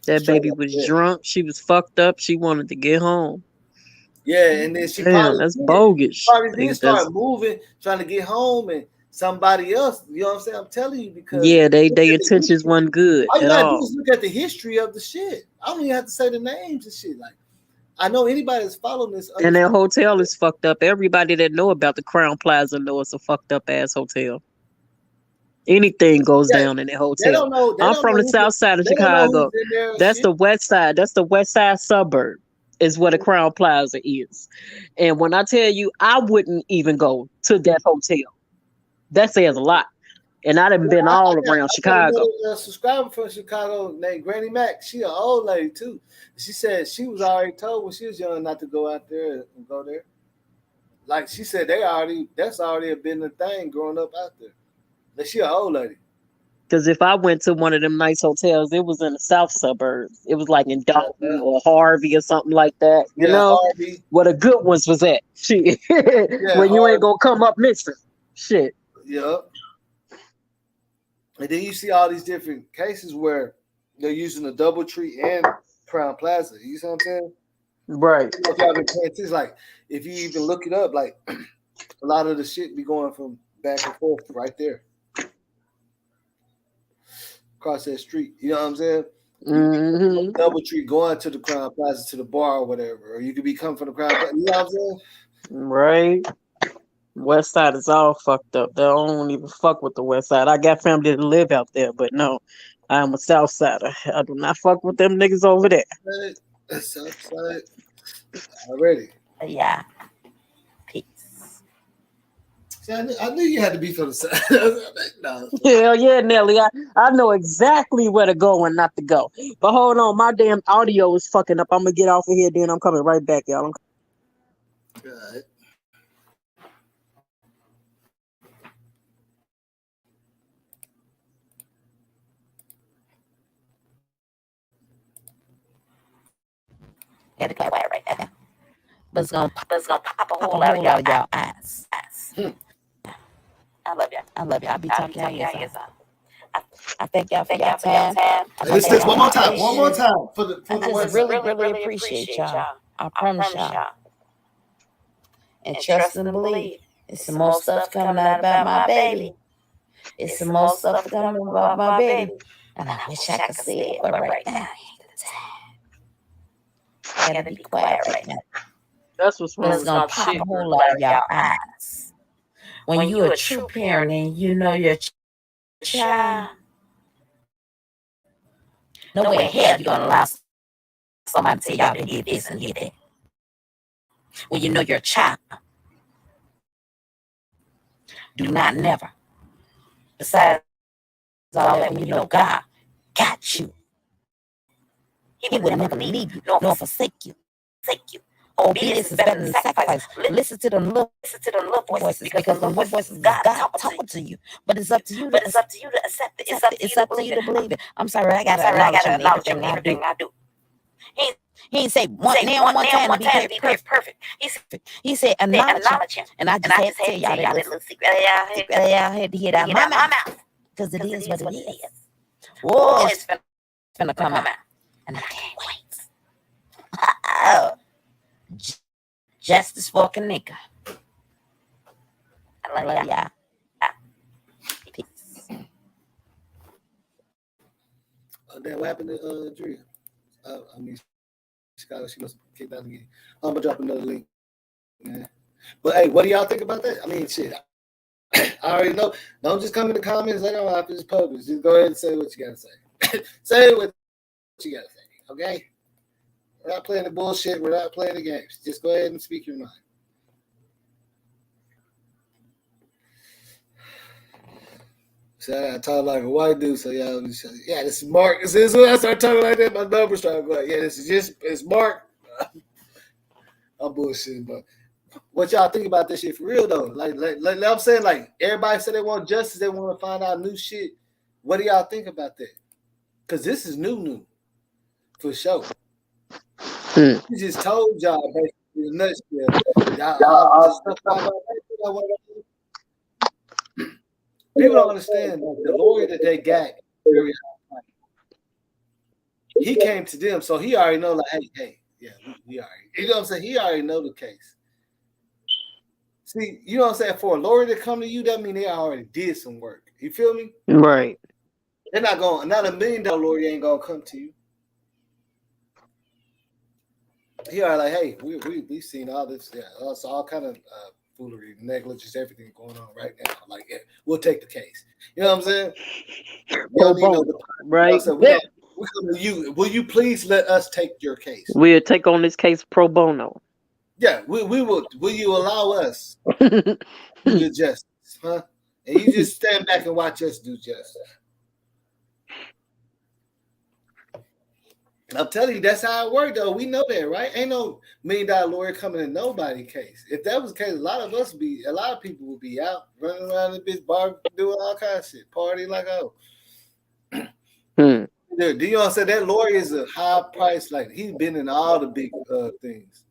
That baby was drunk. She was fucked up. She wanted to get home. Yeah, and then that's bogus. Probably did start moving, trying to get home, and somebody else. You know what I'm saying? I'm telling you because they intentions wasn't good all you at gotta all. do is look at the history of the shit. I don't even have to say the names and shit. Like I know anybody that's following this. And that hotel is fucked up. Everybody that know about the Crown Plaza know it's a fucked up ass hotel. Anything goes down in that hotel. I'm from the south side of Chicago. That's the west side. That's the west side suburb. Is what a Crown Plaza is. And when I tell you, I wouldn't even go to that hotel. That says a lot. And I done been all around Chicago. A subscriber from Chicago named Granny Mac. She an old lady too. She said she was already told when she was young not to go out there and go there. Like she said, that's already been a thing growing up out there. But she an old lady. Because if I went to one of them nice hotels, it was in the south suburbs. It was like in Dalton or Harvey or something like that. You know, Harvey. Where the good ones was at. Shit. When you ain't gonna come up missing. Shit. Yeah. And then you see all these different cases where they're using the DoubleTree and Crown Plaza. You see what I'm saying? Right. It's like if you even look it up, like a lot of the shit be going from back and forth right there. Across that street, you know what I'm saying? DoubleTree going to the Crown Plaza to the bar or whatever, or you could be coming from the Crown Plaza. You know what I'm saying? Right. West Side is all fucked up. They don't even fuck with the West Side. I got family that live out there, but no, I'm a South Sider. I do not fuck with them niggas over there. South Side already. Yeah. Peace. See, I knew you had to be from the South. No. Hell yeah, Nelly. I know exactly where to go and not to go. But hold on, my damn audio is fucking up. I'm gonna get off of here, then I'm coming right back, y'all. All right. Had to play right there. But it's gonna pop a whole lot of y'all eyes. I love y'all. I'll be talking to y'all. I thank y'all for y'all time. Let's do one more time. One more time for the I really appreciate y'all. I promise y'all. And trust and believe. It's some more stuff coming out about my baby. It's some more stuff coming about my baby. And I wish I could say it, but right now, I gotta be quiet right now. That's what's wrong. It's gonna pop a whole lot of y'all eyes. When you a true parent and you know your child, no way in hell you gonna allow somebody to tell y'all to get this and get that. When you know your child, do not never. Besides all that, when you know God got you, He will never leave you nor forsake you. Obedience is better than sacrifice. Listen to the little voices because the little voices God talking to you. But it's up to you. It's up to you to accept it. It's up to you to believe it. I'm sorry, I gotta acknowledge everything I do. He ain't say one time to be perfect. He said acknowledge him. And I just had to tell y'all that little secret I had to get out of my mouth. Because it is what it is. Whoa, it's finna come out. And I can't wait. Justice for kenneka. I love y'all. Peace. Then what happened to Drea? I mean, she must have kicked out again. I'm gonna drop another link. Yeah. But hey, what do y'all think about that? I mean, shit. I already know. Don't just come in the comments later on after this published. Just go ahead and say what you gotta say. Say what you gotta say. Okay. We're not playing the bullshit. We're not playing the games. Just go ahead and speak your mind. So I talk like a white dude. So yeah, this is Mark. This is when I start talking like that. My numbers start going. Yeah, it's Mark. I'm bullshitting, but what y'all think about this shit for real though? Like I'm saying, like everybody said they want justice. They want to find out new shit. What do y'all think about that? Because this is new for sure. He just told y'all basically in a nutshell. People don't understand the lawyer that they got. He came to them, so he already know. Like, hey, yeah, we already. You know what I'm saying? He already know the case. See, you know what I'm saying? For a lawyer to come to you, that means they already did some work. You feel me? Right. They're not going. Not $1 million lawyer ain't gonna come to you. He are like, hey, we've seen all this, all kind of foolery, negligence, everything going on right now. Like, yeah, we'll take the case. You know what I'm saying? Right. We come to you. Will you please let us take your case? We'll take on this case pro bono. Yeah, we will. Will you allow us to do justice? Huh? And you just stand back and watch us do justice. I'm telling you, that's how it worked, though. We know that, right? Ain't no $1 million lawyer coming in nobody's case. If that was the case, a lot of people would be out running around the bitch bar doing all kinds of shit, partying like Dude, do you understand that lawyer is a high price? Like he's been in all the big things,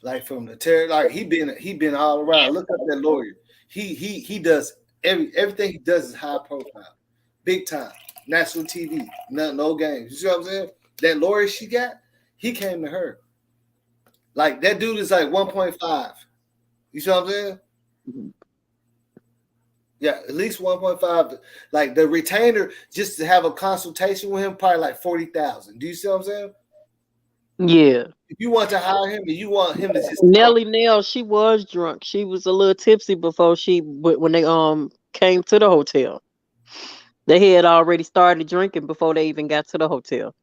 like from the terror. Like he been all around. Look up that lawyer. He does everything he does is high profile, big time, national TV, no games. You see what I'm saying? That lawyer she got, he came to her. Like that dude is like 1.5. You see what I'm saying? Yeah, at least 1.5. Like the retainer, just to have a consultation with him, probably like 40,000. Do you see what I'm saying? Yeah. If you want to hire him, and you want him to just Nelly Nell, she was drunk. She was a little tipsy before when they came to the hotel. They had already started drinking before they even got to the hotel.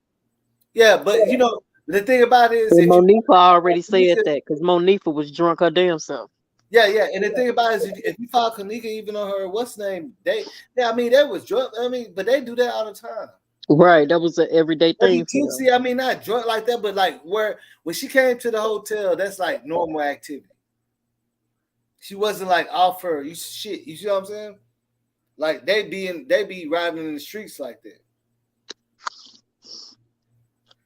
Yeah, but you know the thing about it is, and Monifa already said that because Monifa was drunk her damn self. Yeah, yeah, and the thing about it is, if you follow Kenneka, even on her what's name, I mean, that was drunk. I mean, but they do that all the time. Right, that was an everyday thing. See, I mean, not drunk like that, but like when she came to the hotel, that's like normal activity. She wasn't like off her. You see what I'm saying? Like they be riding in the streets like that.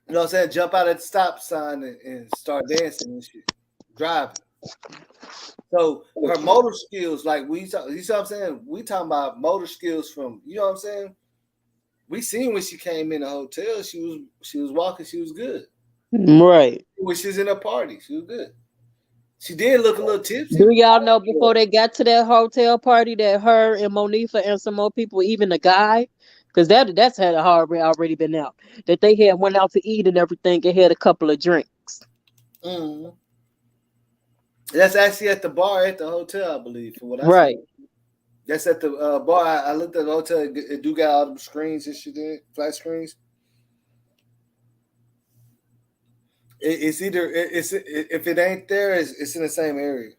You know what I'm saying? Jump out at the stop sign and start dancing and shit, driving. So her motor skills, like you see what I'm saying? We talking about motor skills from, you know what I'm saying? We seen when she came in the hotel, she was walking, she was good. Right. When she was in a party, she was good. She did look a little tipsy. Do y'all know before they got to that hotel party that her and Monifa and some more people, even the guy, because that's had already been out, that they had went out to eat and everything and had a couple of drinks. Mm-hmm. That's actually at the bar at the hotel, I believe, for what I right. see. That's at the bar. I looked at the hotel. It do got all the screens and shit in, flat screens. It's either if it ain't there, it's in the same area.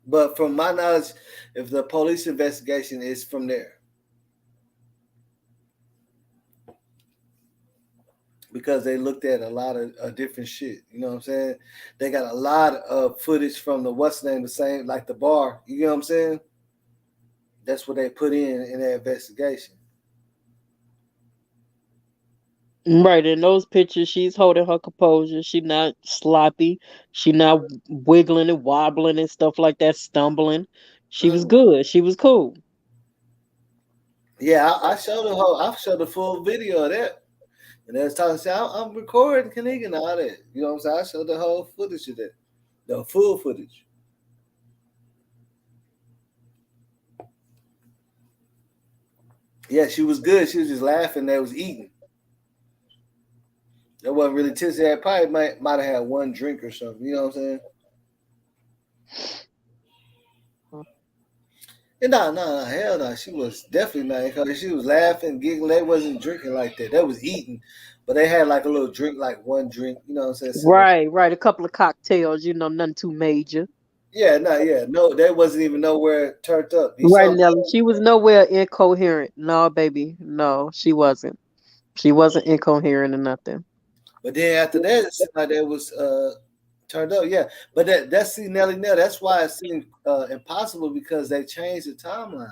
But from my knowledge, if the police investigation is from there, because they looked at a lot of different shit. You know what I'm saying? They got a lot of footage from the the same, like the bar. You know what I'm saying? That's what they put in their investigation. Right, in those pictures, she's holding her composure. She's not sloppy. She's not wiggling and wobbling and stuff like that, stumbling. She was good. She was cool. Yeah, I showed the full video of that. And they was talking, I'm recording Kenneka and all that. You know what I'm saying? I showed the whole footage of that. The full footage. Yeah, she was good. She was just laughing. They was eating. That wasn't really tipsy. I probably might have had one drink or something. You know what I'm saying? And no, hell no. She was definitely not. Because she was laughing, giggling. They wasn't drinking like that. They was eating. But they had like a little drink, like one drink. You know what I'm saying? Right. A couple of cocktails, nothing too major. Yeah, no, they wasn't even nowhere turned up. Right, Nelly. She was nowhere incoherent. No, baby. No, she wasn't. She wasn't incoherent or nothing. But then after that, it seemed like that was turned up. Yeah. But that's Nelly Nell. That's why it seemed impossible, because they changed the timelines.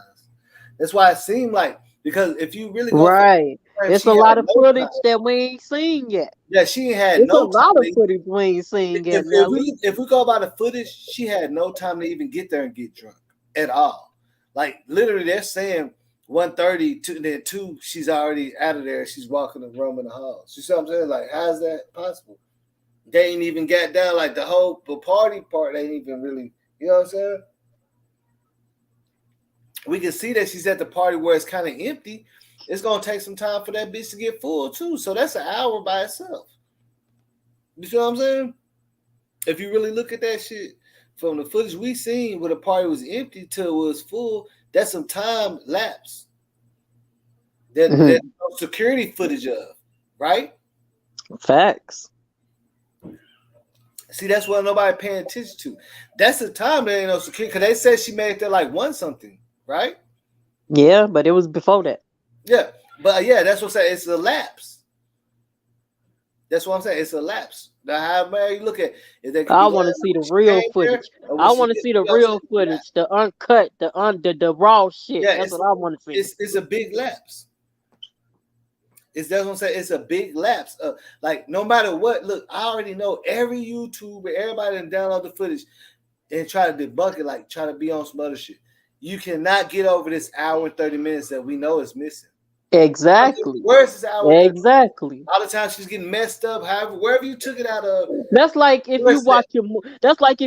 That's why it seemed like, because if you really go right, it's a lot of footage that we ain't seen yet. Yeah, she had no time. A lot of footage we ain't seen yet. If we go by the footage, she had no time to even get there and get drunk at all. Like literally, they're saying 1:30, then 2, she's already out of there. She's walking the room in the halls. You see what I'm saying? Like, how's that possible? They ain't even got down, like the party part ain't even really, you know what I'm saying? We can see that she's at the party where it's kind of empty. It's gonna take some time for that bitch to get full too. So that's an hour by itself. You see what I'm saying? If you really look at that shit from the footage we seen where the party was empty till it was full, that's some time lapse. There's no security footage of, right? Facts. See, that's what nobody paying attention to. That's the time there ain't no security, because they said she made it there like 1 something, right? Yeah, but it was before that. Yeah, but yeah, that's what I'm saying. It's a lapse. That's what I'm saying. It's a lapse. Now, however you look at it, I want to see the real footage. I want to see the real footage, the uncut, the raw shit. Yeah, that's what I want to see. It's a big lapse. That's what I'm saying. It's a big lapse. Like, no matter what, look, I already know every YouTuber, everybody that download the footage and try to debunk it, like try to be on some other shit. You cannot get over this hour and 30 minutes that we know is missing. Exactly. Where's this hour? Exactly. All the time she's getting messed up. However, wherever you took it out of. That's like if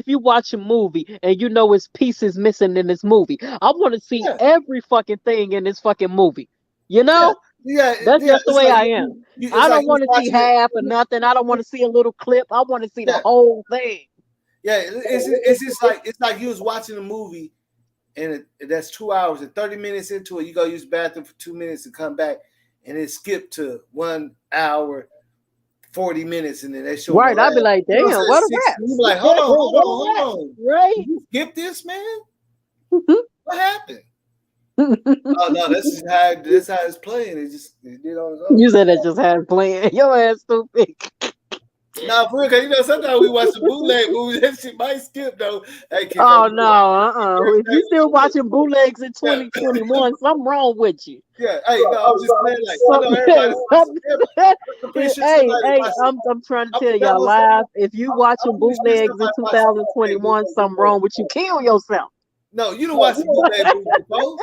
you watch a movie and you know it's pieces missing in this movie. I want to see every fucking thing in this fucking movie. You know? Yeah, that's just the way like I am. I don't want to see half or nothing. I don't want to see a little clip. I want to see the whole thing. Yeah, it's just like you was watching a movie and that's 2 hours and 30 minutes into it. You go use the bathroom for 2 minutes and come back, and it skipped to 1 hour 40 minutes, and then they show right. I'd be like, damn, what a rap. You be like, hold on. Right? Did you skip this, man? What happened? Oh no, that's how it's playing. It did on its own. You said that just had playing. Your ass stupid. Nah, for real, cause you know sometimes we watch the bootleg movies. That shit might skip though. Hey, If you still watching bootlegs in 2021, something wrong with you. Yeah, hey, no, I'm just saying like I'm trying to tell y'all live. If you watching bootlegs in 2021, something wrong with you. Kill yourself. No, you don't watch the bootleg movie before.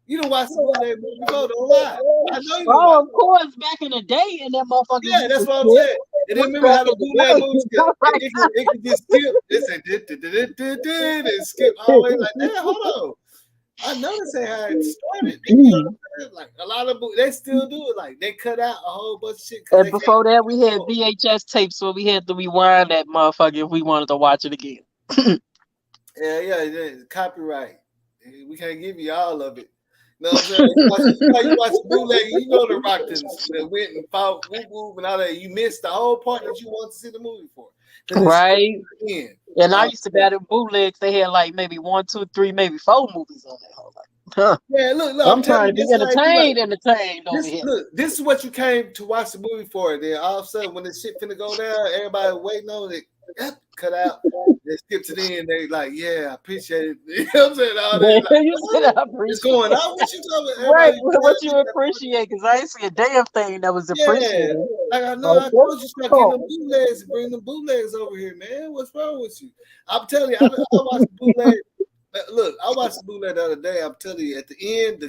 You don't watch the bootleg movie before. Don't lie. I know you. Oh, of course, back in the day, and that motherfucker. Yeah, that's what I'm saying. And then remember how the bootleg movies it could just skip. It said and skip all the way like that. Hold on. I know this ain't how it started. You know what I'm saying? Like a lot of they still do it. Like they cut out a whole bunch of shit. And before that, we had VHS tapes, so we had to rewind that motherfucker if we wanted to watch it again. Yeah. Copyright. We can't give you all of it. You know what I'm saying? You watch the bootleg, you know the rock that went and fought, whoop, and all that. You missed the whole part that you want to see the movie for. Right. And I used to buy them bootlegs. They had like maybe 1, 2, 3, maybe 4 movies on that. Huh. Yeah, look, I'm trying to be entertained over here. Look, this is what you came to watch the movie for. Then all of a sudden, when the shit finna go down, everybody waiting on it. Cut out. They skip to the end. They like, yeah, I appreciate it. You know what I'm saying? All that. Like, you said I appreciate it's going on. What you talking about? Right, what you appreciate? Because I ain't see a damn thing that was appreciated. Like I know, I told you start getting them bootlegs and bring them bootlegs over here, man. What's wrong with you? I'm telling you, I watched the bootleg. Look, I watched the bootleg the other day. I'm telling you, at the end,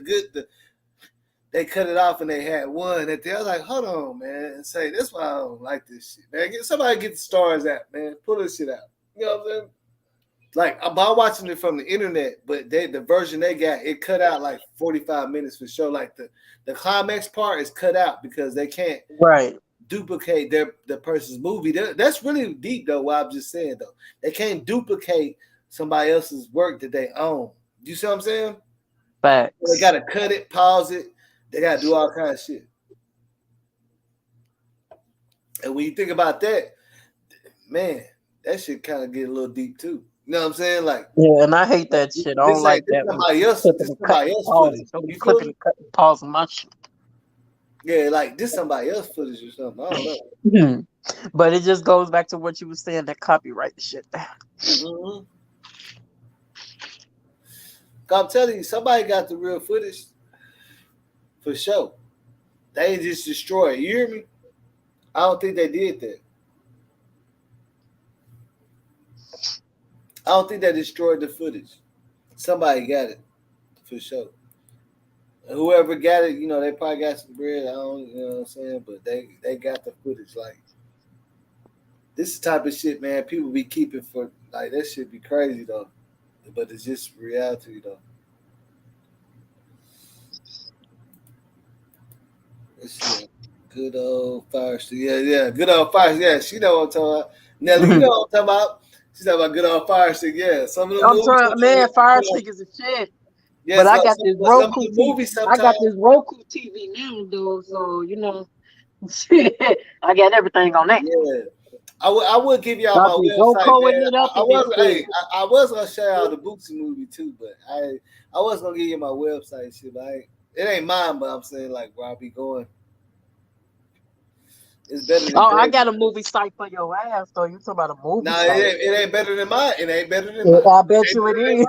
they cut it off and they had one at the end. I was like, hold on, man, and say that's why I don't like this shit, man. Somebody get the stars out, man. Pull this shit out. You know what I'm saying? Like I'm watching it from the internet, but the version they got, it cut out like 45 minutes for sure. Like the climax part is cut out because they can't duplicate the person's movie. That's really deep though. What I'm just saying though, they can't duplicate somebody else's work that they own. You see what I'm saying? Facts. They gotta cut it, pause it. They gotta do all kinds of shit. And when you think about that, man, that shit kind of get a little deep too. You know what I'm saying? Like, yeah, and I hate that shit. I don't like that. Somebody else footage. Don't be clipping and cutting, pausing my shit. Yeah, like this somebody else footage or something. I don't know. But it just goes back to what you were saying, that copyright shit. Mm-hmm. I'm telling you, somebody got the real footage for sure. They ain't just destroy it. You hear me? I don't think they did that. I don't think they destroyed the footage. Somebody got it for sure. And whoever got it, you know, they probably got some bread. I don't, you know what I'm saying? But they got the footage. Like, this is the type of shit, man, people be keeping for, like, that shit be crazy though. But it's just reality though. Let's see. Good old Fire Stick. Yeah. Good old Fire Stick. Yeah, she know what I'm talking about. Nelly, you know what I'm talking about. She's talking about good old Fire Stick. Yeah. Some of the movies, Fire Stick is a shit. Yeah, but I got this Roku TV. I got this Roku TV now, though. So, you know, I got everything on that. Yeah. I would give y'all my website. I was gonna show y'all the Bootsy movie too, but I was gonna give you my website shit, but it ain't mine, but I'm saying like where I be going. It's better than I got a movie site for your ass, though. You talking about a movie site. It ain't better than mine. It ain't better than mine. I bet you it is.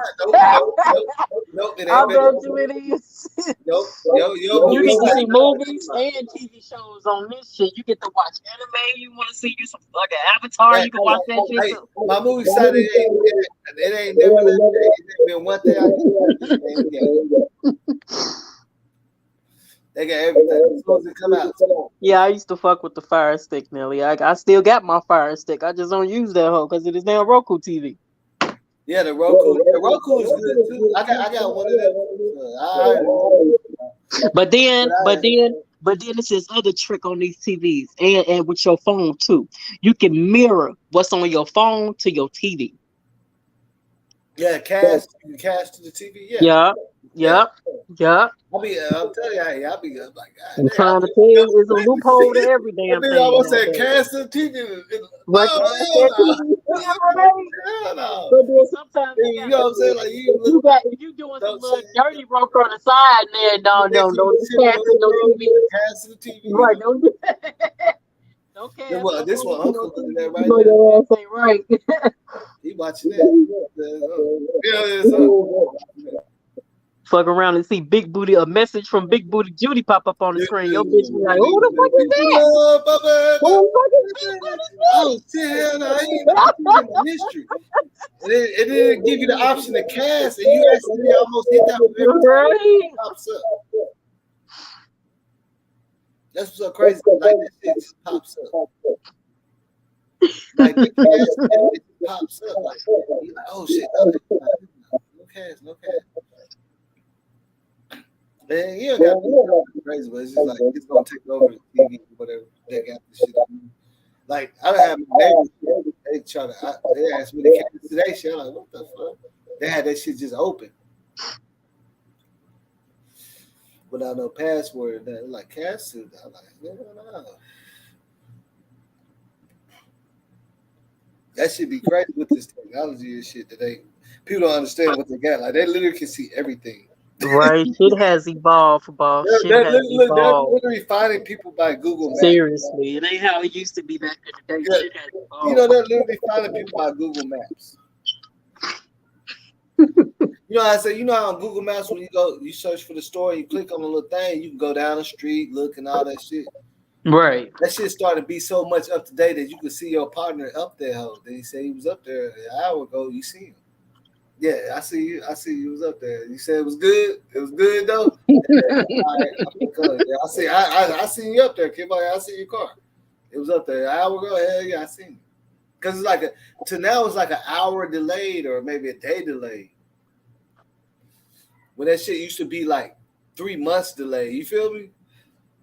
Nope, it ain't I bet you it is. Nope. You get to see movies and TV shows on this shit. You get to watch anime. You want to see you some fucking Avatar. You can watch that shit too. My movie site, it ain't never been one thing I did. They got everything as soon as it come out. Yeah, I used to fuck with the Fire Stick, Nelly. I still got my Fire Stick. I just don't use that hoe because it is now Roku TV. Yeah, the Roku. The Roku is good too. I got one of them. But then it's this other trick on these TVs and with your phone too. You can mirror what's on your phone to your TV. Yeah, cast to the TV. Yeah. Yep. I'm telling you, I'll be like, I'm trying to tell you, it's a loophole to every damn thing. I almost said cast to the TV. Right. No. But then sometimes you know what I'm saying? Like if you doing some little dirty work on the side, then don't cast to no TV. Cast to the TV. Right, don't do that. Don't cast. This one Uncle looking at right now. Your ass ain't right. He watching that. Fuck around and see Big Booty, a message from Big Booty Judy pop up on the screen. Your bitch be like, who the fuck is that? Who the fuck is that? Oh, shit, I ain't in history. And then it give you the option to cast, and you actually almost hit that every time it pops up. That's what's so crazy. Like, this shit just pops up. Like, the cast, it pops up. Like, you're like, oh, shit. No cast. Man, you don't got to be crazy, but it's just like it's gonna take over the TV, whatever. They got this shit on. Like I have neighbors, they asked me to cast today shit. I'm like, what the fuck? They had that shit just open without no password. They're like cast it. I'm like, no. That should be crazy with this technology and shit that people don't understand what they got. Like they literally can see everything. Right, shit has evolved, boss. They're literally finding people by Google Maps. Seriously, it ain't how it used to be back in the day. Yeah. Shit has evolved. You know, they're literally finding people by Google Maps. You know, I say, you know how on Google Maps when you search for the store, you click on the little thing, you can go down the street, look and all that shit. Right. That shit started to be so much up to date that you could see your partner up there. Then he said he was up there an hour ago. You see him. Yeah, I see you. You was up there. You said it was good. It was good though. I see you up there, kid. I see your car. It was up there an hour ago. Hell yeah, I seen it. Because it's like now it's like an hour delayed or maybe a day delayed. When that shit used to be like 3 months delayed. You feel me?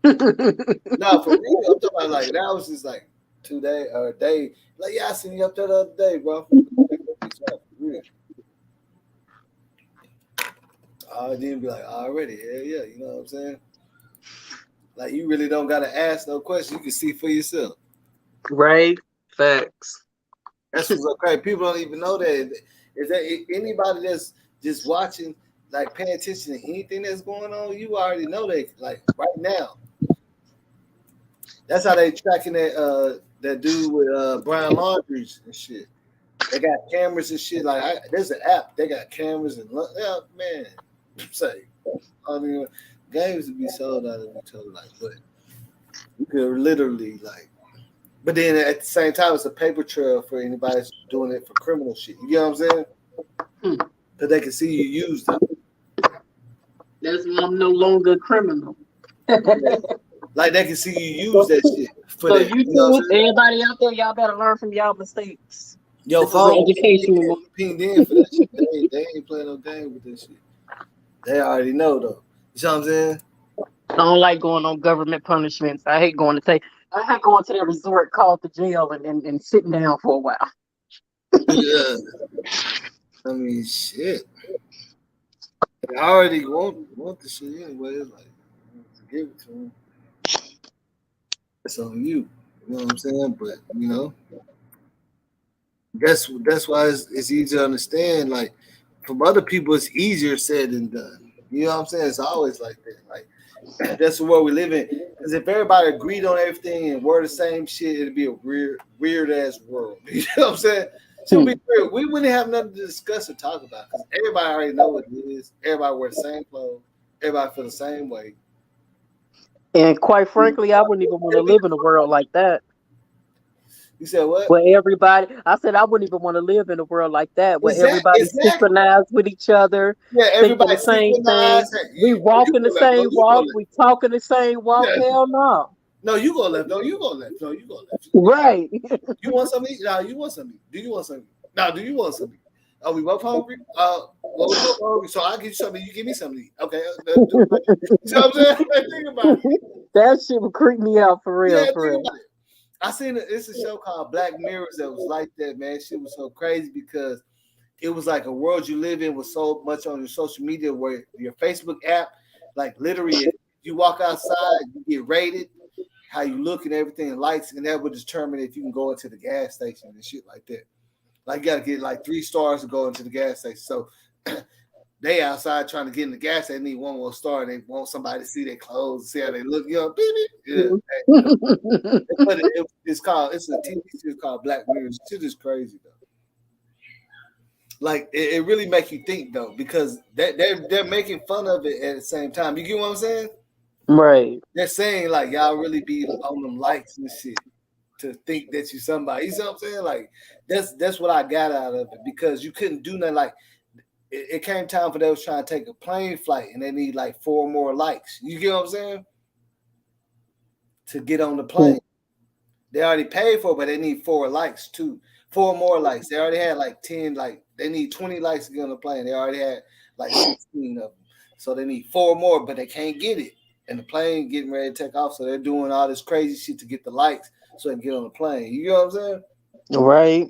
No, for real. I'm talking about like now it's just like 2 days or a day. Like yeah, I seen you up there the other day, bro. I didn't be like already, hell yeah, you know what I'm saying? Like you really don't gotta ask no question, you can see for yourself. Right, facts. That's what's okay. People don't even know that. Is that anybody that's just watching, like paying attention to anything that's going on? You already know that, like right now. That's how they tracking that dude with Brian Laundries and shit. They got cameras and shit. Like there's an app. They got cameras and man. Say, I mean, games would be sold out of each other, like, but you could literally like, but then at the same time, it's a paper trail for anybody that's doing it for criminal shit. You get what I'm saying? Because they can see you use them. That's why I'm no longer a criminal. Like they can see you use that shit. So you know everybody out there, y'all better learn from y'all mistakes. Yo, phone education pinged in for that shit. They ain't playing no game with this shit. They already know though. You know what I'm saying? I don't like going on government punishments. I hate going to that resort called the jail and sitting down for a while. Yeah. I mean shit. I already want the shit anyway. It's like give it to them. It's on you. You know what I'm saying? But you know, that's why it's easy to understand. Like from other people, it's easier said than done. You know what I'm saying? It's always like that. Like that's the world we live in. Because if everybody agreed on everything and were the same shit, it'd be a weird ass world. You know what I'm saying? So we wouldn't have nothing to discuss or talk about because everybody already know what it is. Everybody wear the same clothes. Everybody feel the same way. And quite frankly, I wouldn't even want to live in a world like that. You said what? Where everybody, I said I wouldn't even want to live in a world like that, where everybody's synchronized with each other, thinking the same thing. We walking the same walk, we talking the same walk. Hell no. No, you go left. No, you go left. No, you go left. Right. You want something? No, you want something. Do you want something? No, do you want something? Are we both hungry? Well, we both hungry, so I'll give you something. You give me something. Okay. You know what I'm saying? Think about it. That shit would creep me out for real. Yeah, for real. I seen it's a show called Black Mirrors that was like that, man. Shit was so crazy because it was like a world you live in with so much on your social media where your Facebook app, like literally, if you walk outside, you get rated, how you look and everything, and likes, and that would determine if you can go into the gas station and shit like that. Like you got to get like 3 stars to go into the gas station. So they outside trying to get in the gas, they need 1 more star. They want somebody to see their clothes, see how they look. You know, yeah. But it's a TV series called Black Mirrors. Shit is crazy though. Like it really makes you think though, because they're making fun of it at the same time. You get what I'm saying? Right. They're saying like y'all really be on them likes and shit to think that you somebody. You see what I'm saying? Like that's what I got out of it, because you couldn't do nothing. Like it came time for they was trying to take a plane flight and they need like 4 more likes. You get what I'm saying? To get on the plane. They already paid for it, but they need 4 likes too. 4 more likes. They already had like 10, like they need 20 likes to get on the plane. They already had like 16 of them. So they need 4 more, but they can't get it. And the plane getting ready to take off. So they're doing all this crazy shit to get the likes so they can get on the plane. You know what I'm saying? Right.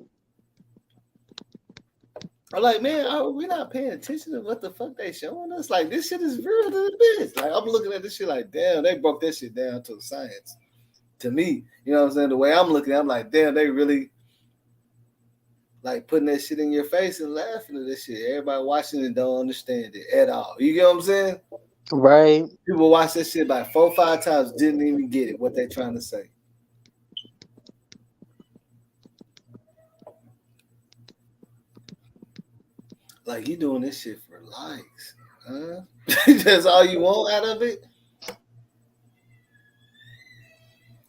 I'm like, man, we're not paying attention to what the fuck they showing us. Like, this shit is real to the bitch. Like, I'm looking at this shit like, damn, they broke that shit down to science. To me, you know what I'm saying? The way I'm looking, I'm like, damn, they really like putting that shit in your face and laughing at this shit. Everybody watching it don't understand it at all. You get what I'm saying? Right. People watch that shit about 4 or 5 times, didn't even get it, what they trying to say. Like, you doing this shit for likes, huh? That's all you want out of it?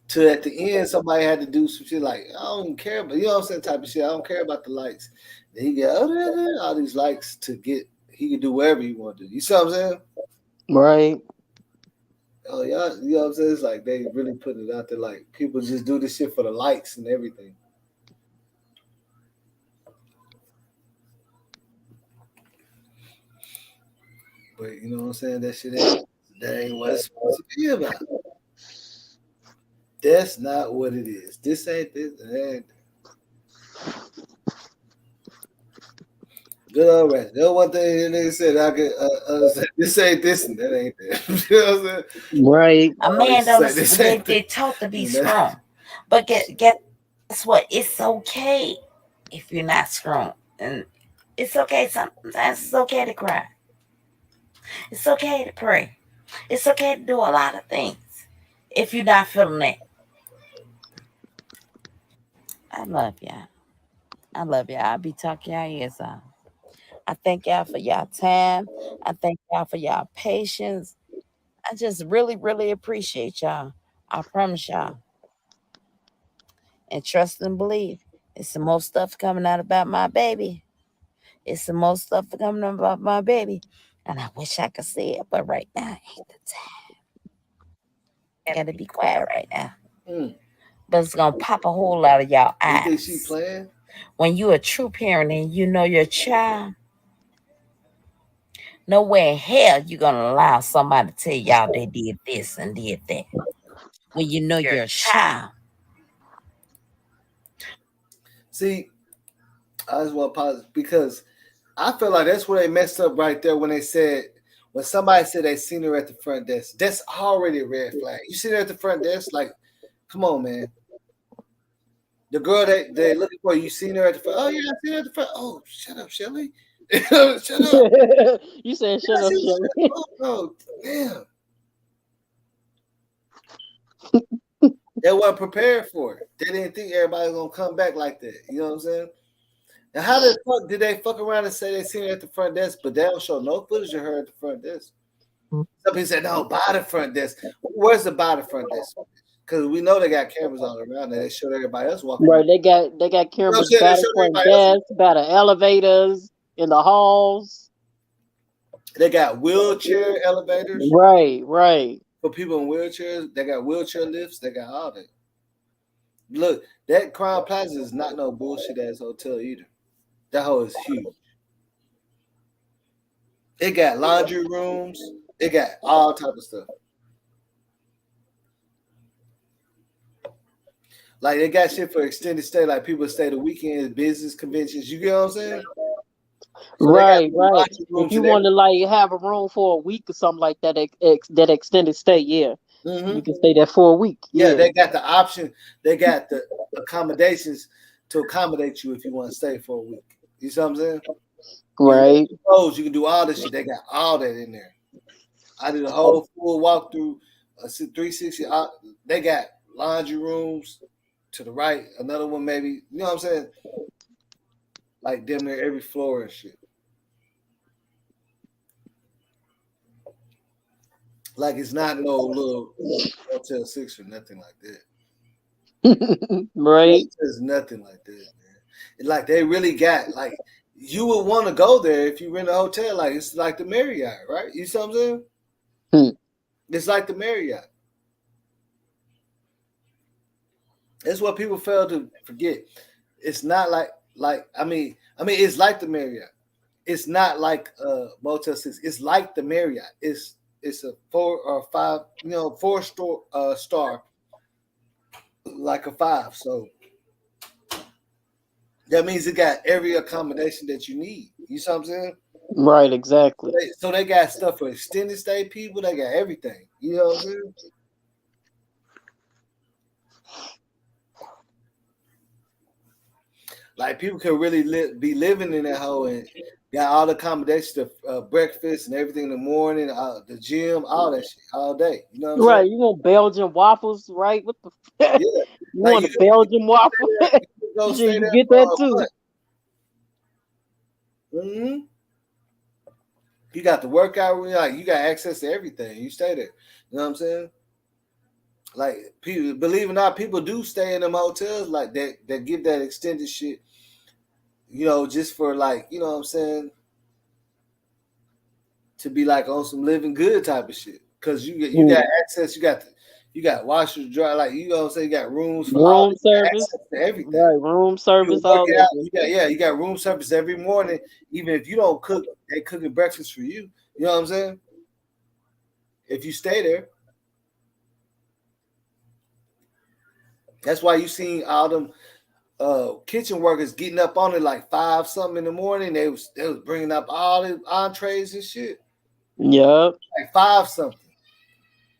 To at the end, somebody had to do some shit like, I don't care, but you know what I'm saying, type of shit. I don't care about the likes. Then he got all these likes to get, he can do whatever he want to do. You see what I'm saying? Right. Oh, y'all, you know what I'm saying? It's like they really putting it out there. Like, people just do this shit for the likes and everything. But you know what I'm saying? That shit ain't what it's supposed to be about. That's not what it is. This ain't this. Ain't. Good old right. That's one thing they said I could understand. This ain't this and that ain't that. You know what I'm saying? Right. A man don't they taught to be strong. But guess what? It's okay if you're not strong. And it's okay. Sometimes it's okay to cry. It's okay to pray. It's okay to do a lot of things if you're not feeling it. I love y'all. I'll be talking y'all ears off. I thank y'all for y'all time. I thank y'all for y'all patience. I just really, really appreciate y'all. I promise y'all. And trust and believe. It's some more stuff coming out about my baby. It's some more stuff coming out about my baby. And I wish I could see it, but right now ain't the time. I gotta be quiet right now. But it's gonna pop a whole lot of y'all eyes. You think she playing? When you a true parent and you know your child, nowhere in hell you gonna allow somebody to tell y'all they did this and did that. When you know your child. See, I just want to pause because I feel like that's where they messed up right there when somebody said they seen her at the front desk. That's already a red flag. You see her at the front desk, like, come on, man. The girl that they're looking for, you seen her at the front. Oh, yeah, I seen her at the front. Oh, shut up, Shelly. Shut up. You said shut up, Shelly. Oh, damn. They weren't prepared for it. They didn't think everybody was going to come back like that. You know what I'm saying? Now, how the fuck did they fuck around and say they seen her at the front desk, but they don't show no footage of her at the front desk? Some people said, no, by the front desk. Where's the by the front desk? Because we know they got cameras all around there. They showed everybody else walking. Right, they got cameras battling desks, battle elevators in the halls. They got wheelchair elevators. Right. For people in wheelchairs, they got wheelchair lifts. They got all that. Look, that Crown Plaza is not no bullshit ass hotel either. That hole is huge. It got laundry rooms. It got all type of stuff. Like they got shit for extended stay. Like people stay the weekend, business conventions. You get what I'm saying? So right. If you want to like have a room for a week or something like that, that extended stay, you can stay there for a week. Yeah, they got the option. They got the accommodations to accommodate you if you want to stay for a week. You see what I'm saying? Right. You can do all this shit. They got all that in there. I did a whole full walkthrough, 360. They got laundry rooms to the right. Another one maybe. You know what I'm saying? Like damn near every floor and shit. Like it's not no little Hotel 6 or nothing like that. Right. There's nothing like that, man. Like they really got like you would want to go there if you rent a hotel. Like it's like the Marriott, right? You see what I'm saying? It's like the Marriott. That's what people fail to forget. It's not like I mean it's like the Marriott. It's not like Motel 6. It's like the Marriott. It's a 4 or 5, 4-star, like a 5. So that means it got every accommodation that you need. You see what I'm saying? Right, exactly. So they got stuff for extended stay people. They got everything. You know what I'm saying? Like people can really be living in that hole and got all the accommodations, breakfast and everything in the morning, the gym, all that shit, all day. You know what I'm saying? You want Belgian waffles, right? What the? Yeah. You want a Belgian waffle? You get that too. Mm-hmm. You got the workout room, like you got access to everything. You stay there. You know what I'm saying? Like people, believe it or not, people do stay in them hotels like that give that extended shit, just for like, you know what I'm saying, to be like on some living good type of shit. Cause you got access, you got washers, dry, like you know what I'm saying, you got rooms for room service, to everything. Right, room service, all that. You got room service every morning. Even if you don't cook, they cooking breakfast for you. You know what I'm saying? If you stay there. That's why you seen all them kitchen workers getting up on it like 5 something in the morning. They was bringing up all the entrees and shit. Yep. Like 5 something.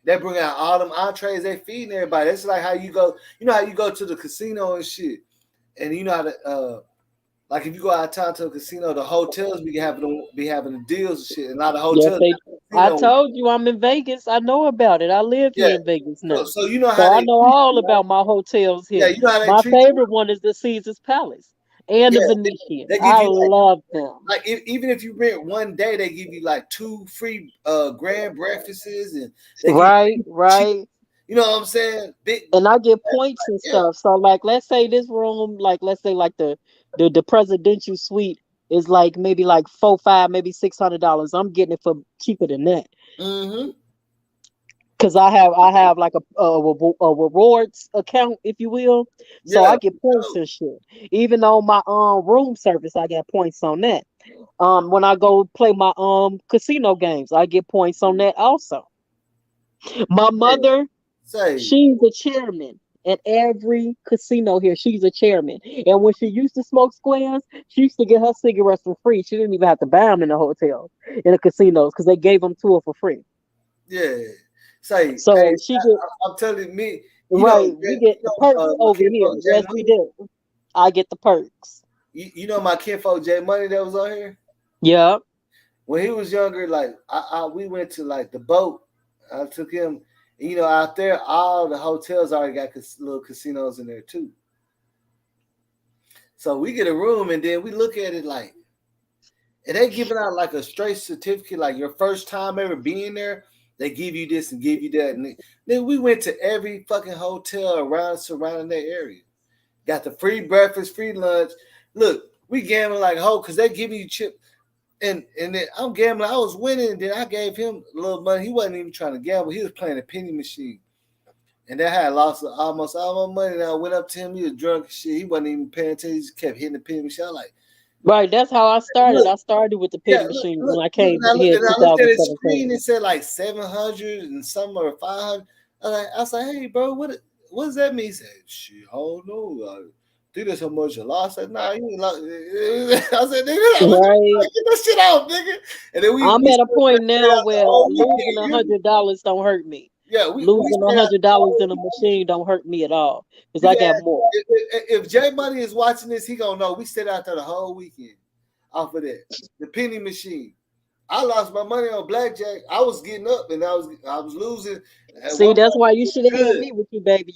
They bring out all them entrees. They feeding everybody. That's like how you go. You know how you go to the casino and shit, and you know how to like if you go out of town to a casino, the hotels be having the deals and shit, and a lot of hotels. I told you I'm in Vegas. I know about it. I live here in Vegas now, so you know how I know all about my hotels here. Yeah, you know how my favorite one is the Caesar's Palace and the Venetian. I love them. Like even if you rent one day, they give you like 2 free grand breakfasts and right. You know what I'm saying? And I get points and stuff. So like, let's say this room, like let's say like the presidential suite is like maybe like $400, maybe $600. I'm getting it for cheaper than that. Mm-hmm. Cause I have like a rewards account, if you will. So I get points and shit. Even on my room service, I get points on that. When I go play my casino games, I get points on that also. My mother, she's the chairman at every casino here. She's a chairman. And when she used to smoke squares, she used to get her cigarettes for free. She didn't even have to buy them in the hotels, in the casinos, because they gave them to her for free. Yeah. So she get, I'm telling me, we get the perks over here. Yes, we do. I get the perks. You know my kinfolk J Money that was on here? Yeah. When he was younger, like we went to like the boat. I took him, out there, all the hotels already got little casinos in there too. So we get a room and then we look at it like, and they giving out like a straight certificate, like your first time ever being there, They give you this and give you that. And then we went to every fucking hotel surrounding that area. Got the free breakfast, free lunch. Look, we gambling like hoe because they give you chip. And then I'm gambling. I was winning. And then I gave him a little money. He wasn't even trying to gamble. He was playing a penny machine. And that had lost almost all my money. And I went up to him. He was drunk and shit. He wasn't even paying attention. He just kept hitting the penny machine. I was like, right, that's how I started. Look, I started with the penny machine when I came here in 2017. I looked at his screen. It said like 700 and something or 500. I was like, hey, bro, what does that mean? He said, shit, I don't know. I think that's how much you lost. I said, nah, you ain't lost. I said, nigga, right. Get that shit out, nigga. And then I'm at a point now where losing $100 don't hurt me. Yeah, losing $100 in a machine don't hurt me at all because I got more. If J Money is watching this, he gonna know we stayed out there the whole weekend off of that. The penny machine. I lost my money on blackjack. I was getting up and I was losing. See, that's why you should have had me with you, baby.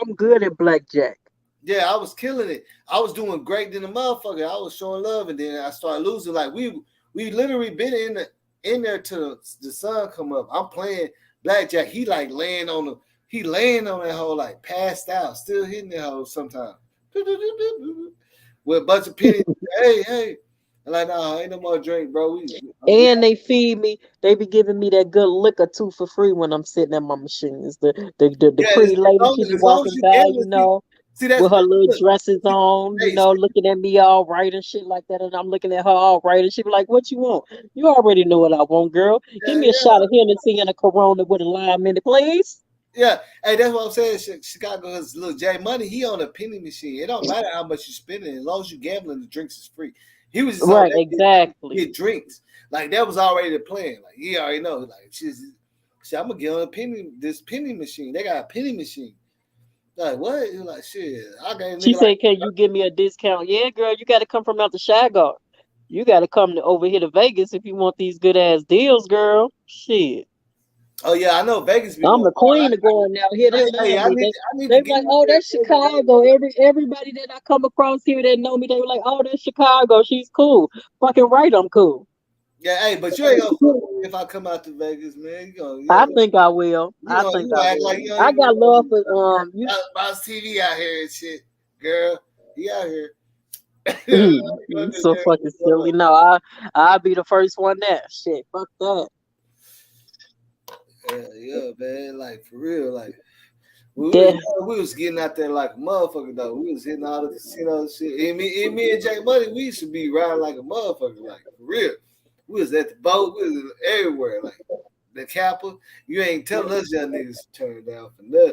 I'm good at blackjack. Yeah, I was killing it. I was doing great than the motherfucker. I was showing love, and then I started losing. Like we literally been in there till the sun come up. I'm playing blackjack. He like laying on that hole like passed out, still hitting that hole sometimes. With a bunch of pennies. hey. I'm like, nah, ain't no more drink, bro. And they feed me. They be giving me that good liquor too for free when I'm sitting at my machines. The pretty lady she be walking by, you know, with her little dresses on, you know, looking at me all right and shit like that. And I'm looking at her all right, and she be like, "What you want? You already know what I want, girl. Give me a shot of Hennessy and a Corona with a lime in it, please." Yeah, hey, that's what I'm saying. Chicago has little J Money. He on a penny machine. It don't matter how much you spending, as long as you gambling, the drinks is free. He was just right, exactly. Get drinks like that was already the plan. Like he already know. Like shit, I'm gonna get on this penny machine. They got a penny machine. Like what? You're like shit. She said, "Can you give me a discount?" Yeah, girl, you got to come from out the Chicago. You got to come over here to Vegas if you want these good ass deals, girl. Shit. Oh yeah, I know Vegas. I'm the queen of going out here. They're like, oh, that's Chicago. Everybody that I come across here that know me, they were like, oh, that's Chicago. She's cool. Fucking right, I'm cool. Yeah, hey, but you ain't gonna fuck with me if I come out to Vegas, man. I think I will. I think I will. Like, I got love for Boss TV out here and shit, girl. He out here. You so fucking silly. No, I'll be the first one there. Shit, fuck that. Yeah, man. Like for real, like we was getting out there like a motherfucker though. We was hitting all the casino shit. And me and Jay Money, we used to be riding like a motherfucker, like for real. We was at the boat, we was everywhere, like the Kappa. You ain't telling us young niggas to turn down for nothing.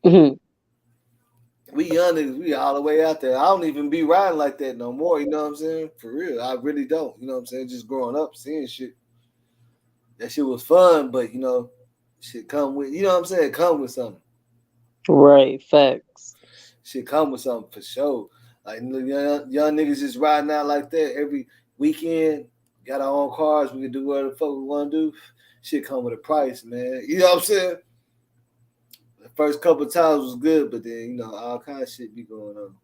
Mm-hmm. We young niggas, we all the way out there. I don't even be riding like that no more. You know what I'm saying? For real, I really don't. You know what I'm saying? Just growing up, seeing shit. That shit was fun, but you know, shit come with, you know what I'm saying? Come with something. Right, facts. Shit come with something for sure. Like young niggas just riding out like that every weekend. Got our own cars. We can do whatever the fuck we want to do. Shit come with a price, man. You know what I'm saying? The first couple of times was good, but then, you know, all kind of shit be going on.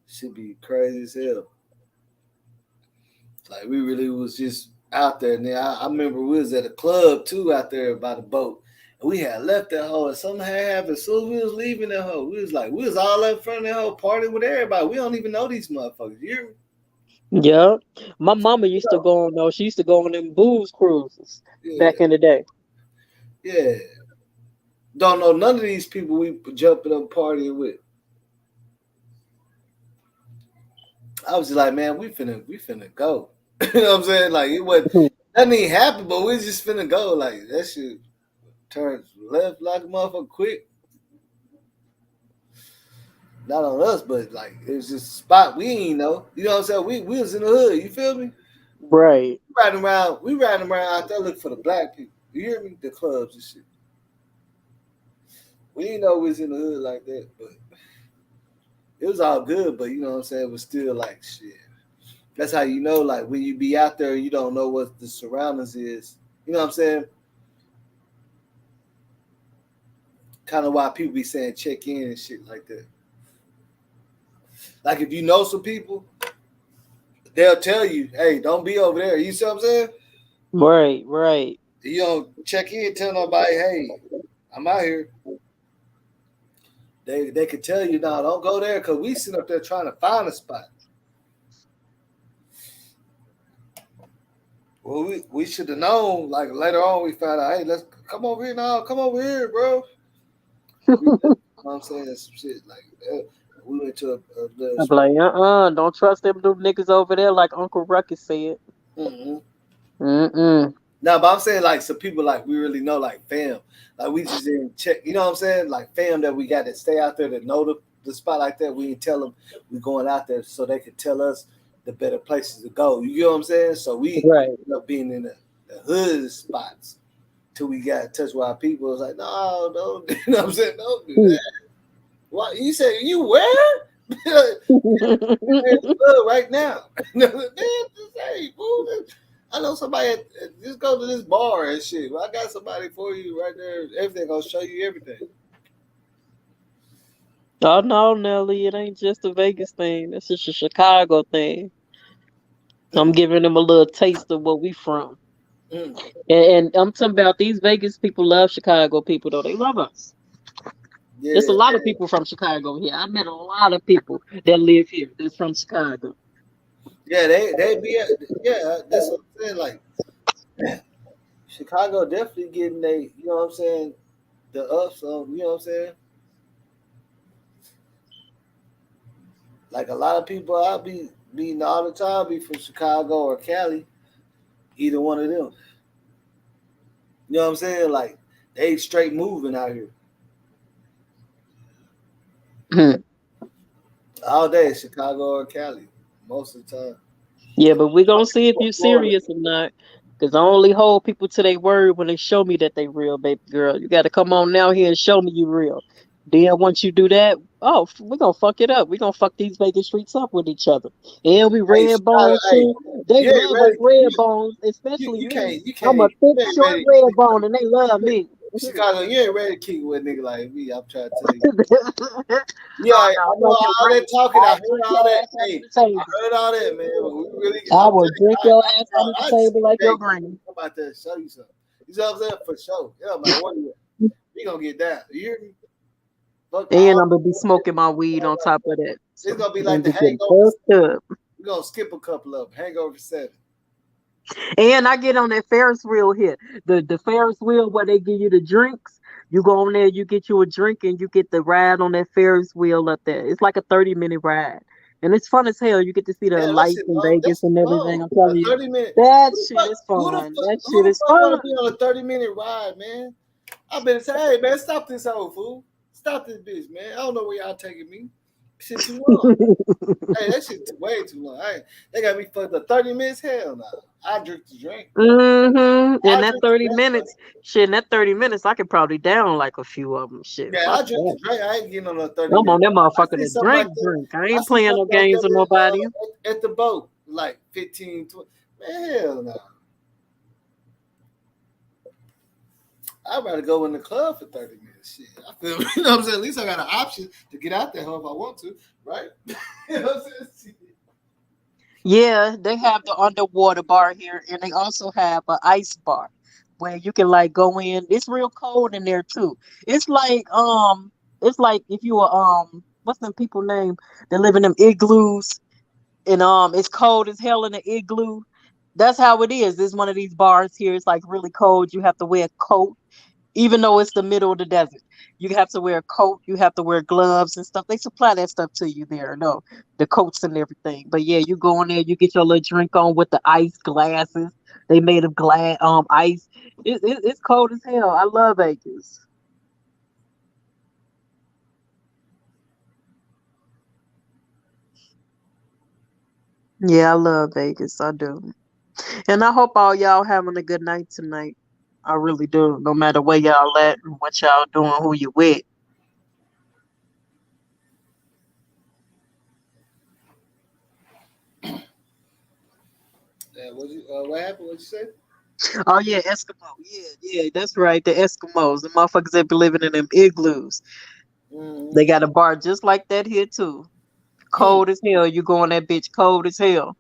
Shit be crazy as hell. Like, we really was just out there. And then I remember we was at a club, too, out there by the boat. And we had left that hoe, and something had happened. As soon as we was leaving that hoe, we was all up in front of that hoe partying with everybody. We don't even know these motherfuckers. You hear me? Yeah, my mama used to go on those. She used to go on them booze cruises back in the day. Yeah, don't know none of these people we jumping up partying with. I was just like, man, we finna go. You know what I'm saying? Like it wasn't that didn't happen, but we just finna go. Like that shit turns left like a motherfucker quick. Not on us, but like it was just a spot we ain't know. You know what I'm saying? We was in the hood. You feel me? Right. We riding around out there looking for the black people. You hear me? The clubs and shit. We didn't know we was in the hood like that, but it was all good. But you know what I'm saying? It was still like shit. That's how you know, like when you be out there, you don't know what the surroundings is. You know what I'm saying? Kind of why people be saying check in and shit like that. Like if you know some people, they'll tell you, "Hey, don't be over there." You see what I'm saying? Right. You don't check in, tell nobody, hey, I'm out here. They could tell you, no, don't go there because we sit up there trying to find a spot. Well, we should have known. Like later on, we found out, hey, let's come over here now. Come over here, bro. You know what I'm saying? Some shit like we went to I'm like, don't trust them niggas over there, like Uncle Ruckus said. No, but I'm saying like some people like we really know, like fam, like we just didn't check. You know what I'm saying? Like fam that we got to stay out there to know the spot like that. We didn't tell them we going out there so they could tell us the better places to go. You know what I'm saying? So we ended up being in the hood spots till we got in touch with our people. It was like, no, don't. You know what I'm saying? Don't do that. What you say? You where? Right now. I know somebody. Just go to this bar and shit. Well, I got somebody for you right there. Everything gonna show you everything. Oh no, Nelly, it ain't just a Vegas thing. That's just a Chicago thing. I'm giving them a little taste of where we from. And I'm talking about these Vegas people love Chicago people though. They love us. Yeah, there's a lot of people from Chicago here. I met a lot of people that live here that's from Chicago. Yeah, they be that's what I'm saying. Like Chicago definitely getting you know what I'm saying, the ups on, you know what I'm saying? Like a lot of people I be meeting all the time be from Chicago or Cali. Either one of them. You know what I'm saying? Like they straight moving out here. All day, Chicago or Cali, most of the time. Yeah, but we're gonna see if you're serious or not. Because I only hold people to their word when they show me that they real, baby girl. You gotta come on now here and show me you real. Then once you do that, we're gonna fuck it up. We're gonna fuck these Vegas streets up with each other. And we red bones too. They love us red bones, especially me. I'm a thick, short red bone, and they love me. Chicago, you ain't ready to kick with a nigga like me. I'm trying to tell you. Yeah, I know all that talking. I heard all that. Hey, I heard all that, man. But we really, I will drink your ass on the table like your granny. I'm about to show you something. You know what I'm saying? For sure. Yeah, man. What we gonna get down? You hear me? And I'm gonna be smoking my weed on top of that. So it's gonna be like the hangover. We're gonna skip a couple of them. Hangover 7. And I get on that Ferris wheel here. The Ferris wheel where they give you the drinks. You go on there, you get you a drink, and you get the ride on that Ferris wheel up there. It's like a 30-minute ride. And it's fun as hell. You get to see the lights in Vegas and everything. I'm telling you. That shit is fun. That shit is fun. I want to be on a 30-minute ride, man. I better say, hey, man, stop this old fool. Stop this bitch, man. I don't know where y'all taking me. Shit too long. Hey, that shit way too long. They got me fucked up 30 minutes. Hell no. I drink the drink. And that 30 minutes, shit, in that 30 minutes, I could probably down like a few of them. Shit. Yeah, I drink the drink. I ain't getting on a 30 minutes. I'm on that motherfucker to drink. I ain't playing no games with nobody. At the boat, like 15, 20. Man, hell no. I'd rather go in the club for 30 minutes. Shit. I feel, you know what I'm saying? At least I got an option to get out there if I want to, right? You know what I'm saying? Yeah, they have the underwater bar here, and they also have an ice bar where you can like go in. It's real cold in there too. It's like if you were what's them people name that live in them igloos, and it's cold as hell in the igloo. That's how it is. It's one of these bars here. It's like really cold. You have to wear a coat. Even though it's the middle of the desert, you have to wear a coat, you have to wear gloves and stuff. They supply that stuff to you there, no, the coats and everything. But yeah, you go in there, you get your little drink on with the ice glasses. They made of glass, ice. It's cold as hell. I love Vegas. Yeah, I love Vegas. I do. And I hope all y'all having a good night tonight. I really do. No matter where y'all at and what y'all doing, who you with. What happened? What you say? Oh yeah, Eskimo. Yeah, that's right. The Eskimos, the motherfuckers that be living in them igloos. They got a bar just like that here too. Cold as hell. You go on that bitch cold as hell.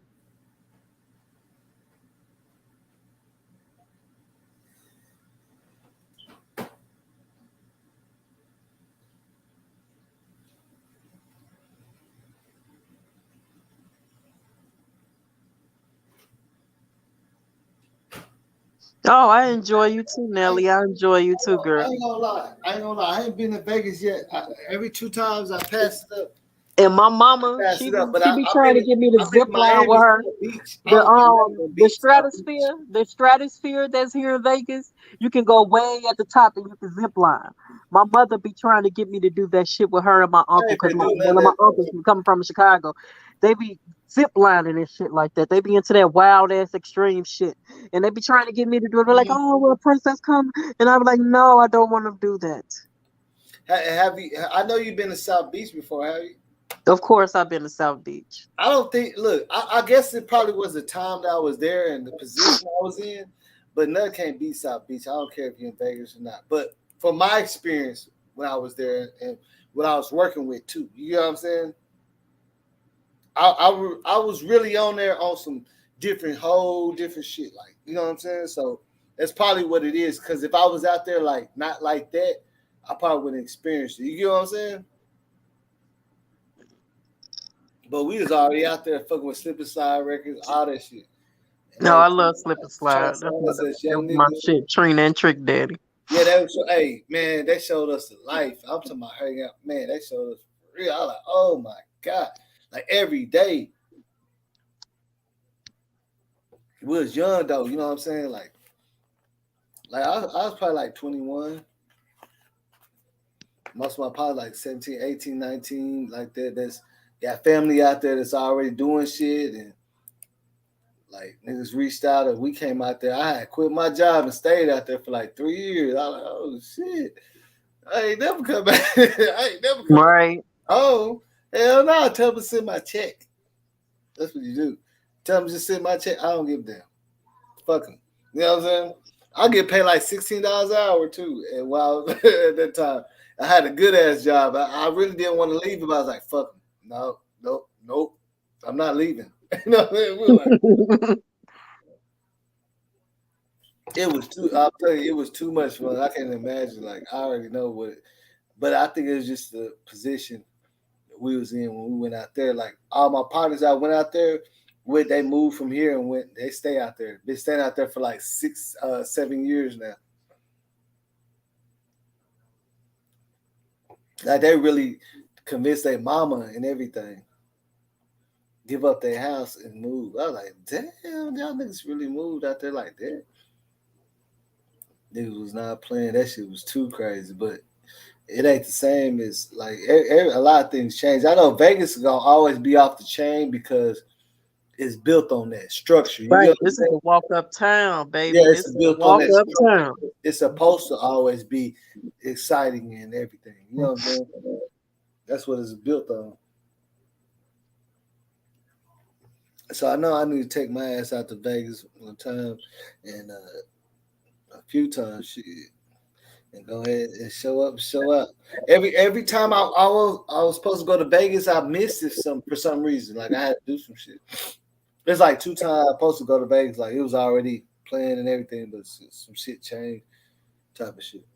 Oh, I enjoy you too, Nelly. I enjoy you too, I girl. ain't gonna lie. I ain't gonna lie. I ain't been to Vegas yet. Every 2 times I passed it up. And my mama, Pass she it be up. But she be I've trying been to get me to I've been zip to line with Miami, her. South Beach. I don't never go The beach, South Beach. stratosphere that's here in Vegas, you can go way at the top and you can zip line. My mother be trying to get me to do that shit with her and my I uncle ain't because been doing none one of of my that. uncles be coming from Chicago. They be zip lining and shit like that. They be into that wild ass extreme shit, and they be trying to get me to do it. They're like, Mhm. "Oh, well, princess, come," and I'm like, "No, I don't want to do that." Have you? I know you've been to South Beach before, have you? Of course, I've been to South Beach. I don't think. Look, I guess it probably was the time that I was there and the position I was in, but none can't beat South Beach. I don't care if you're in Vegas or not. But from my experience when I was there and when I was working with too, you know what I'm saying? I was really on there on some whole different shit, like you know what I'm saying. So that's probably what it is. Because if I was out there like not like that, I probably wouldn't experience it. You know what I'm saying? But we was already out there fucking with Slip and Slide records, all that shit. And No, they I love Slip and trying to Slide. sign us as That young was my niggas. shit. Trina and Trick Daddy. Yeah, that was hey man, they showed us the life. I'm talking about hanging out, man. They showed us for real. I was like, oh my god, like every day. We was young though, you know what I'm saying? I was probably like 21. Most of my probably like 17, 18, 19, like that. That's got family out there that's already doing shit and like niggas reached out and we came out there. I had quit my job and stayed out there for like 3 years. I was like, oh shit. I ain't never come back. I ain't never come back. Right. Oh, hell no. Tell them to send my check. That's what you do. Tell them to just send my check. I don't give a damn. Fuck them. You know what I'm saying? I get paid like $16 an hour too. And while at that time, I had a good ass job. I really didn't want to leave, but I was like, fuck them. No, nope, nope. I'm not leaving. You know what I mean? We were like, it was too. I'll tell you, it was too much fun. I can't imagine. Like I already know what, but I think it was just the position that we was in when we went out there. Like all my partners, I went out there. With they moved from here and went. They stay out there. Been staying out there for like 7 years now. Like they really convinced their mama and everything. Give up their house and move. I was like, damn, y'all niggas really moved out there like that. Niggas was not playing. That shit was too crazy, but it ain't the same as like a lot of things change. I know Vegas is gonna always be off the chain because it's built on that structure. You know Right. what I'm This is saying? a walk up town, Yeah, baby. it's This is a built on walk that up structure. town. It's supposed to always be exciting and everything. You know what I'm saying? That's what it's built on. So I know I need to take my ass out to Vegas one time and a few times, shit, and go ahead and show up. Every time I was supposed to go to Vegas, I missed it for some reason. Like I had to do some shit. There's like 2 times I was supposed to go to Vegas, like it was already planned and everything, but some shit changed, type of shit.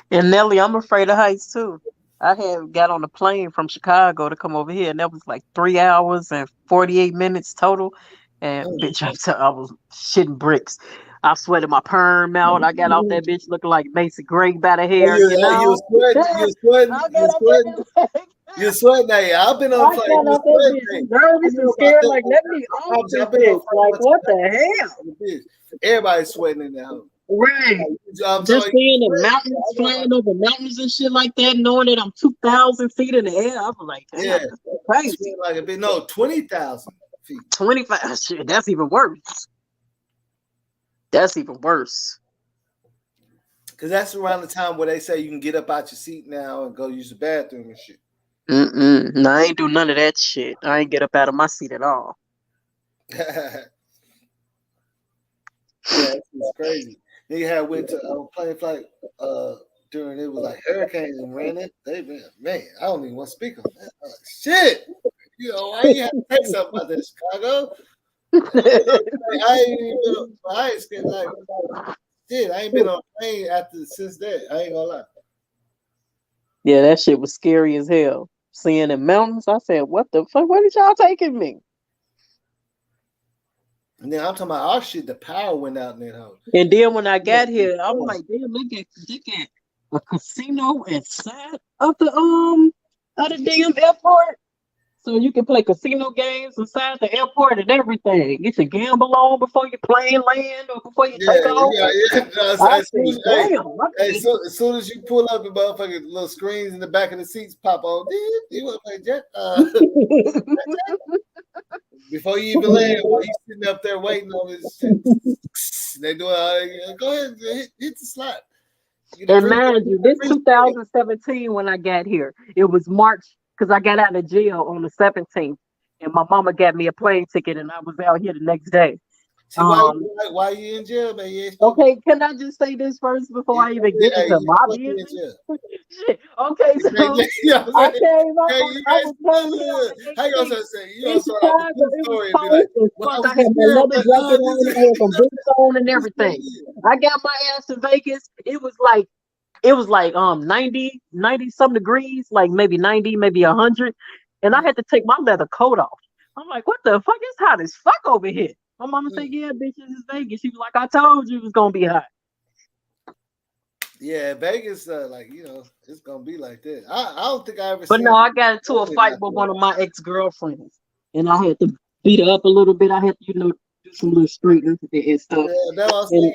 And Nelly, I'm afraid of heights too. I had got on a plane from Chicago to come over here, and that was like 3 hours and 48 minutes total. And Mm. bitch, I was shitting bricks. I sweated my perm out. I got off that bitch looking like Macy Gray by the Oh, hair, you you know. was sweating, you was sweating, I you got was off sweating, that bitch. you was sweating. Hey, I've been on I a plane, got you was off that sweating. bitch Hey, I nervous and know about scared, that. like let me off this I've been on bitch. Like flight what bus the hell? bitch. Everybody's sweating in that hole. Right. I'm Just telling seeing you, the mountains, I know, flying over mountains and shit like that, knowing that I'm 2,000 feet in the air, I was like, damn, yeah, that's crazy. sweating like a bit. No, 20,000 feet. 25, shit, that's even worse. That's even worse. Because that's around the time where they say you can get up out your seat now and go use the bathroom and shit. No, I ain't do none of that shit. I ain't get up out of my seat at all. Yeah, it's crazy. Nigga had went to plane flight during it was like hurricanes and ran it. They been man, I don't even want to speak on that. Shit, you know why you have to say something about that, Chicago? I ain't even, I ain't scared like shit. I ain't been on a plane after since that. I ain't gonna lie. Yeah, that shit was scary as hell. Seeing the mountains, I said, what the fuck? Where did y'all taking me? And then I'm talking about our shit. The power went out in that house. And then when I got here, I'm like, damn, they got a casino inside of the damn airport. So you can play casino games inside the airport and everything. You should gamble on before you plane land or before you take off. As soon as you pull up, the motherfucking little screens in the back of the seats pop on. You want to play jet? Before you even land, while you sitting up there waiting on this shit, they do it. Go ahead, hit the slot. And mind you, this 2017 when I got here, it was March because I got out of jail on the 17th, and my mama got me a plane ticket, and I was out here the next day. See, why you in jail, man? Okay, can I just say this first before I even get into my business? Shit. Okay, so I came up. I was how you gonna say? You know, so I had my leather jacket on, I had some boots on and everything. I got my ass to Vegas. It was like 90 some degrees, like maybe 90, maybe 100, and I had to take my leather coat off. I'm like, what the fuck? It's hot as fuck over here. My mama said, yeah, bitch, this is Vegas. She was like, I told you it was going to be hot. Yeah, Vegas, like, you know, it's going to be like that. I don't think I ever But no, I got into a fight with one of my ex-girlfriends, and I had to beat her up a little bit. I had to, you know, do some little straightening and stuff. Yeah,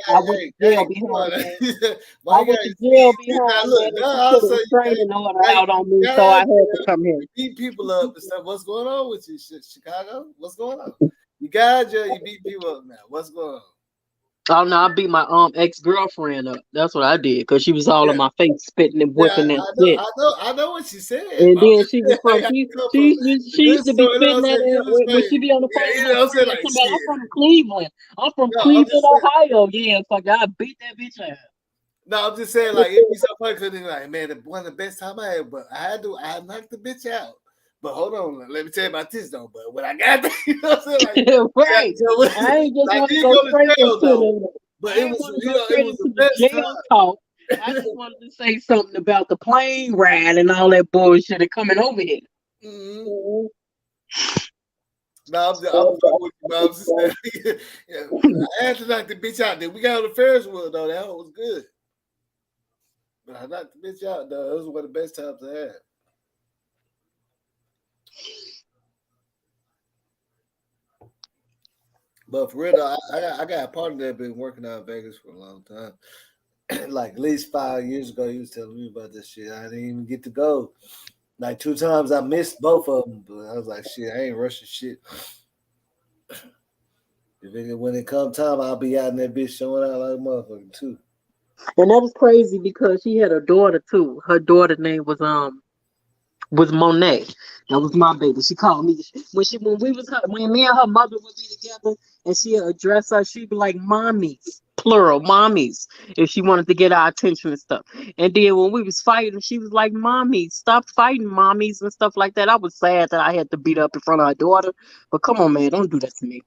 I went to jail behind that. I went to jail behind that. Put a restraining order out on me, so I had to come here. Beat people up and stuff. What's going on with you, Chicago? What's going on? You got jail, you beat people up now. What's going on? Oh no, I beat my ex-girlfriend up. That's what I did because she was all in my face, spitting and whipping that shit. I know what she said. And then she was from she used to be spitting that when she be on the phone. I'm from Cleveland. I'm from Cleveland, Ohio. Yeah, fuck, I beat that bitch out. No, I'm just saying, like, it'd be so funny because like, man, one of the best time I had, but I knocked the bitch out. But hold on, let me tell you about this though. But when I got there, you know what I'm saying? Like, right. I ain't just want to go straight into the. But it was the best jail talk. I just wanted to say something about the plane ride and all that bullshit coming over here. Mm-hmm. No, I'm just saying. I had to knock the bitch out there. We got on the Ferris wheel though. That was good. But I knocked the bitch out though. It was one of the best times I had. But for real, though, I got a partner that been working out in Vegas for a long time. Like at least 5 years ago, he was telling me about this shit. I didn't even get to go. Like 2 times, I missed both of them. But I was like, shit, I ain't rushing shit. When it come time, I'll be out in that bitch showing out like a motherfucker too. And that was crazy because she had a daughter too. Her daughter's name was Monet. That was my baby. She called me when me and her mother would be together and she would address her, she'd be like mommies, plural, mommies, if she wanted to get our attention and stuff. And then when we was fighting, she was like, mommies, stop fighting, mommies, and stuff like that. I was sad that I had to beat up in front of her daughter. But come on, man, don't do that to me.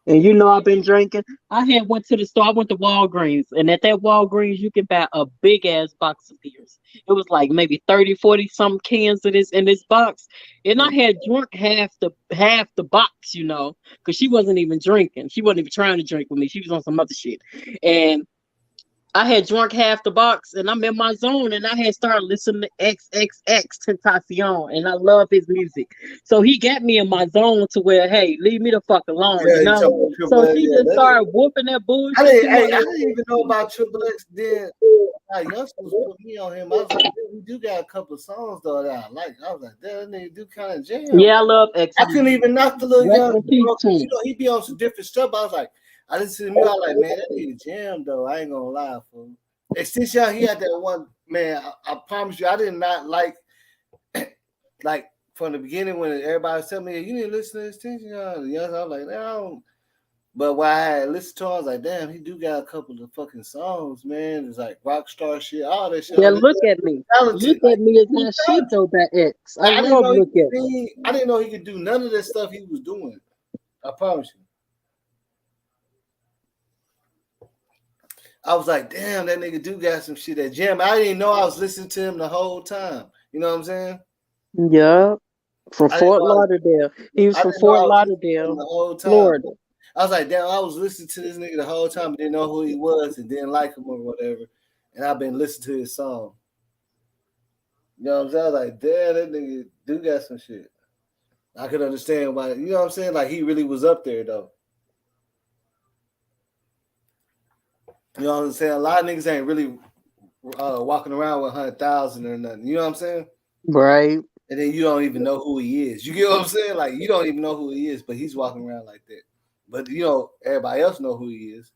And you know I've been drinking. I went to the store. I went to Walgreens. And at that Walgreens, you can buy a big-ass box of beers. It was like maybe 30, 40 some cans of this in this box. And I had drunk half the box, you know, because she wasn't even drinking. She wasn't even trying to drink with me. She was on some other shit. And I had drunk half the box, and I'm in my zone, and I had started listening to XXX Tentacion, and I love his music. So he got me in my zone to where, hey, leave me the fuck alone, you know? So she just started whooping that bullshit. I didn't even know about Triple X then. Youngsters put me on him. I was like, we do got a couple of songs though that I like. I was like, that nigga do kind of jam. Yeah, I love X. I couldn't even knock the little young. You know, he be on some different stuff. I was like, I listened to me. I was like, man, that nigga jam though. I ain't gonna lie, fool. And since y'all, he had that one, man. I promise you, I did not like from the beginning when everybody was telling me, you need to listen to this thing. I was like, no. But while I had listened to him, I was like, damn, he do got a couple of fucking songs, man. It's like rock star shit, all that shit. Yeah, look at me. Talented. Look at me as my shit though, that X. I didn't know he could do none of that stuff he was doing. I promise you. I was like, damn, that nigga do got some shit at jam. I didn't know I was listening to him the whole time. You know what I'm saying? Yeah. From Fort Lauderdale. He was from Fort Lauderdale, Florida. I was like, damn, I was listening to this nigga the whole time, didn't know who he was and didn't like him or whatever. And I've been listening to his song. You know what I'm saying? I was like, damn, that nigga do got some shit. I could understand why, you know what I'm saying? Like, he really was up there, though. You know what I'm saying? A lot of niggas ain't really walking around with 100,000 or nothing. You know what I'm saying? Right. And then you don't even know who he is. You get what I'm saying? Like, you don't even know who he is, but he's walking around like that. But, you know, everybody else know who he is.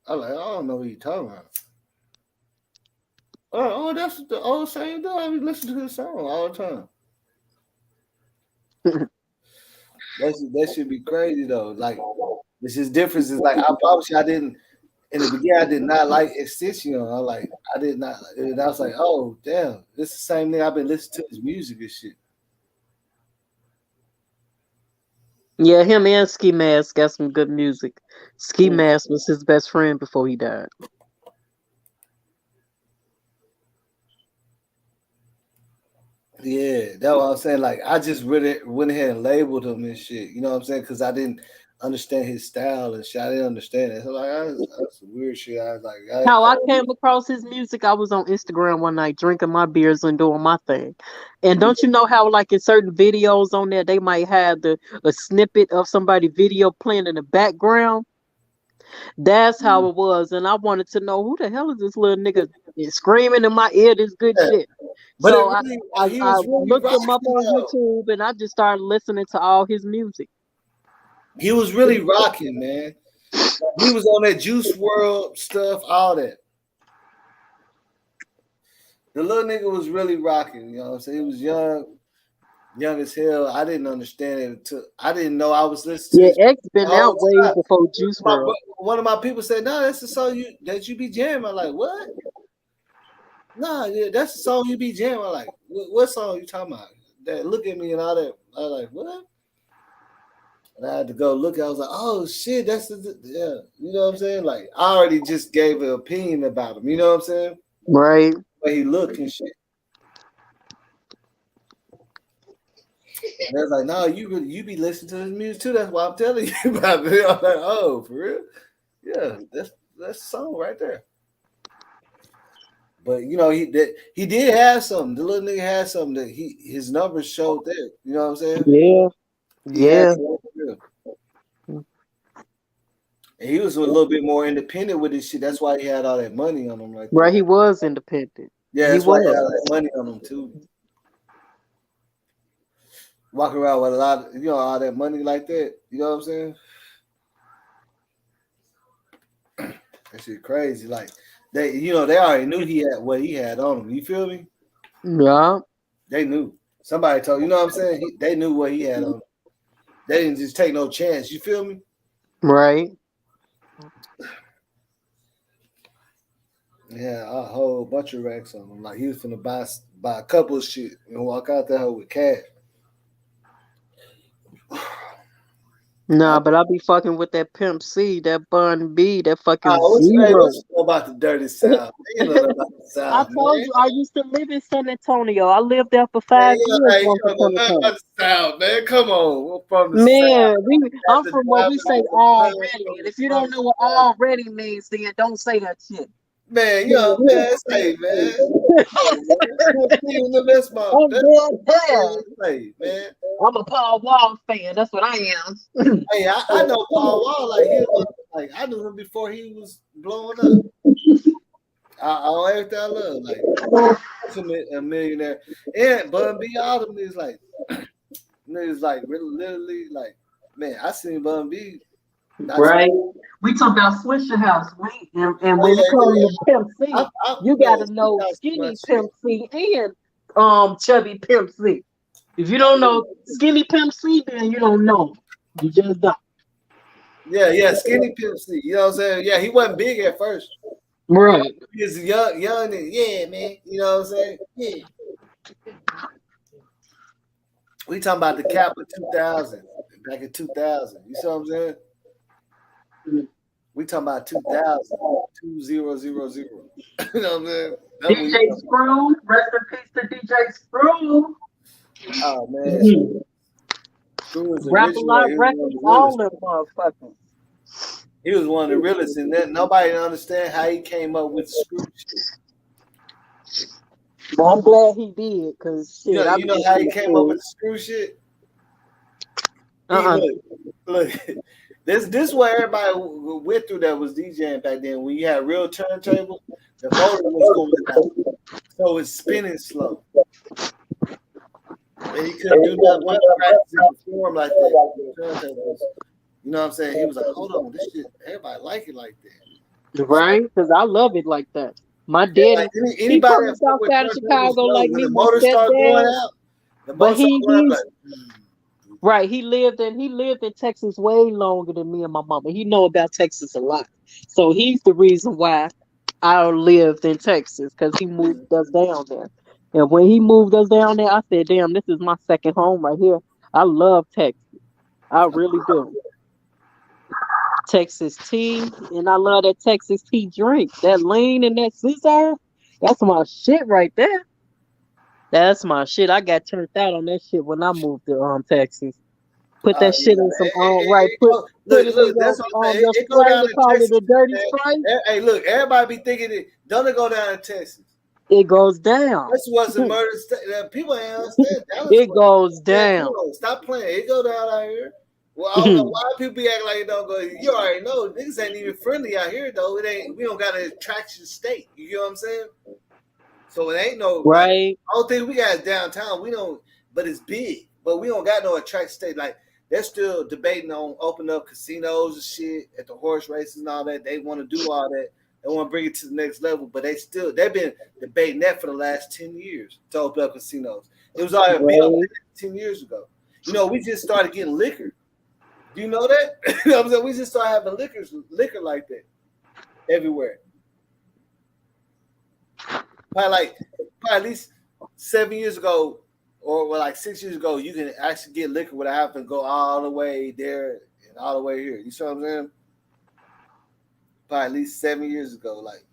I'm like, I don't know who you're talking about. Oh, that's the old same guy. I listen to his song all the time. That should be crazy, though. Like, it's just difference is like, I didn't, in the beginning, I did not like Extension. I did not, and I was like, oh, damn, this is the same thing. I've been listening to his music and shit. Yeah, him and Ski Mask got some good music. Ski Mask was his best friend before he died. Yeah, that's what I'm saying. Like, I just really went ahead and labeled him and shit. You know what I'm saying? Because I didn't understand his style and shit. I didn't understand it. So, like, that's some weird shit. I was like, How I came across his music, I was on Instagram one night drinking my beers and doing my thing. And don't you know how, like, in certain videos on there, they might have a snippet of somebody's video playing in the background? That's how it was. And I wanted to know, who the hell is this little nigga screaming in my ear this good shit? But so really, I looked him up on YouTube and I just started listening to all his music. He was really rocking, man. He was on that Juice WRLD stuff, all that. The little nigga was really rocking, you know what I'm saying? He was young as hell. I didn't understand it until I didn't know I was listening to X been out way before Juice WRLD. One of my people said, no, that's the song that you be jamming. I'm like, what? Nah, yeah, that's the song you be jamming. I'm like, what song you talking about? That Look at Me and all that. I was like, what? And I had to go look. I was like, oh shit, yeah. You know what I'm saying? Like, I already just gave an opinion about him. You know what I'm saying? Right. The way he looked and shit. And I was like, no, you be listening to his music too. That's why I'm telling you about it. I'm like, oh, for real? Yeah, that's the song right there. But you know, he did have something. The little nigga had something that his numbers showed there. You know what I'm saying? Yeah. Yeah. And he was a little bit more independent with his shit. That's why he had all that money on him, like that. Right, he was independent. Yeah, that's why he had all that money on him too. Walking around with a lot of, all that money like that. You know what I'm saying? That shit crazy. Like they already knew he had what he had on him. You feel me? Yeah. They knew. Somebody told you know what I'm saying? They knew what he had on him. They didn't just take no chance. You feel me? Right. Yeah, a whole bunch of racks on him. Like he was finna buy a couple of shit and walk out there with cash. Nah, but I'll be fucking with that Pimp C, that Bun B, that fucking what's Zero. you know about the dirty South? You know about the South. I told you I used to live in San Antonio. I lived there for 5 years. You know about the South, man. Come on, we're from the man, South. I'm from what we say already. And if you don't know what already means, then don't say that shit. Man, you know what I'm saying, man. Man. I'm a Paul Wall fan. That's what I am. Hey, I know Paul Wall like I knew him before he was blowing up. I everything I love, like a millionaire. And Bun B, all them niggas like literally like, man, I seen Bun B. Right. We talk about Swisher House, and when it comes to Pimp C, you gotta know Skinny Pimp C and Chubby Pimp C. If you don't know Skinny Pimp C, then you don't know. You just don't. Yeah, Skinny Pimp C. You know what I'm saying? Yeah, he wasn't big at first. Right. He was young, and yeah, man. You know what I'm saying? Yeah. We talking about the cap of 2000, back in 2000. You see what I'm saying? We talking about 2000, 2000. You know what I'm saying? DJ Screw, rest in peace to DJ Screw. Oh man, Rap a lot records, all them motherfuckers. He was one of the realest, and then nobody understand how he came up with screw shit. Well, I'm glad he did, cause shit, you know how he came up with the screw shit. Look, this is what everybody went through that was DJing back then. When you had real turntables, the motor was going down, so it's spinning slow. And he couldn't do nothing but practice and perform like that. You know what I'm saying? He was like, hold on, this shit, everybody like it like that. Right? Because I love it like that. My daddy, like anybody from south side of Chicago, like me, the motor started going out. But right, he lived in Texas way longer than me and my mama. He know about Texas a lot. So he's the reason why I lived in Texas, because he moved us down there. And when he moved us down there, I said, damn, this is my second home right here. I love Texas. I really do. Texas tea, and I love that Texas tea drink. That lean and that scissor, that's my shit right there. That's my shit. I got turned out on that shit when I moved to Texas. Put that shit in some right. Put look, that's what I'm saying. It go down to Texas. The dirty Sprite. Hey, look, everybody be thinking it. Don't it go down to Texas? It goes down. This wasn't murder state. People ain't understand. It goes down. Stop playing. It go down out here. Well, I don't know why people be acting like it don't go. You already know niggas ain't even friendly out here though. It ain't. We don't got an attraction state. You know what I'm saying? So it ain't no right. I don't think we got downtown. We don't, but it's big. But we don't got no attraction state. Like they're still debating on opening up casinos and shit at the horse races and all that. They want to do all that. They want to bring it to the next level. But they've been debating that for the last 10 years to open up casinos. It was already built 10 years ago. You know, we just started getting liquor. Do you know that? You know what I'm saying? We just started having liquor like that everywhere. Probably at least 7 years ago, or like 6 years ago, you can actually get liquor without having to go all the way there and all the way here. You see what I'm saying? Probably at least 7 years ago, like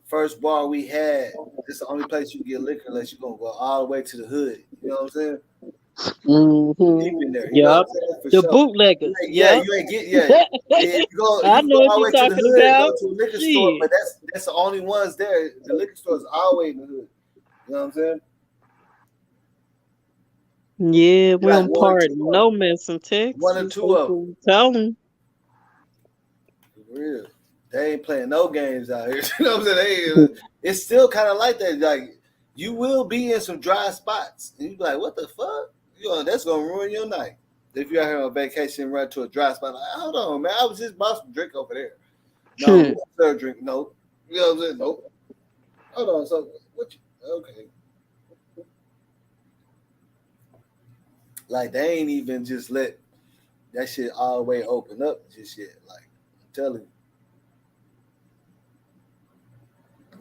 first bar we had, it's the only place you can get liquor unless you're gonna go all the way to the hood. You know what I'm saying? Mm-hmm. Deep in there. Yep. The bootleggers. Yeah, you ain't get you go, I know what you're talking about. Go to a liquor store, but that's the only ones there. The liquor store's always in the hood. You know what I'm saying? Yeah, we don't party. No mess in Texas. One or two of them. Tell them. For real. They ain't playing no games out here. You know what I'm saying? It's still kind of like that. Like you will be in some dry spots, and you be like, "What the fuck?" You know, that's gonna ruin your night. If you're out here on vacation and run to a dry spot, like, hold on, man, I was just bought some drink over there. No, third drink, no. You know what I'm saying? Nope. Hold on, so what? Okay. Like they ain't even just let that shit all the way open up just yet. Like I'm telling you.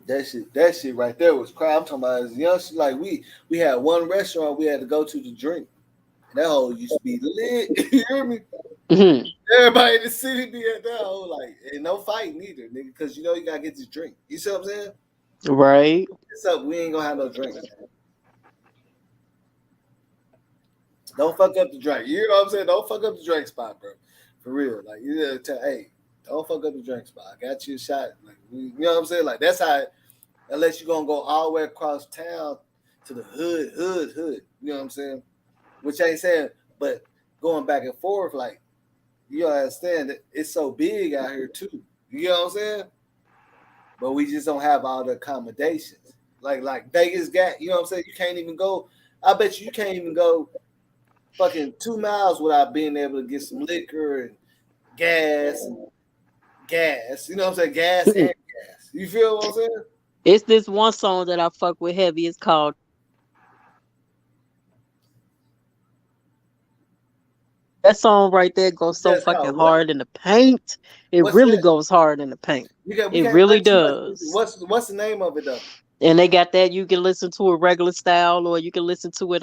That shit right there was crazy. I'm talking about as young shit. Like we had one restaurant we had to go to drink. And that hole used to be lit. You hear me? Mm-hmm. Everybody in the city be at that hole, like, and no fighting either, nigga, because you know you gotta get this drink. You see what I'm saying? Right. What's up? We ain't gonna have no drink. Don't fuck up the drink. You know what I'm saying? Don't fuck up the drink spot, bro. For real. Like you gotta tell, hey, don't fuck up the drink spot. I got you a shot. Like you know what I'm saying? Like that's how. Unless you're gonna go all the way across town to the hood. You know what I'm saying? Which I ain't saying, but going back and forth, like you understand that it's so big out here too. You know what I'm saying? But we just don't have all the accommodations. Like Vegas got, you know what I'm saying? You can't even go. I bet you can't even go fucking 2 miles without being able to get some liquor and gas. You know what I'm saying? Gas and gas. You feel what I'm saying? It's this one song that I fuck with heavy. It's called that song right there goes so fucking hard in the paint. It really goes hard in the paint. It really does. What's the name of it though? And they got that you can listen to it regular style, or you can listen to it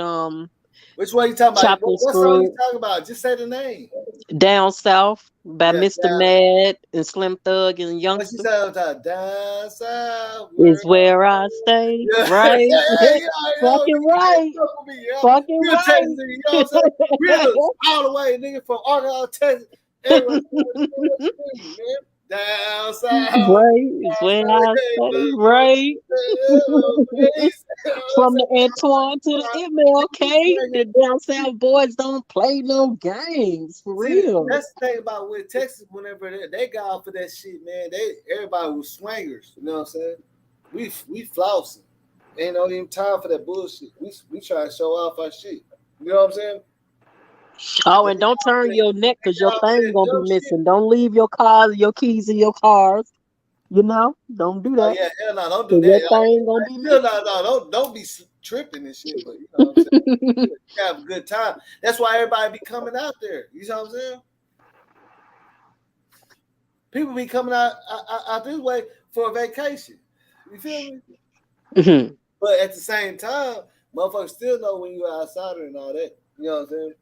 Which one you talking about? Chopped and What song you Screwed. talking about? Just say the name. Down South by Yeah, Mr. Mad and Slim Thug and what she Youngster said down south. is where I stay. Yeah, Right? yo, Fucking nigga, right. fuck with me, yo. Fucking Real Texas, right. nigga, you know what I'm saying? Real all the way, nigga, from Arkansas, Texas. Everyone, man. Down south. Right. It's where I stay. Right. From the Antoine to the MLK, the down south boys don't play no games for See, real. that's the thing about with Texas. Whenever they got off for that shit, man, everybody was swangers. You know what I'm saying? We flousing. Ain't no even time for that bullshit. We try to show off our shit. You know what I'm saying? Oh, and don't turn your neck because your thing gonna be missing. Don't leave your cars, your keys in your cars. You know, don't do that. Oh yeah, hell no, don't do that. Your thing gonna be missing. Don't be tripping and shit. But you know what I'm saying? You have a good time. That's why everybody be coming out there. You know what I'm saying? People be coming out this way for a vacation. You feel me? Mm-hmm. But at the same time, motherfuckers still know when you're outsider and all that. You know what I'm saying?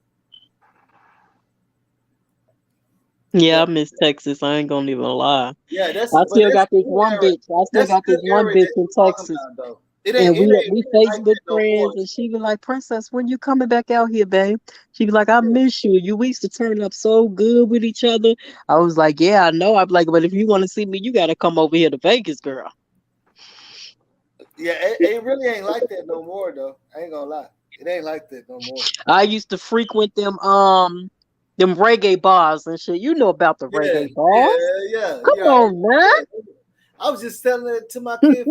Yeah, I miss Texas. I ain't gonna even lie. Yeah, I still got this one bitch. I still got this one bitch in Texas. And we Facebook friends, and she be like, "Princess, when you coming back out here, babe?" She be like, "I miss you. We used to turn up so good with each other." I was like, "Yeah, I know." I'm like, "But if you want to see me, you got to come over here to Vegas, girl." Yeah, it really ain't like that no more, though. I ain't gonna lie, it ain't like that no more. I used to frequent them reggae bars and shit. You know about the reggae bars? Yeah. Come on, man. I was just telling it to my kids.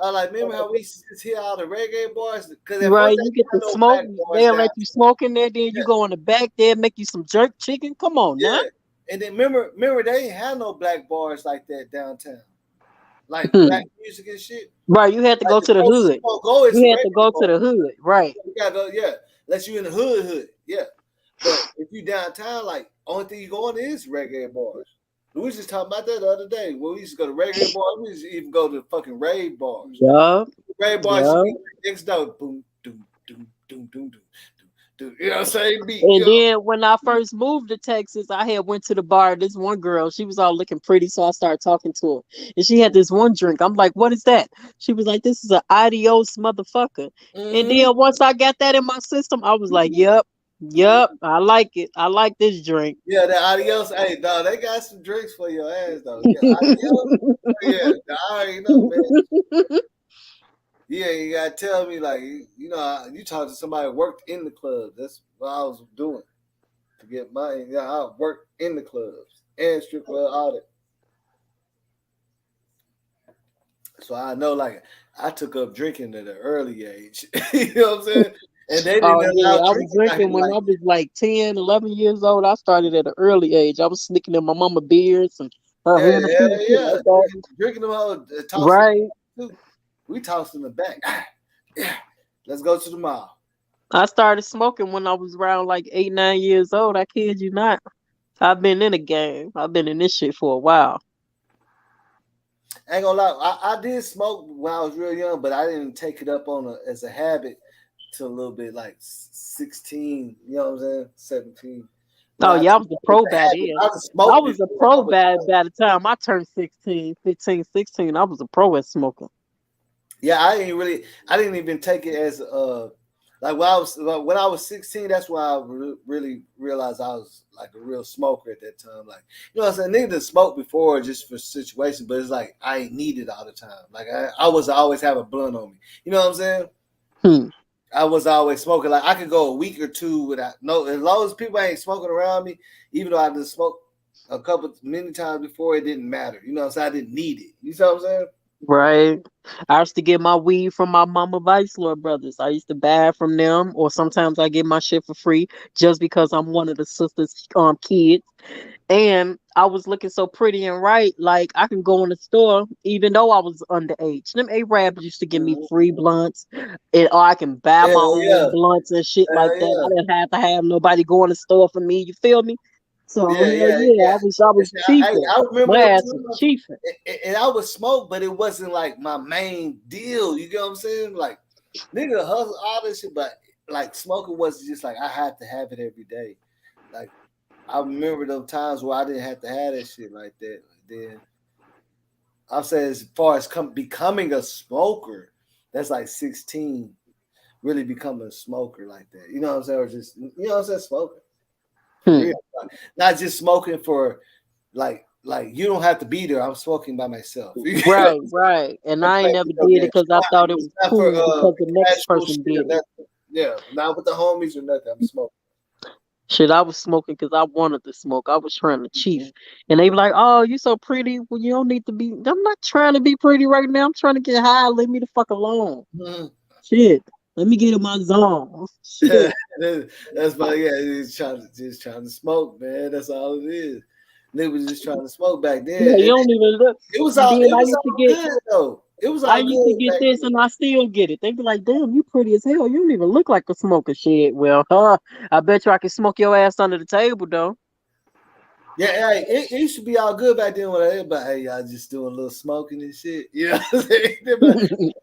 I was like, remember how we used to hear all the reggae bars? Right, you get the smoke. They'll let you smoke in there. Then you go in the back there, make you some jerk chicken. Come on, now. And then remember they ain't have no black bars like that downtown, like black music and shit. Right, you had to go to the hood. You had to go to the hood, right? You gotta go, let you in the hood, yeah. But if you downtown, like only thing you going is reggae bars. We was just talking about that the other day. When we used to go to reggae bars, we used to even go to fucking rave bars. Yeah. Rave bars next door. Boom, doom, doom, doom, doom, doom. You know what I'm saying? And then when I first moved to Texas, I had went to the bar. This one girl, she was all looking pretty, so I started talking to her. And she had this one drink. I'm like, "What is that?" She was like, "This is an adios motherfucker." Mm-hmm. And then once I got that in my system, I was like, "Yep, I like it. I like this drink." Yeah, the adios. Hey, dog, they got some drinks for your ass, though. Yeah, adios. I already know, man. Yeah, you gotta tell me, like, you know, you talk to somebody who worked in the club. That's what I was doing to get money. Yeah, I worked in the clubs and strip club audit. So I know, like, I took up drinking at an early age. You know what I'm saying? And they didn't allow I was drinking when I was like 10, 11 years old. I started at an early age. I was sneaking in my mama beers and yeah. Drinking them all, right. We tossed in the back. Yeah, let's go to the mall. I started smoking when I was around like 8, 9 years old. I kid you not. I've been in the game. I've been in this shit for a while. I ain't gonna lie. I did smoke when I was real young, but I didn't take it up as a habit till a little bit like 16. You know what I'm saying? 17. Oh, yeah, I was a pro by then. I was a pro by the time I turned 16, 15, 16. I was a pro at smoking. Yeah, I didn't even take it as like when I was 16, that's when I really realized I was like a real smoker at that time. Like, you know what I'm saying? Nigga didn't smoke before just for situations, but it's like I ain't need it all the time. Like I was always have a blunt on me. You know what I'm saying? I was always smoking. Like I could go a week or two without as long as people ain't smoking around me, even though I just smoked many times before, it didn't matter. You know what I'm saying? I didn't need it. You know what I'm saying? Right. I used to get my weed from my mama Vice Lord brothers. I used to buy it from them, or sometimes I get my shit for free just because I'm one of the sisters' kids. And I was looking so pretty and right, like I can go in the store even though I was underage. Them Arabs used to give me free blunts, or I can buy my own blunts and shit like that. I didn't have to have nobody go in the store for me. You feel me? So I was cheaping. I remember my ass was cheaping. And I would smoke, but it wasn't like my main deal. You get what I'm saying? Like nigga hustle all this shit, but like smoking was just like I had to have it every day. Like I remember those times where I didn't have to have that shit like that. Then I'll say as far as becoming a smoker, that's like 16. Really becoming a smoker like that. You know what I'm saying? Or just what I'm saying, smoking. Real, not just smoking for like you don't have to be there. I'm smoking by myself. Right. And I ain't never did it because I thought it was cool because the next person did it. Yeah, not with the homies or nothing. I'm smoking. Shit, I was smoking because I wanted to smoke. I was trying to chief. And they be like, oh, you so pretty. Well, you don't need to be. I'm not trying to be pretty right now. I'm trying to get high. Leave me the fuck alone. Mm-hmm. Shit. Let me get in my zone. Shit. That's why, just trying to smoke, man. That's all it is. They was just trying to smoke back then. Yeah, you don't even look. It was all good though. It was all I used to get this and I still get it. They be like, damn, you pretty as hell. You don't even look like a smoker. Shit. Well, I bet you I can smoke your ass under the table though. Yeah, hey, it used to be all good back then when everybody, hey, y'all just doing a little smoking and shit. You know what I'm saying? Like, shit,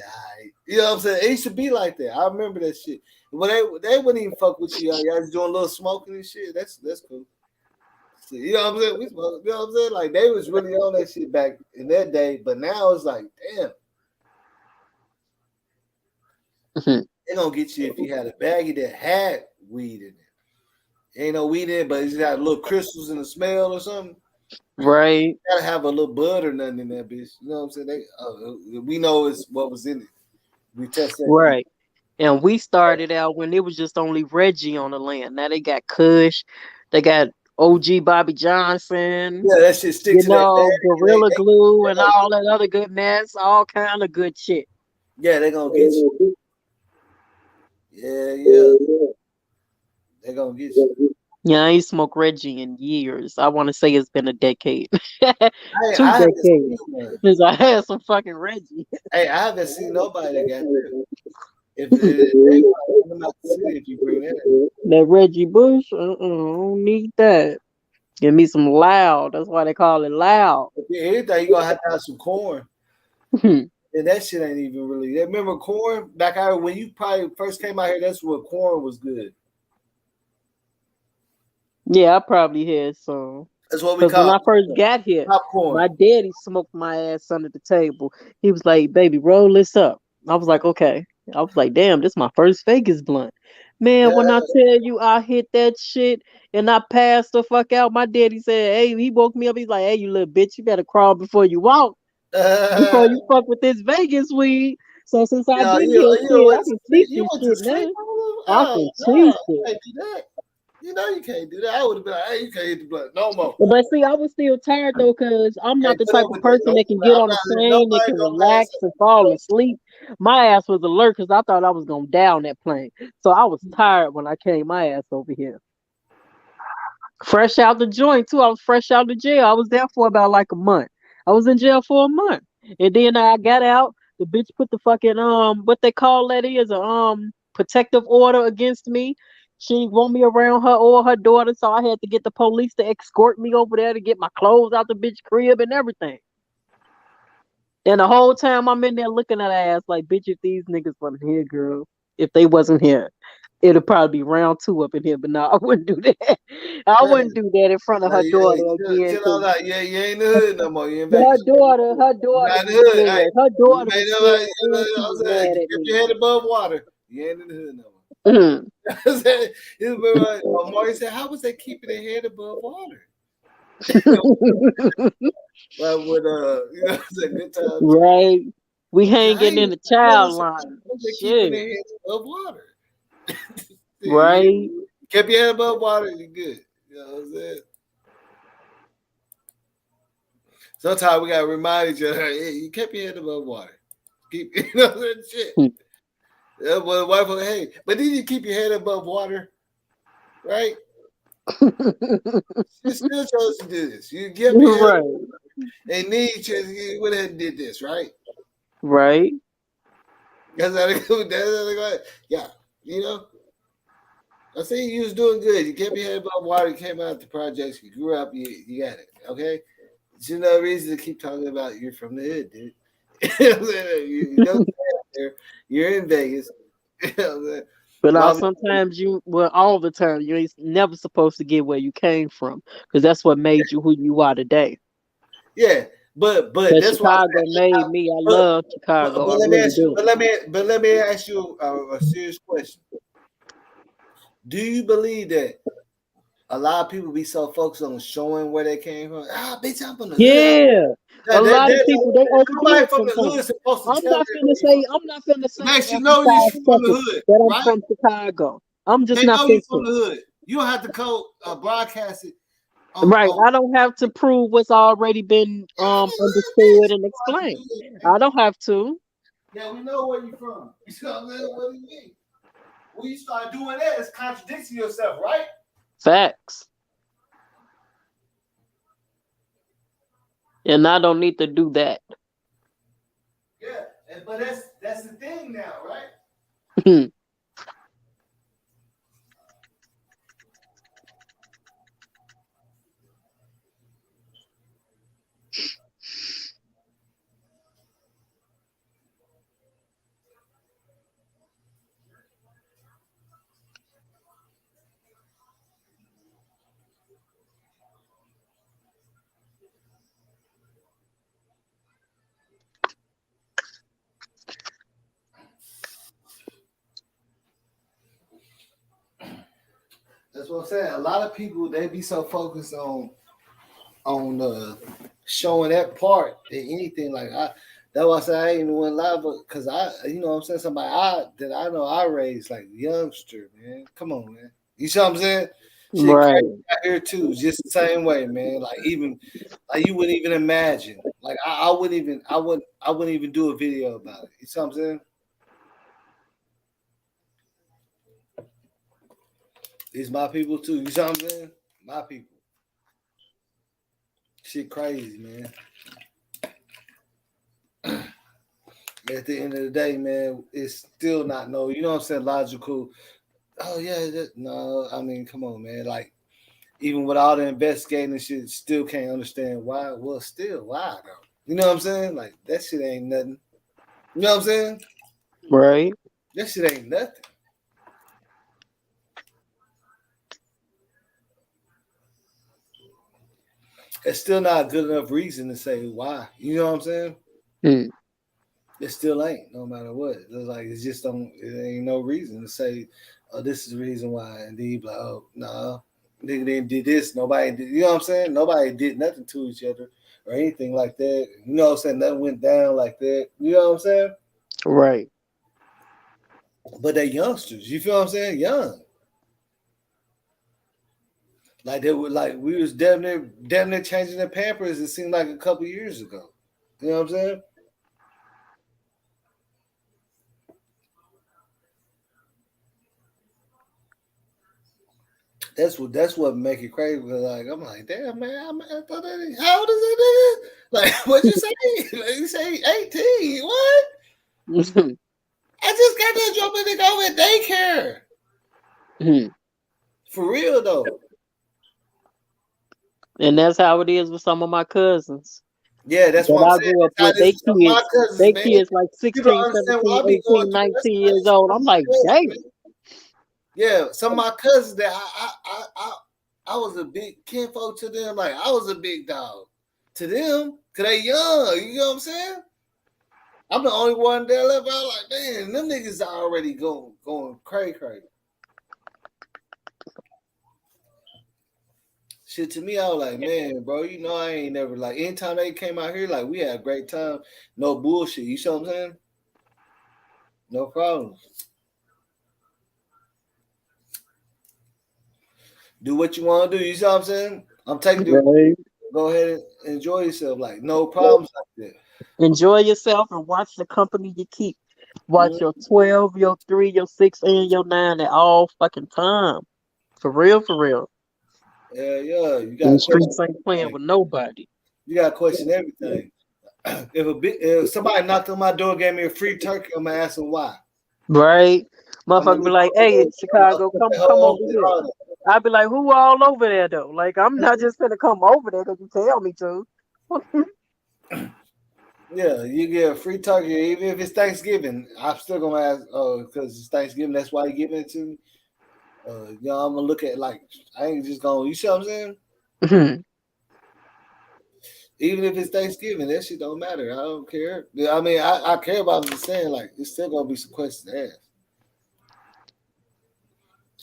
right. You know what I'm saying? It used to be like that. I remember that shit. When they wouldn't even fuck with you, y'all just doing a little smoking and shit. That's cool. So, you know what I'm saying? We smoke, you know what I'm saying? Like they was really on that shit back in that day, but now it's like, damn. They're gonna get you if you had a baggie that had weed in it. Ain't no weed in it, but it's got little crystals in the smell or something. Right. You gotta have a little bud or nothing in that bitch. You know what I'm saying? We know it's what was in it. We test that. Right. And we started out when it was just only Reggie on the land. Now they got Kush, they got OG Bobby Johnson. Yeah, that shit sticks to that. Gorilla Glue and all that other good mess, all kind of good shit. Yeah, they're gonna get you. Yeah. They're gonna get you. Yeah, I ain't smoked Reggie in years. I want to say it's been a decade. 2 decades. Since I had some fucking Reggie. Hey, I haven't seen nobody that got that. If they come out the city, if you bring that Reggie Bush, I don't need that. Give me some loud. That's why they call it loud. Anything, you gonna have to have some corn. And that shit ain't even really. Remember corn back out when you probably first came out here? That's what corn was good. Yeah, I probably had some. That's what we call. When I first got here, popcorn. My daddy smoked my ass under the table. He was like, "Baby, roll this up." I was like, "Okay." I was like, "Damn, this is my first Vegas blunt." Man, when I tell you I hit that shit and I passed the fuck out, my daddy said, "Hey," he woke me up. He's like, "Hey, you little bitch, you better crawl before you walk. Before you fuck with this Vegas weed." So since I've been here, I can teach you shit, man. I can teach it. You know you can't do that. I would have been like, hey, you can't hit the blunt no more. But see, I was still tired though, because I'm not the type of person that can get on the plane, that can relax and fall asleep. My ass was alert because I thought I was gonna die on that plane. So I was tired when I came my ass over here. Fresh out the joint too. I was fresh out of jail. I was there for about like a month. I was in jail for a month. And then I got out. The bitch put the fucking what they call that is a protective order against me. She didn't want me around her or her daughter, so I had to get the police to escort me over there to get my clothes out the bitch crib and everything. And the whole time I'm in there looking at her ass like, bitch, if these niggas wasn't here, girl, if they wasn't here, it'll probably be round 2 up in here. But no, I wouldn't do that. I wouldn't do that in front of her daughter again. You ain't in the hood no more. You in her daughter. Her daughter. Keep your head above water. You ain't in the hood no more. Maury said, "How was they keeping their head above water?" Well, with it's a good time. Right. We hanging in the child line. Keeping their head above water. Right. Keep your head above water, you're good. You know what I'm saying? Sometimes we gotta remind each other, hey, you kept your head above water. Keep that shit. Yeah, well, wife, hey, but then you keep your head above water, right? You still chose to do this. You kept your head right. And then you went ahead and did this, right? Right. That's how they go. Yeah, you know. I see you was doing good. You kept your head above water. You came out the projects. You grew up. You got it. Okay. There's no reason to keep talking about you're from the hood, dude. You're in Vegas. But sometimes all the time, you ain't never supposed to get where you came from, because that's what made you who you are today. Yeah, but that's Chicago made me. I love Chicago. But let me ask you a serious question. Do you believe that a lot of people be so focused on showing where they came from? Bitch, I'm from the hood. Yeah. A lot of people, they overlook from the hood supposed to I'm not finna say Max, you know you're from the hood, that I'm right? from Chicago. I'm just they not know you from the hood. You don't have to broadcast it. Right. I don't have to prove what's already been understood and explained. I don't have to. Yeah, we know where you're from. You see what I'm saying? What do you mean? When you start doing that, it's contradicting yourself, right? Facts. And I don't need to do that. Yeah, but that's the thing now, right? That's what I'm saying. A lot of people, they be so focused on showing that part that anything like that's why I say I ain't even one live because you know what I'm saying, somebody that I know I raised like youngster, man. Come on, man. You see what I'm saying? Shit right. crazy out here too, just the same way, man. Like even like you wouldn't even imagine. Like I wouldn't even do a video about it. You see what I'm saying? It's my people too. You see what I'm saying? My people. Shit crazy, man. At the end of the day, man, it's still not you know what I'm saying, logical. Oh yeah, no, I mean, come on, man. Like even with all the investigating and shit, still can't understand why. Well, still why though? You know what I'm saying? Like that shit ain't nothing. You know what I'm saying? Right. That shit ain't nothing. It's still not a good enough reason to say why. You know what I'm saying? It still ain't, no matter what. It's like it just don't. It ain't no reason to say, "Oh, this is the reason why." And then you be like, "Oh, no, nigga didn't did this. Nobody did." You know what I'm saying? Nobody did nothing to each other or anything like that. You know what I'm saying? Nothing went down like that. You know what I'm saying? Right. But they're youngsters. You feel what I'm saying? Young. Like they were like we was damn near changing their Pampers. It seemed like a couple years ago. You know what I'm saying? That's what make it crazy. Like I'm like, damn man, I thought that. How old is that nigga? Like what you say? Like, you say 18? What? I just got that job and nigga over at daycare. For real though. And that's how it is with some of my cousins. Yeah, that's what I'm saying. I grew up with they kids like 16, 17, 18, 19 years old. I'm like, dang. Yeah, some of my cousins that I was a big kinfolk to them. Like I was a big dog to them because they young. You know what I'm saying? I'm the only one there left out. Like, man, them niggas are already going crazy. Shit, to me, I was like, man, bro, you know, I ain't never like anytime they came out here, like we had a great time, no bullshit. You see what I'm saying? No problems. Do what you want to do. You see what I'm saying? I'm taking you. Go ahead and enjoy yourself. Like no problems like that. Enjoy yourself and watch the company you keep. Watch your 12, your 3, your 6, and your 9 at all fucking time. For real, for real. Yeah. You got the streets ain't playing with nobody. You got to question everything. If somebody knocked on my door, gave me a free turkey, I'm gonna ask them why. Right, motherfucker be like, "Hey, Chicago, come over here." I'd be like, "Who all over there though?" Like, I'm not just gonna come over there because you tell me to. Yeah, you get a free turkey, even if it's Thanksgiving. I'm still gonna ask, oh, because it's Thanksgiving, that's why you giving it to me. I'm gonna look at like I ain't just gonna. You see what I'm saying? Mm-hmm. Even if it's Thanksgiving, that shit don't matter. I don't care. I mean, I care about. I'm just saying, like, it's still gonna be some questions to ask.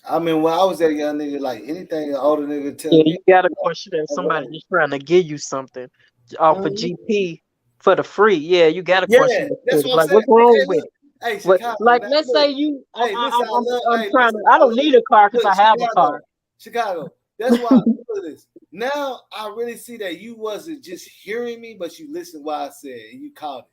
I mean, when I was that young nigga, like anything an older nigga tell me, you got a question that somebody just trying to give you something off of GP for the free. Yeah, you got a question. That's what I'm like, saying. what's wrong with it? Hey, Chicago. Like, let's say you, Hey, listen, I'm trying to. I don't need a car because I have a car. Chicago. That's why I do this. Now I really see that you wasn't just hearing me, but you listened what I said and you caught it.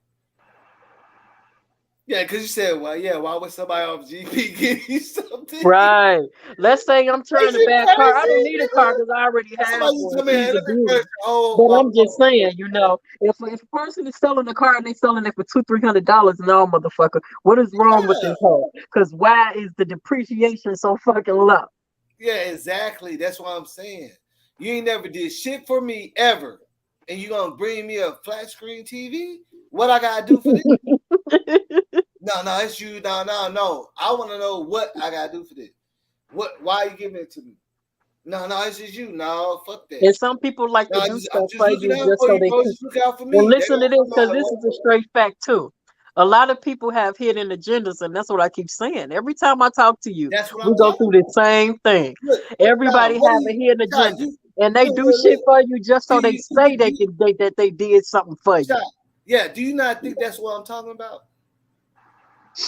Yeah, because you said, well, yeah, why would somebody off GP give you something? Right. Let's say I'm trying to buy a car. I don't need a car because I already have one. But I'm just saying, if a person is selling a car and they selling it for $200-$300, no, motherfucker, what is wrong with this car? Because why is the depreciation so fucking low? Yeah, exactly. That's what I'm saying. You ain't never did shit for me ever, and you gonna bring me a flat screen TV? What I gotta do for this? No, it's you. No. I want to know what I gotta do for this. Why are you giving it to me? No, it's just you. No, fuck that. And some people like to do stuff for you just so they can. Look out for me. Well, listen to this, because this is a straight fact too. A lot of people have hidden agendas, and that's what I keep saying. Every time I talk to you, we go through the same thing. Everybody have a hidden agenda, and they do shit for you just so they say that they did something for you. Yeah, do you not think that's what I'm talking about?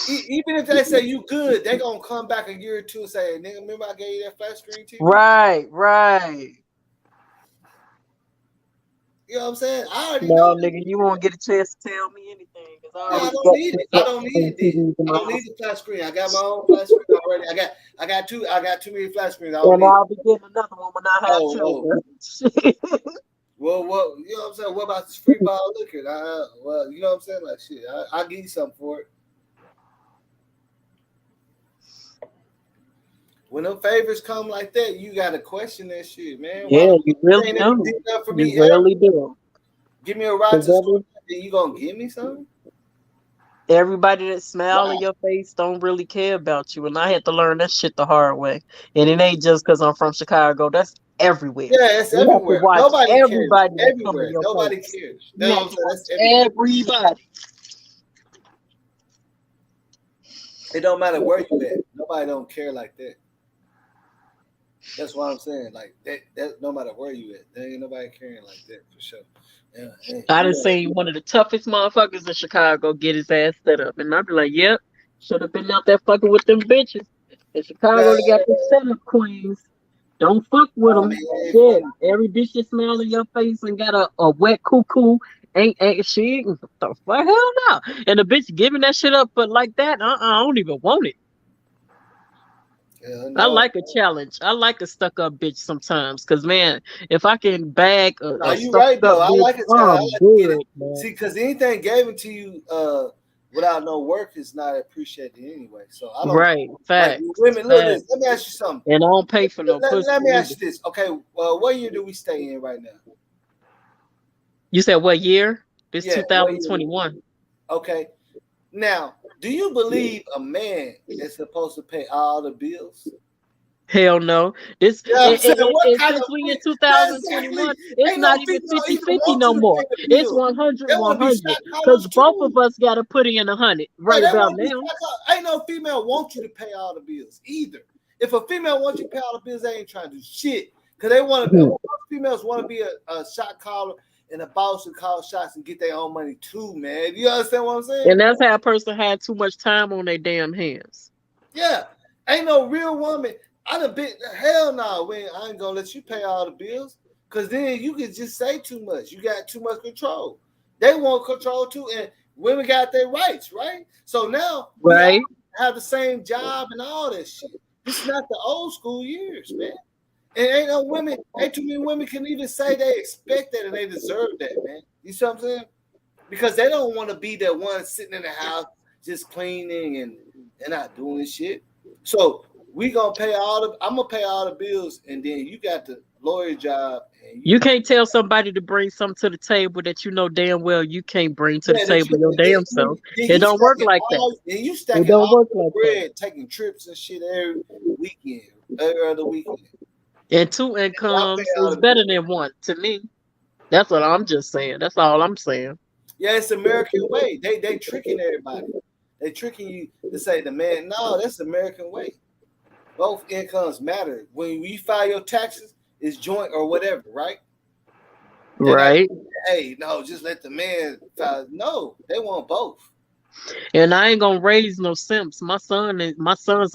Even if they say you good, they gonna come back a year or two and say, "Nigga, remember I gave you that flat screen TV?" Right. You know what I'm saying? I already know. Nigga, you won't get a chance to tell me anything. I don't need it. I don't need the flat screen. I got my own flat screen already. I got too many flat screens. And I'll be getting another one when I have children. Well, you know what I'm saying? What about this free bottle of liquor? Well, you know what I'm saying? Like, shit, I'll give you something for it. When them favors come like that, you got to question that shit, man. Yeah, you really do. You really do. Give me a ride to school, and you going to give me something? Everybody that smile in your face don't really care about you. And I had to learn that shit the hard way. And it ain't just because I'm from Chicago. That's everywhere. Yeah, it's everywhere. Nobody everybody cares. Everywhere. Nobody cares. That's everybody. It don't matter where you at. Nobody don't care like that. That's what I'm saying. Like that no matter where you at, there ain't nobody caring like that for sure. Yeah, I done seen one of the toughest motherfuckers in Chicago get his ass set up. And I'd be like, yep, should have been out there fucking with them bitches. In Chicago, they got the setup queens. Don't fuck with them. Shit, every bitch that smile in your face and got a wet cuckoo ain't she? The fuck, hell no. And the bitch giving that shit up, but like that, I don't even want it. I like a challenge. I like a stuck up bitch sometimes, cause man, if I can bag a you right though. I like it. Good, see, cause anything given to you without no work is not appreciated anyway. So I don't. Right, fact. Like, women, look, let me ask you something. And I don't pay for no pussy. Let me ask you this. Okay, well, what year do we stay in right now? You said what year? This 2021. Okay. Now, do you believe a man is supposed to pay all the bills? Hell no. This especially in 2021, it's not even 50-50 no more. It's 100-100. Because both of us got to put in 100 right about now. Ain't no female want you to pay all the bills either. If a female wants you to pay all the bills, they ain't trying to do shit. Because they want to be, females want to be a shot caller and a boss who call shots and get their own money too, man. You understand what I'm saying? And that's how a person had too much time on their damn hands. Yeah. Ain't no real woman. I done been, hell no, I ain't gonna let you pay all the bills. Cause then you can just say too much. You got too much control. They want control too, and women got their rights, right? So now we have the same job and all that shit. This is not the old school years, man. And ain't too many women can even say they expect that and they deserve that, man. You see what I'm saying? Because they don't want to be the one sitting in the house just cleaning and not doing shit. So I'm gonna pay all the bills, and then you got to lawyer job. And you can't tell somebody to bring something to the table that you know damn well you can't bring to the table your damn self. It don't work like that. And you stacking it don't all work the like bread, taking trips and shit every weekend, every other weekend. And 2 incomes is better than 1 to me. That's what I'm just saying. That's all I'm saying. Yeah, it's American way. They tricking everybody. They tricking you to say the man. No, that's the American way. Both incomes matter. When you file your taxes, it's joint or whatever, right? Right. Hey, no, just let the man file. No, they want both. And I ain't gonna raise no simps. My sons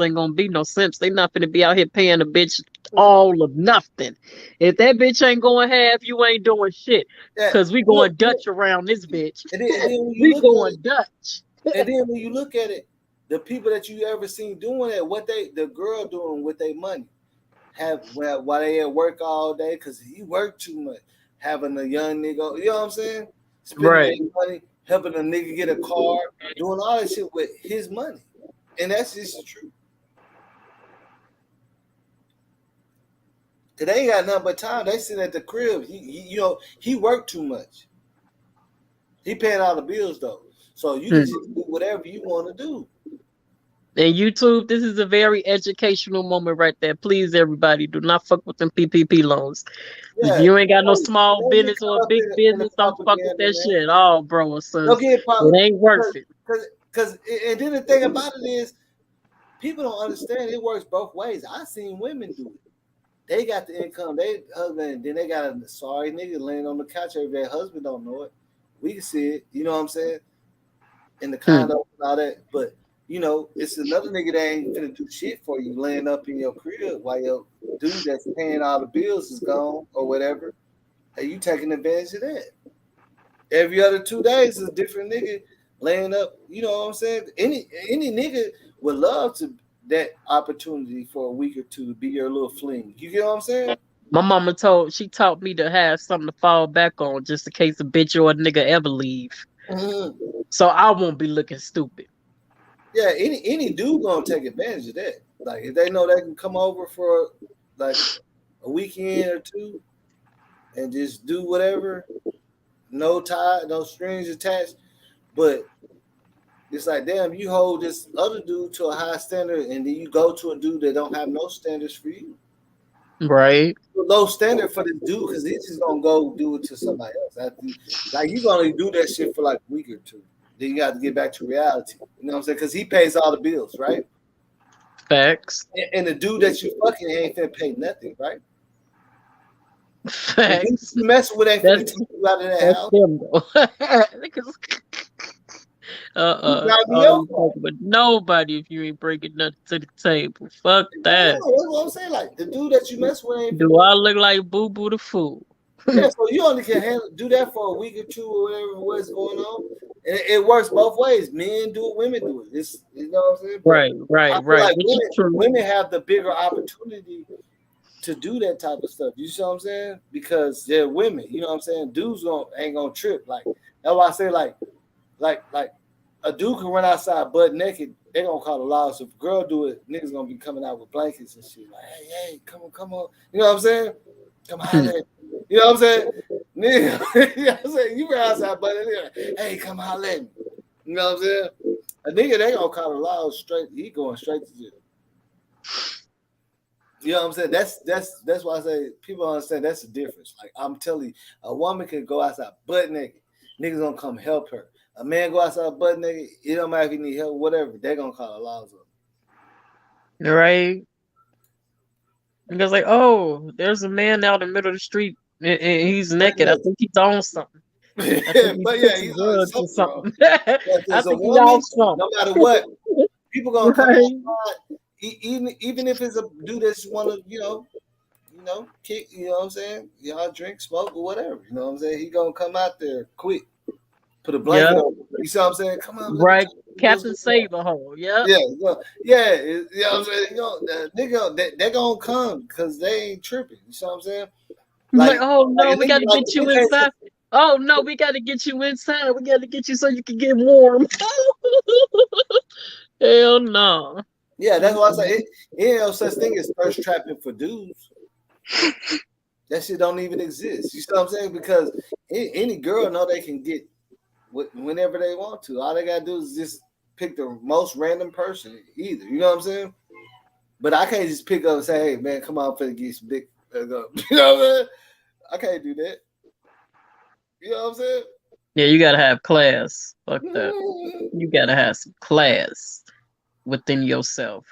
ain't gonna be no simps. They not gonna be out here paying a bitch all of nothing. If that bitch ain't going half, you ain't doing shit. Cause we going Dutch around this bitch. And then we going Dutch. And then when you look at it, the people that you ever seen doing that, the girl doing with their money, while they at work all day, cause he worked too much, having a young nigga, you know what I'm saying? Spending money, helping a nigga get a car, doing all that shit with his money. And that's just the truth. Cause they ain't got nothing but time. They sitting at the crib. He worked too much. He paying all the bills though. So you can just do whatever you want to do. And YouTube, this is a very educational moment right there. Please, everybody, do not fuck with them PPP loans. Yeah, if you ain't got no small business or a big business, don't fuck with that shit. Oh, bro, it ain't worth it. And then the thing about it is, people don't understand it works both ways. I seen women do it. They got the income, they husband, then they got a sorry nigga laying on the couch every day. Husband don't know it. We can see it. You know what I'm saying? In the condo and all that, but it's another nigga that ain't gonna do shit for you, laying up in your crib while your dude that's paying all the bills is gone or whatever, and you taking advantage of that. Every other 2 days is a different nigga laying up. You know what I'm saying? Any nigga would love to that opportunity for a week or two to be your little fling. You get what I'm saying? My mama taught me to have something to fall back on just in case a bitch or a nigga ever leave. So I won't be looking stupid. Yeah, any dude gonna take advantage of that. Like if they know they can come over for like a weekend or two and just do whatever, no tie, no strings attached. But it's like, damn, you hold this other dude to a high standard, and then you go to a dude that don't have no standards for you. Right. Low standard for the dude because he's just gonna go do it to somebody else. Like you gonna do that shit for like a week or two. Then you got to get back to reality. You know what I'm saying? Because he pays all the bills, right? Facts. And the dude that you fucking ain't finna pay nothing, right? Facts. You mess with ain't finna take you out of that house. But nobody if you ain't bringing nothing to the table. Fuck that. That's what I'm saying. Like the dude that you mess with ain't. Do I look like Boo Boo the Fool? Yeah, so you only can do that for a week or two or whatever what's going on, and it works both ways. Men do it, women do it. It's you know what I'm saying? Right. Like women have the bigger opportunity to do that type of stuff. You see what I'm saying? Because they're women. You know what I'm saying? Dudes ain't gonna trip. Like that's why I say like a dude can run outside butt naked. They gonna call the law. So if a girl do it, niggas gonna be coming out with blankets and shit. Like hey, come on. You know what I'm saying? Come on. You know what I'm saying? Nigga, you know what I'm saying? You run outside, but hey, come holler at me. You know what I'm saying? A nigga, they gonna call the law straight. He going straight to jail. You know what I'm saying? That's why I say people understand that's the difference. Like I'm telling you, a woman can go outside butt naked. Niggas gonna come help her. A man go outside butt naked. It don't matter if he need help, whatever. They gonna call the laws up. Right. Because like, oh, there's a man out in the middle of the street and he's naked. I think he's on something. But yeah, he's on something. I think he's on something. No matter what, people gonna come outside, even if it's a dude that's want to, kick. You know what I'm saying? Y'all drink, smoke, or whatever. You know what I'm saying? He gonna come out there quick. Put a blanket over. You see what I'm saying? Come on, right? Captain Save-A-Hole. Yeah. Yeah. You know what I'm saying? They're gonna come because they ain't tripping. You see what I'm saying? Like oh no, we gotta get you inside. Oh no, we gotta get you inside. We gotta get you so you can get warm. Hell no. Yeah, that's why I say it ain't no such thing as thirst trapping for dudes. That shit don't even exist. You see what I'm saying? Because any girl know they can get whenever they want to. All they gotta do is just pick the most random person either. You know what I'm saying? But I can't just pick up and say, "Hey man, come on, for get some dick." You know what I'm saying? I can't do that. You know what I'm saying? Yeah, you gotta have class. Fuck that. You gotta have some class within yourself.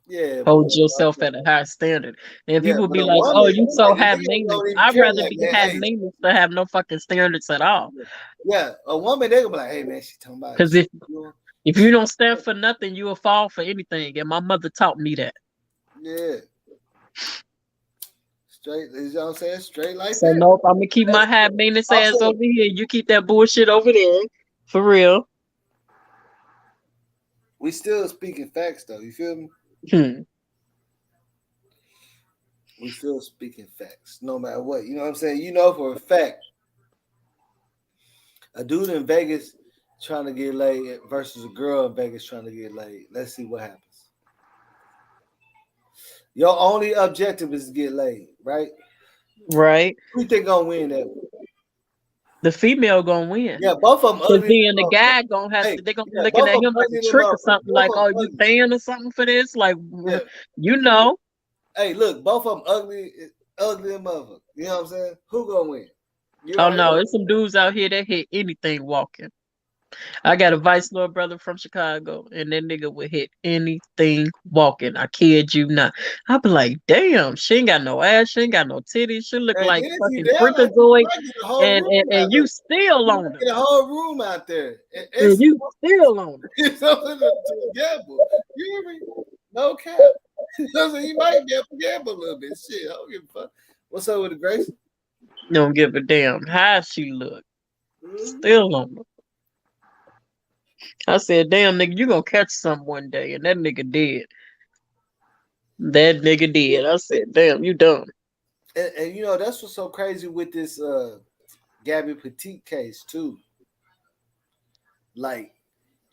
Yeah, hold yourself at a high standard. And people be like, woman, "Oh, you so like, have maintenance." I'd rather be have maintenance to have no fucking standards at all. Yeah, a woman they gonna be like, "Hey man, she talking about." Because if you don't stand for nothing, you will fall for anything. And my mother taught me that. Yeah. Straight, you know what I'm saying? Straight like so that. Nope, I'm gonna keep my high maintenance ass over here. You keep that bullshit over there. For real. We still speaking facts though, you feel me? We still speaking facts, no matter what. You know what I'm saying? You know for a fact, a dude in Vegas trying to get laid versus a girl in Vegas trying to get laid. Let's see what happens. Your only objective is to get laid, right? Right. Who you think gonna win that? The female gonna win. Yeah, both of them. Because then the guy gonna have to. They're gonna be looking at him like a trick or something. Like, "Oh, you paying or something for this?" Like, you know. Hey, look, both of them ugly motherfucker. You know what I'm saying? Who gonna win? No, there's some dudes out here that hit anything walking. I got a vice lord brother from Chicago, and that nigga would hit anything walking. I kid you not. I be like, damn, she ain't got no ass, she ain't got no titties, she look like fucking freakazoid, and you still on her. Get a whole room out there, and you still on her. It's something to gamble. You hear me? No cap. He might be able to gamble a little bit. Shit, I don't give a fuck. What's up with the Grace? Don't give a damn how she look. Still on her. I said, damn, nigga, you gonna catch some one day. And that nigga did. That nigga did. I said, damn, you dumb. And you know, that's what's so crazy with this Gabby Petite case, too. Like,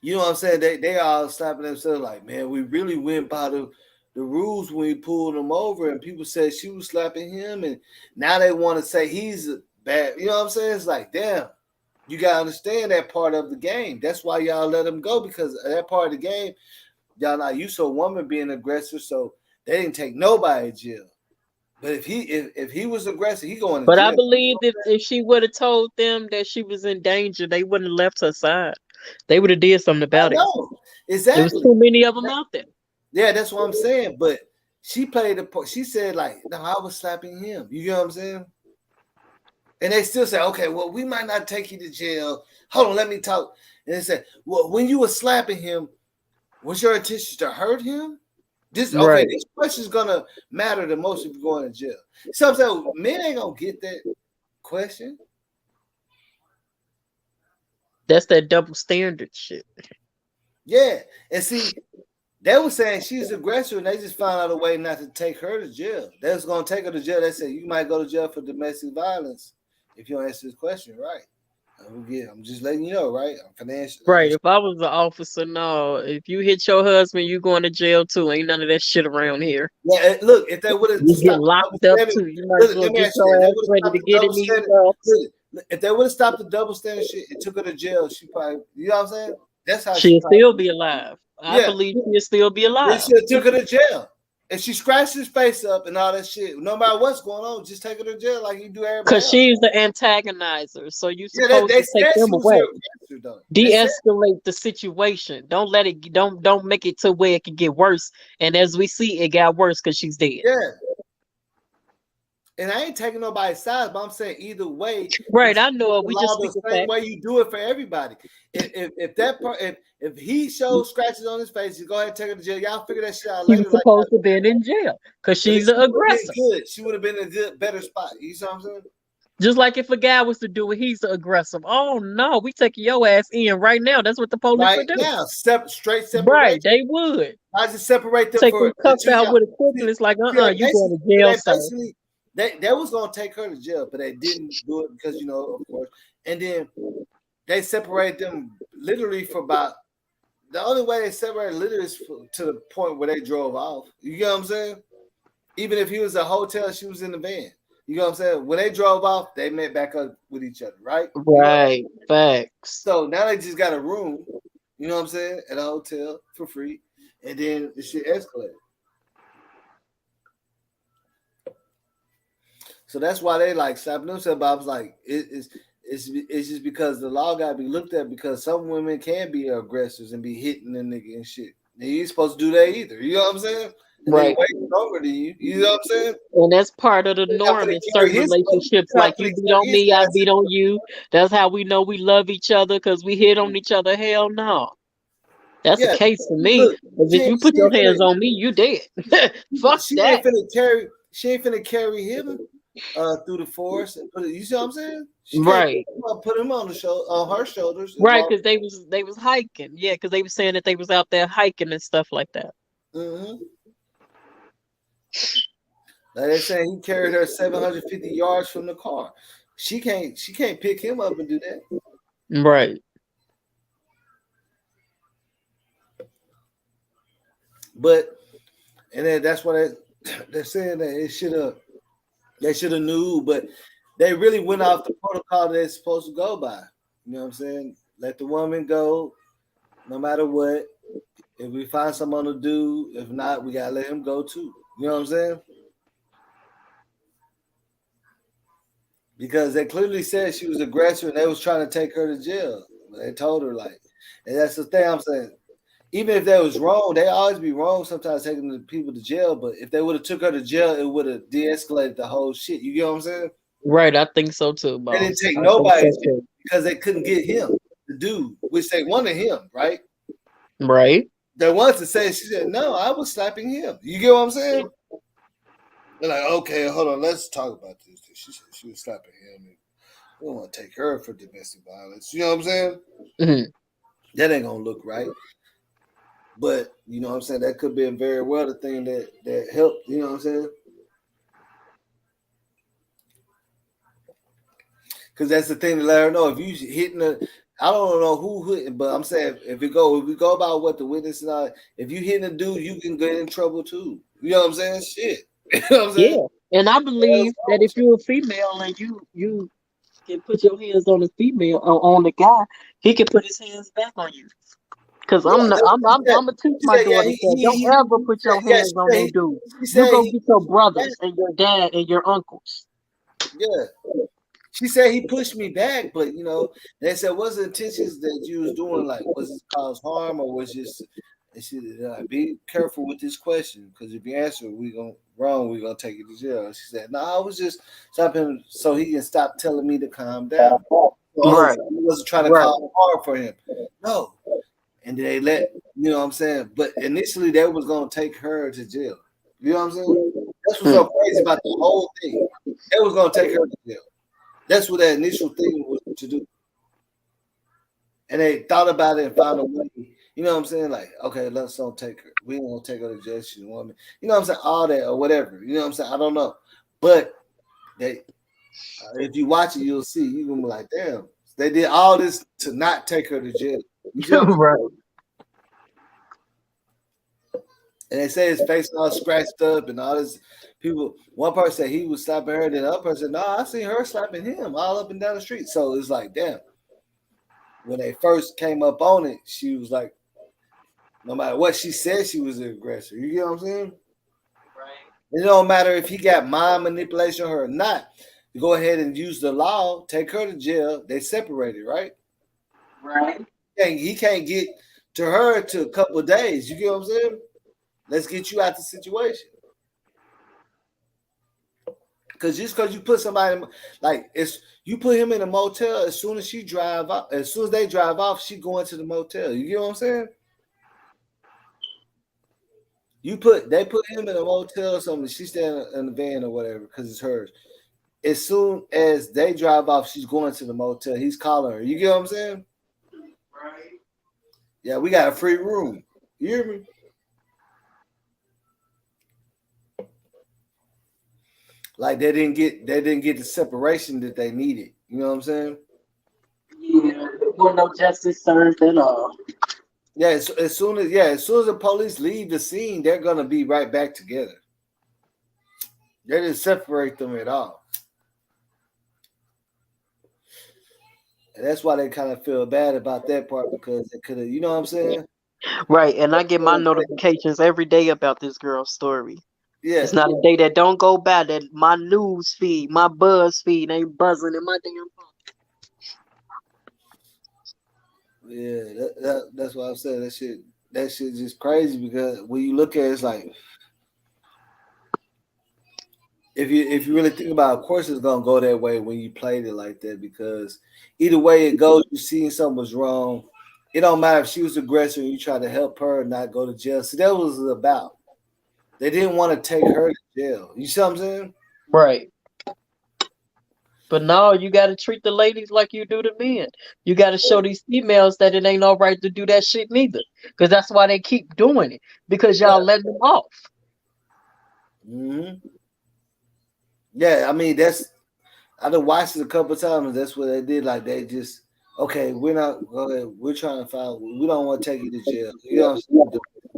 you know what I'm saying? They all slapping themselves like, man, we really went by the rules when we pulled him over. And people said she was slapping him. And now they want to say he's bad. You know what I'm saying? It's like, damn. You gotta understand that part of the game. That's why y'all let him go, because that part of the game, y'all not used to a woman being aggressive, so they didn't take nobody to jail. But if he was aggressive, he going to jail. But I believe if she would have told them that she was in danger, they wouldn't have left her side. They would have did something about it. Exactly. There was too many of them out there. Yeah, that's what I'm saying. But she played the part. She said like, "No, I was slapping him." You know what I'm saying? And they still say, okay, well, we might not take you to jail. Hold on, let me talk. And they said, well, when you were slapping him, was your intention to hurt him? This question is gonna matter the most if you're going to jail. So I'm saying men ain't gonna get that question. That's that double standard shit. Yeah, and see, they were saying she's aggressive, and they just found out a way not to take her to jail. They was gonna take her to jail. They said you might go to jail for domestic violence if you don't answer this question right. I'm just letting you know, right? I'm financial. Right. If I was an officer, no. If you hit your husband, you going to jail too. Ain't none of that shit around here. Yeah, look, if they would have get locked up too, you might as well get your ass ready to get in these stuff. If they would have stopped the double standard shit and took her to jail, she probably, you know what I'm saying? That's how she'll still be alive. I believe she'll still be alive. They should have took her to jail. And she scratched his face up and all that shit. No matter what's going on, just take her to jail like you do everybody else. Because she's the antagonizer. So you're supposed to take them away. De-escalate the situation. Don't let it, don't make it to where it can get worse. And as we see, it got worse because she's dead. Yeah. And I ain't taking nobody's side, but I'm saying either way. Right, I know it. We just the same way you do it for everybody. If he shows scratches on his face, you go ahead and take her to jail. Y'all figure that shit out later. She's supposed to be in jail because she's an aggressor. Good. She would have been in a better spot. You see what I'm saying? Just like if a guy was to do it, he's aggressive. Oh no, we taking your ass in right now. That's what the police would do. Now, straight separation. Right, they would. I just separate them. Take them cuffs out with a quickness. It's like, you going to jail, sir. They was gonna take her to jail, but they didn't do it because, you know, of course. And then they separated them literally for about, the only way they separated literally is to the point where they drove off. You get what I'm saying? Even if he was at a hotel, she was in the van. You know what I'm saying? When they drove off, they met back up with each other, right? Right. You know? Facts. So now they just got a room, you know what I'm saying, at a hotel for free, and then the shit escalated. So that's why they like slapping themselves. I was like, it's just because the law got to be looked at, because some women can be aggressors and be hitting the nigga and shit. And you ain't supposed to do that either. You know what I'm saying? And right. They waiting over to you. You know what I'm saying? And that's part of the norm in certain relationships. Like you beat on me, I beat on you. That's how we know we love each other, because we hit on each other. Hell no. That's the case for me. Because if you put your hands on me, you dead. Fuck she that. She ain't finna carry him through the forest and put it. You see what I'm saying? She right. Put him on her shoulders. Right, because they was hiking. Yeah, because they were saying that they was out there hiking and stuff like that. Mm-hmm. Like they're saying he carried her 750 yards from the car. She can't pick him up and do that. Right. But and then that's why they're saying that they should have knew, but they really went off the protocol they're supposed to go by. You know what I'm saying? Let the woman go, no matter what. If we find someone to do, if not, we gotta let him go too. You know what I'm saying? Because they clearly said she was aggressive and they was trying to take her to jail. They told her like, and that's the thing I'm saying. Even if they was wrong, they always be wrong sometimes taking the people to jail. But if they would have took her to jail, it would have de-escalated the whole shit. You get what I'm saying? Right, I think so too, boss. They didn't take nobody because they couldn't get him, the dude, which they wanted him, right? Right. They wanted to say, she said, no, I was slapping him. You get what I'm saying? They're like, okay, hold on, let's talk about this. She said she was slapping him. And we don't want to take her for domestic violence. You know what I'm saying? Mm-hmm. That ain't gonna look right. But you know what I'm saying? That could be very well the thing that helped. You know what I'm saying? Because that's the thing to let her know. If you hitting I don't know who hit, but I'm saying if we go about what the witness and all, if you hitting a dude, you can get in trouble too. You know what I'm saying? Shit. You know what I'm saying? Yeah. And I believe that if you're a female and you can put your hands on a female or on the guy, he can put his hands back on you. Because I'm gonna teach my daughter don't ever put your hands on no dude. You go get your brothers and your dad and your uncles. Yeah. She said he pushed me back, but you know, they said, what's the intentions that you was doing? Like, was it cause harm or was just? And she said, be careful with this question because if you answer we're gonna take you to jail. She said, no, I was just stopping him so he can stop telling me to calm down. Right. He wasn't trying to call hard for him. No. And they let, you know what I'm saying? But initially they was gonna take her to jail. You know what I'm saying? That's what's so crazy about the whole thing. They was gonna take her to jail. That's what that initial thing was to do. And they thought about it and found a way. You know what I'm saying? Like, okay, let's don't take her. We ain't gonna take her to jail. She's a woman. You know what I'm saying? All that or whatever. You know what I'm saying? I don't know. But they, if you watch it, you'll see. You're gonna be like, damn, they did all this to not take her to jail. You know right. And they say his face all scratched up and all this. People, one person said he was slapping her, then the other person said, no, I seen her slapping him all up and down the street. So it's like, damn. When they first came up on it, she was like, no matter what she said, she was an aggressor. You get what I'm saying? Right. It don't matter if he got mind manipulation or not. You go ahead and use the law, take her to jail. They separated, right? Right. He can't get to her to a couple of days. You get what I'm saying? Let's get you out the situation. Because just because you put somebody like you put him in a motel, as soon as they drive off, she going to the motel. You get what I'm saying? They put him in a motel or something. She's staying in the van or whatever because it's hers. As soon as they drive off, she's going to the motel. He's calling her. You get what I'm saying? Right. Yeah, we got a free room. You hear me? Like they didn't get the separation that they needed. You know what I'm saying? Yeah, there was no justice served at all. Yeah, as soon as the police leave the scene, they're gonna be right back together. They didn't separate them at all. And that's why they kind of feel bad about that part because they could have, you know what I'm saying? Right. And I get my notifications every day about this girl's story. Yeah. It's not a day that don't go by that my news feed, my buzz feed ain't buzzing in my damn phone. Yeah, that's what I'm saying. That shit just crazy because when you look at it, it's like if you really think about it, of course it's gonna go that way when you played it like that because either way it goes, you seen something was wrong. It don't matter if she was aggressive and you try to help her not go to jail. See, that was about. They didn't want to take her to jail. You see what I'm saying? Right. But no, you got to treat the ladies like you do the men. You got to show these females that it ain't all right to do that shit neither. Because that's why they keep doing it. Because y'all letting them off. Mm-hmm. Yeah, I mean I done watched it a couple of times. That's what they did. Like they just okay, we're trying to find. We don't want to take you to jail. You know what I'm saying?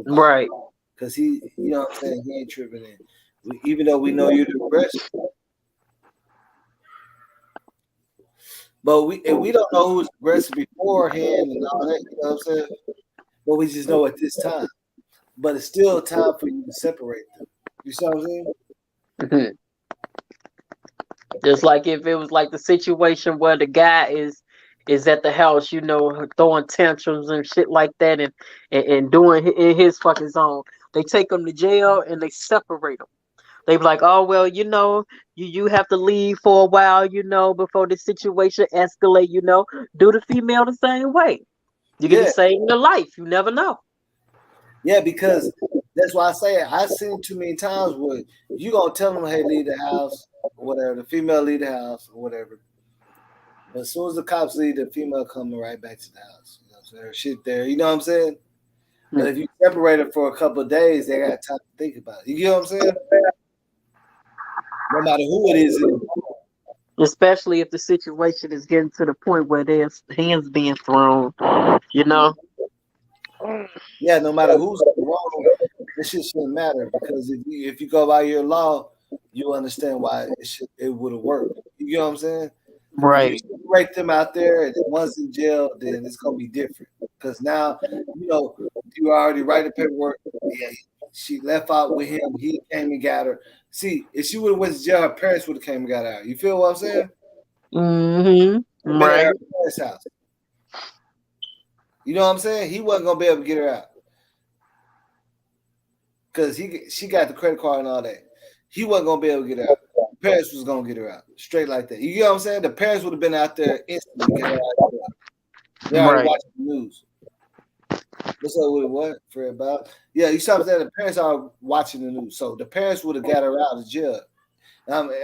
Right. Because you know what I'm saying. He ain't tripping in. Even though we know you're the aggressor. But we don't know who's aggressive beforehand and all that, you know what I'm saying? But we just know at this time. But it's still time for you to separate them. You see what I'm saying? Mm-hmm. Just like if it was like the situation where the guy is at the house, throwing tantrums and shit like that and doing in his fucking zone. They take him to jail and they separate him. They be like, oh well, you have to leave for a while, before the situation escalate. Do the female the same way. You get to save your life. You never know. Yeah, because that's why I say I've seen too many times where you gonna tell them, hey, leave the house or whatever. The female leave the house or whatever. But as soon as the cops leave, the female coming right back to the house. You know what I'm saying? Her shit there. You know what I'm saying? But if you separate it for a couple of days, they got time to think about it. You get what I'm saying? No matter who it is anymore. Especially if the situation is getting to the point where there's hands being thrown, Yeah, no matter who's wrong, this shit shouldn't matter because if you go by your law, you understand why it would have worked. You know what I'm saying? Right. If you break them out there and one's in jail, then it's gonna be different. Because now, you already write the paperwork. Yeah, she left out with him. He came and got her. See, if she would have went to jail, her parents would have came and got her. You feel what I'm saying? Mm-hmm. Been at Right. her parents' house. You know what I'm saying? He wasn't gonna be able to get her out because she got the credit card and all that. He wasn't gonna be able to get her out. The parents was gonna get her out straight like that. You know what I'm saying? The parents would have been out there instantly. Get her out there. They already watching the news. What's up with what for about? Yeah, you saw that the parents are watching the news, so the parents would have got her out of jail.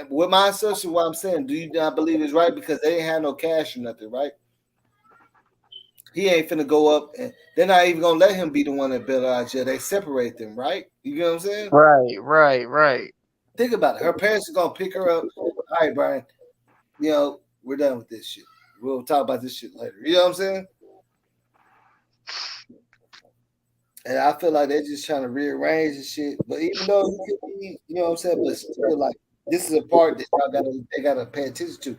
With my assumption, what I'm saying, do you not believe it's right because they ain't have no cash or nothing, right? He ain't finna go up, and they're not even gonna let him be the one that bailed out of jail. They separate them, right? You get what I'm saying? Right. Think about it. Her parents are gonna pick her up. All right, Brian. We're done with this shit. We'll talk about this shit later. You know what I'm saying? And I feel like they're just trying to rearrange and shit. But even though he could be, you know what I'm saying, but still, like, this is a part that they gotta pay attention to.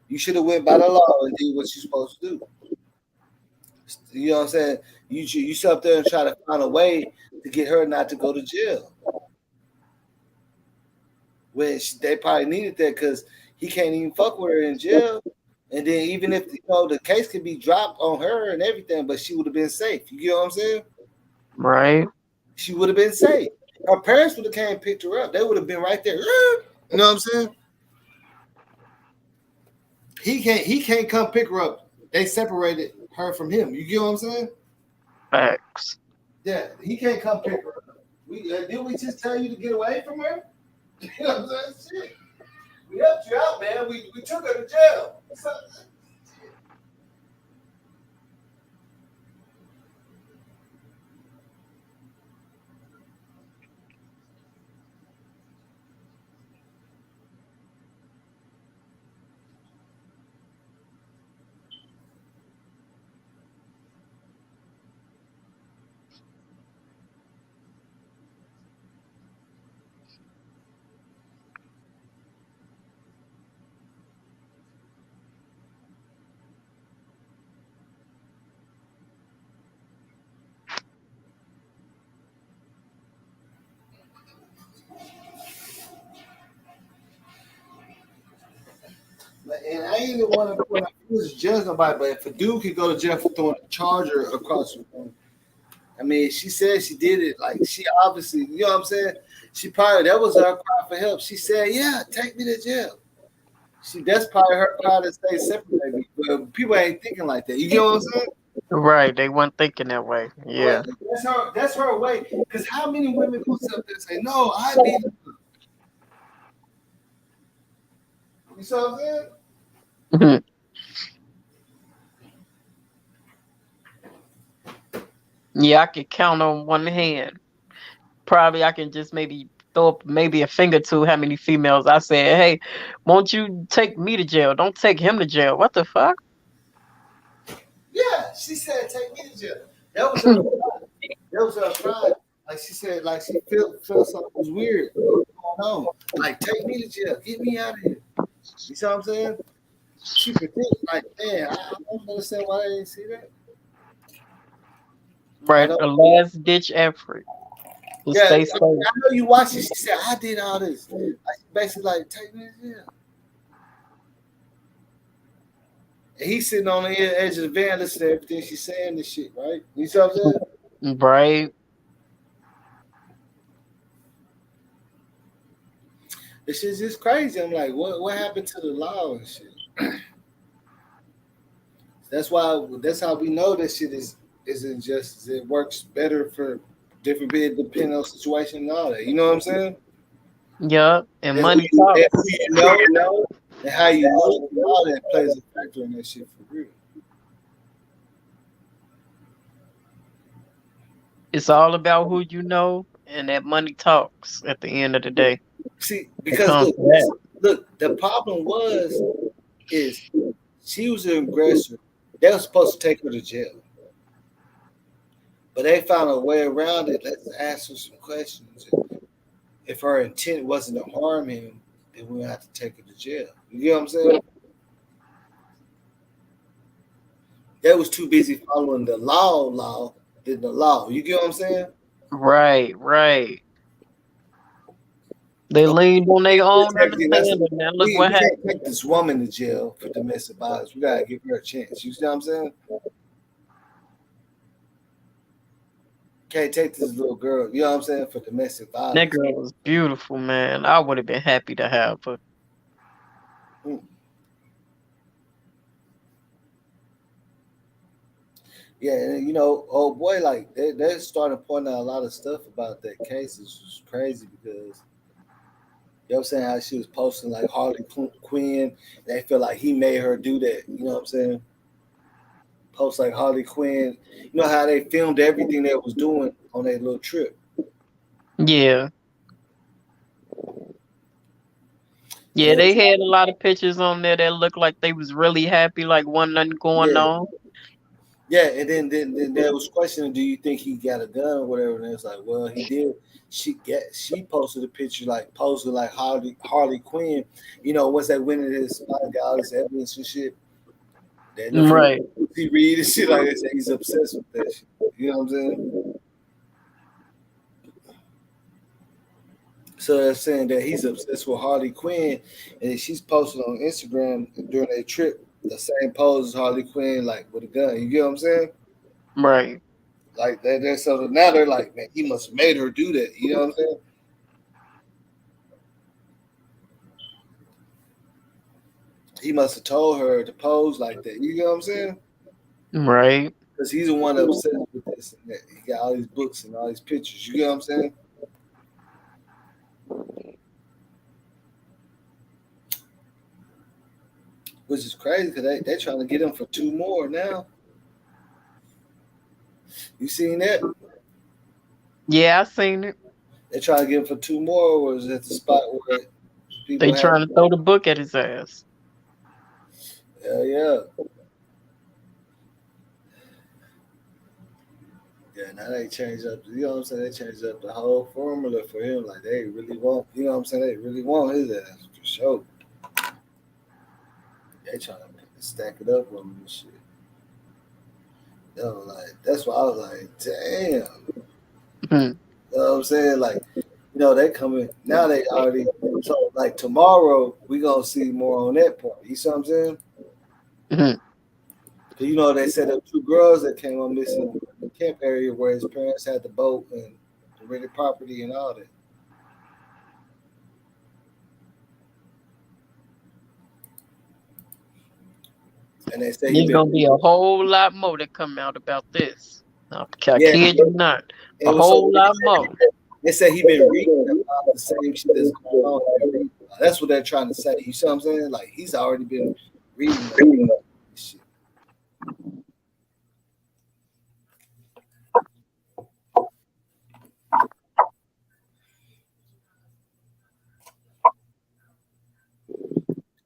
You should have went by the law and did what you're supposed to do. You know what I'm saying? You sit up there and try to find a way to get her not to go to jail. When they probably needed that because he can't even fuck with her in jail. And then even if the case could be dropped on her and everything, but she would have been safe. You get what I'm saying? Right. She would have been safe. Her parents would have came and picked her up. They would have been right there. You know what I'm saying? He can't come pick her up. They separated her from him. You get what I'm saying? Facts. Yeah, he can't come pick her up. Didn't we just tell you to get away from her? You know what I'm saying? Shit. We helped you out, man. We took her to jail. I ain't the one that was judge nobody, but if a dude could go to jail for throwing a charger across the room, I mean, she said she did it. Like, she obviously, you know what I'm saying? She probably, that was her cry for help. She said, yeah, take me to jail. That's probably her cry to stay separate me. But people ain't thinking like that. You get what I'm saying? Right. They weren't thinking that way. Yeah. That's her way. Because how many women go up there and say, no, I beat her? You see what I'm saying? Mm-hmm. Yeah, I could count on one hand. Probably I can just maybe throw up maybe a finger to how many females I said, hey, won't you take me to jail? Don't take him to jail. What the fuck? Yeah, she said take me to jail. That was her cry. That was her cry. Like she said, like she felt something was weird going on. Like, take me to jail. Get me out of here. You see what I'm saying? She pretended like, man, I don't understand why I didn't see that. Right, a last ditch effort to stay safe. I know you watched it. She said, I did all this. Like, basically, like, take me to jail. And he's sitting on the edge of the van listening to everything she's saying and shit, right? You see what I'm saying? Right. This shit's just crazy. I'm like, what happened to the law and shit? That's how we know this shit isn't just, it works better for different people depending on the situation and all that. You know what I'm saying? Yeah, and money talks. And how you know all that plays a factor in that shit for real. It's all about who you know, and that money talks at the end of the day. See, because look, the problem is she was an aggressor. They were supposed to take her to jail. But they found a way around it. Let's ask her some questions. If her intent wasn't to harm him, then we have to take her to jail. You get what I'm saying? They was too busy following the law than the law. You get what I'm saying? Right. They leaned on their own understanding. Now look what happened. We can't take this woman to jail for domestic violence. We gotta give her a chance. You see what I'm saying? Can't take this little girl, you know what I'm saying, for domestic violence. That girl was beautiful, man. I would have been happy to have her. Yeah, and you know, oh boy, like they're starting to point out a lot of stuff about that case. It's just crazy because you know what I'm saying, how she was posting like Harley Quinn. They feel like he made her do that. You know what I'm saying? Post like Harley Quinn. You know how they filmed everything they was doing on their little trip. Yeah. Yeah, they had a lot of pictures on there that looked like they was really happy, like nothing going on. Yeah, and then there was questioning, do you think he got a gun or whatever? And it was like, well, he did. She posted a picture like posing like Harley Quinn. You know, once they went into his spot, got all this evidence and shit. Right. He read and shit like that. He's obsessed with that shit. You know what I'm saying? So they're saying that he's obsessed with Harley Quinn, and she's posted on Instagram during their trip the same pose as Harley Quinn, like with a gun. You get what I'm saying? Right. Like that. So now they're like, man, he must have made her do that. You know what I'm saying? He must have told her to pose like that. You know what I'm saying? Right. Because he's the one obsessed with this and that. He got all these books and all these pictures. You get what I'm saying? Which is crazy because they're trying to get him for 2 more now. You seen that? Yeah, I seen it. They're trying to get him for 2 more, or is it the spot where people they trying to throw the book at his ass? Yeah. Yeah, now they changed up, you know what I'm saying? They changed up the whole formula for him. Like, they really want, you know what I'm saying? They really want his ass for sure. They trying to stack it up on him and shit. Like, that's why I was like, damn. Mm-hmm. You know what I'm saying? Like, you know, they coming, now they already, so like tomorrow, we going to see more on that part. You see what I'm saying? Mm-hmm. You know, they said there were 2 girls that came on missing in the camp area where his parents had the boat and the rented property and all that. And they say there's gonna be a whole lot more that come out about this. I kid you not. A whole lot more. They said he been reading about the same shit that's going on. That's what they're trying to say. You see what I'm saying? Like he's already been reading this shit.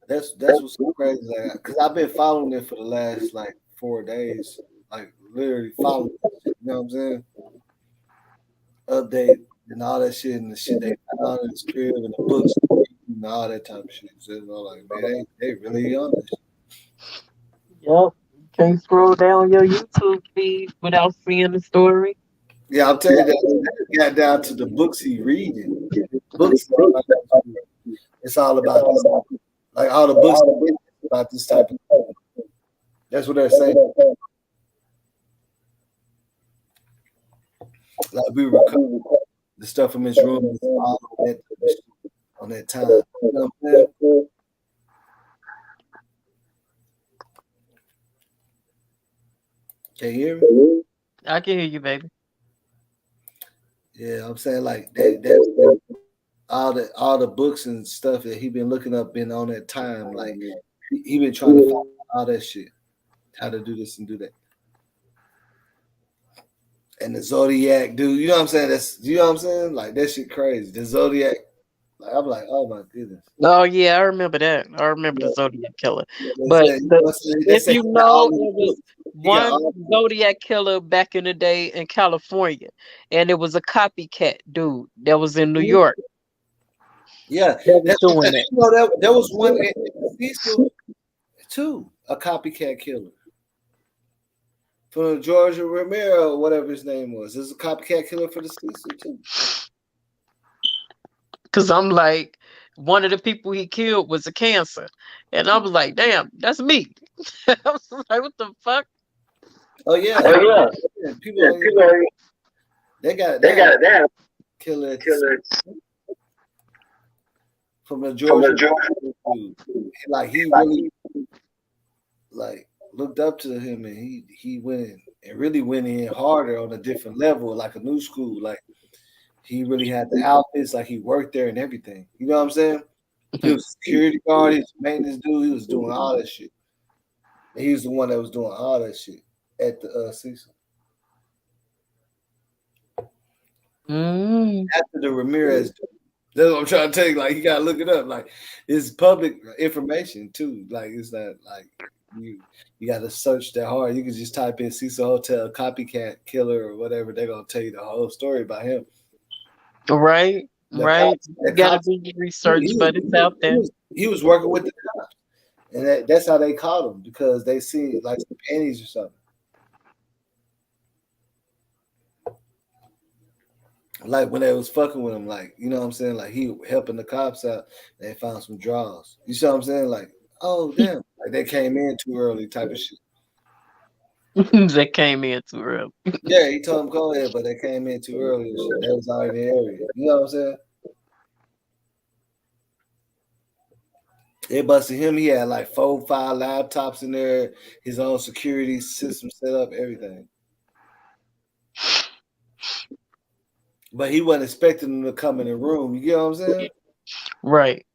That's what's so crazy, like, because I've been following it for the last like 4 days, like literally following it, you know what I'm saying? Update and all that shit and the shit they found in his crib and the books and all that type of shit. So I'm like, man, they really on this. Yep. Can't scroll down your YouTube feed without seeing the story. Yeah, I'll tell you that got down to the books he reading. Books, it's all about this. Like all the books about this type of thing. That's what they're saying. Like we recovered the stuff from his room is all on that time. You know what I'm saying? Can you hear me? I can hear you, baby. Yeah, I'm saying like all the books and stuff that he been looking up been on that time. Like he been trying to find all that shit, how to do this and do that. And the Zodiac dude, you know what I'm saying? You know what I'm saying? Like that shit crazy. The Zodiac, like I'm like, oh my goodness. Oh yeah, I remember that. I remember the Zodiac killer. But if you know, it was one Zodiac killer back in the day in California, and it was a copycat dude that was in New York. Yeah, that's doing it. You know, there was one in Cecil too, a copycat killer. For Georgia Romero, whatever his name was. There's a copycat killer for the Cecil too. Cause I'm like, one of the people he killed was a cancer. And I was like, damn, that's me. I was like, what the fuck? Oh yeah. People they got killer from the Georgia. Like he really like looked up to him and he went in and really went in harder on a different level, like a new school. Like he really had the outfits, like he worked there and everything. You know what I'm saying? He was a security guard, he was a maintenance dude, he was doing all that shit. And he was the one that was doing all that shit at the Cecil. After the Ramirez dude. That's what I'm trying to tell you. Like you gotta look it up. Like it's public information too. Like it's not like you gotta search that hard. You can just type in Cecil Hotel copycat killer or whatever. They're gonna tell you the whole story about him. Right. You gotta be researched, but it's out there. He was working with the cops, and that's how they caught him because they see like some panties or something. Like when they was fucking with him, like you know what I'm saying, like he helping the cops out. They found some draws. You see what I'm saying? Like, oh damn, like they came in too early, type of shit. They came in too early. Yeah, he told them go ahead, but they came in too early. And shit. They was already in the area. You know what I'm saying? They busted him. He had like 4, 5 laptops in there, his own security system set up, everything. But he wasn't expecting them to come in the room. You get what I'm saying? Right.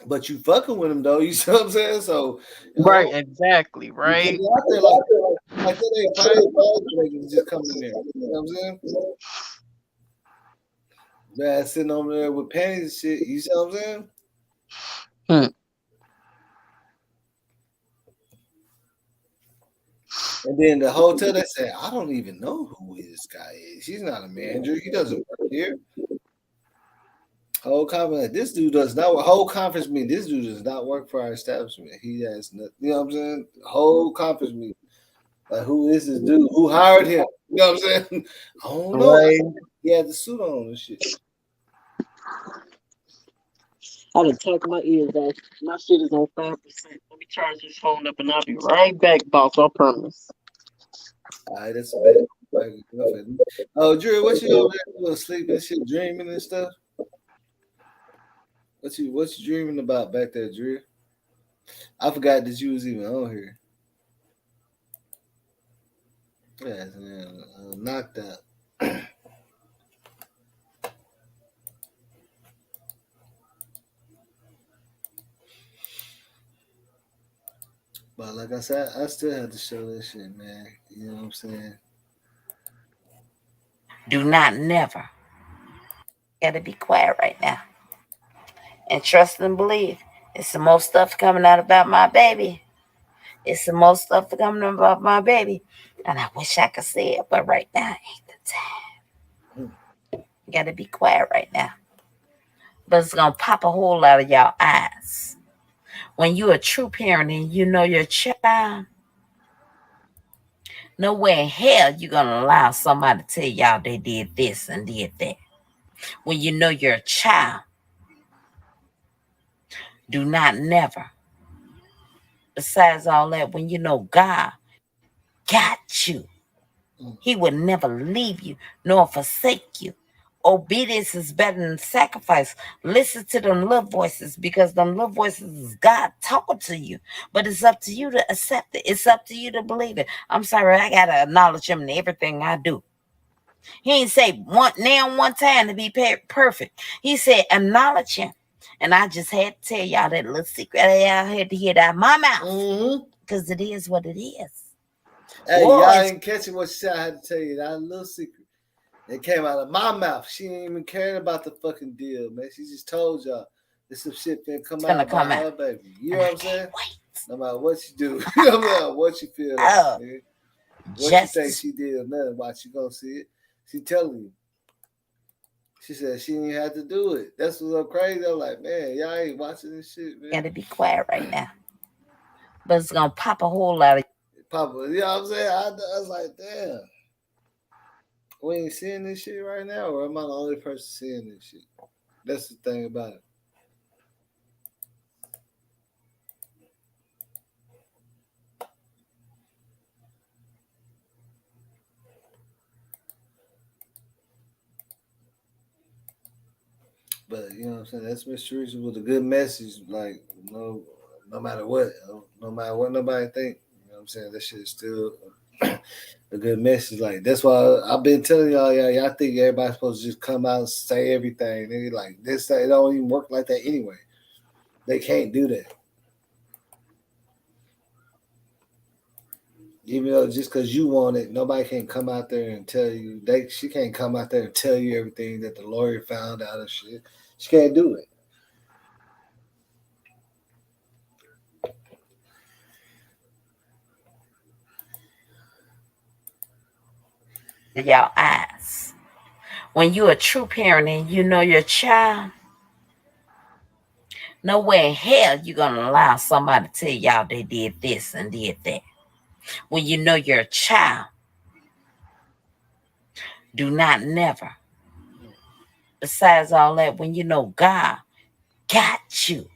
But you fucking with him though. You see what I'm saying? So right, exactly. Right. Out there like they can just come in there. You know what I'm saying? Man, sitting over there with panties and shit. You see what I'm saying? And then the hotel, they said, I don't even know who this guy is. He's not a manager. He doesn't work here. Whole conference, this dude does not. Whole conference meeting, this dude does not work for our establishment. He has nothing. You know what I'm saying? Whole conference meeting. Like, who is this dude? Who hired him? You know what I'm saying? I don't know. Right. He had the suit on and shit. I done tuck my ears off. My shit is on 5%. Let me charge this phone up and I'll be right back, boss. I promise. All right, that's a bit. Oh, Drew, what you over there doing? Sleeping and shit, dreaming and stuff? What you dreaming about back there, Drew? I forgot that you was even on here. Yeah, man, knocked out. But like I said, I still have to show that shit, man. You know what I'm saying? Do not never. Gotta be quiet right now. And trust and believe. It's some more stuff coming out about my baby. It's some more stuff coming about my baby. And I wish I could say it, but right now ain't the time. You gotta be quiet right now. But it's gonna pop a hole out of y'all eyes. When you're a true parent and you know your child, nowhere in hell you're gonna allow somebody to tell y'all they did this and did that. When you know your child, do not never. Besides all that, when you know God got you, He would never leave you nor forsake you. Obedience is better than sacrifice. Listen to them little voices, because them little voices is God talking to you. But it's up to you to accept it. It's up to you to believe it. I'm sorry, I gotta acknowledge Him in everything I do. He ain't say one time to be perfect. He said acknowledge Him. And I just had to tell y'all that little secret. I had to hear it out of my mouth. Because it is what it is. Hey, y'all ain't catching what she said. I had to tell you that little secret. It came out of my mouth. She ain't even caring about the fucking deal, man. She just told y'all this some shit finna come out about her baby. You know what I'm saying? No matter what you do, no matter what you feel like, man. What you think she did or nothing, watch you gonna see it. She telling you. She said she didn't have to do it. That's what's so crazy. I'm like, man, y'all ain't watching this shit, man. Gotta be quiet right now. But it's gonna pop a hole out of Papa, you know what I'm saying? I was like, damn. We ain't seeing this shit right now, or am I the only person seeing this shit? That's the thing about it. But you know what I'm saying? That's Miss Teresa with a good message. Like, no matter what, no matter what nobody think. You know what I'm saying? That shit is still a good message. Like, that's why I've been telling y'all think everybody's supposed to just come out and say everything. They like this, it don't even work like that anyway. They can't do that. Even though just because you want it, nobody can come out there and tell you. She can't come out there and tell you everything that the lawyer found out of shit. She can't do it. y'all eyes. When you're a true parent and you know your child, nowhere in hell you're gonna allow somebody to tell y'all they did this and did that. When you know your child, do not never. Besides all that, when you know God got you,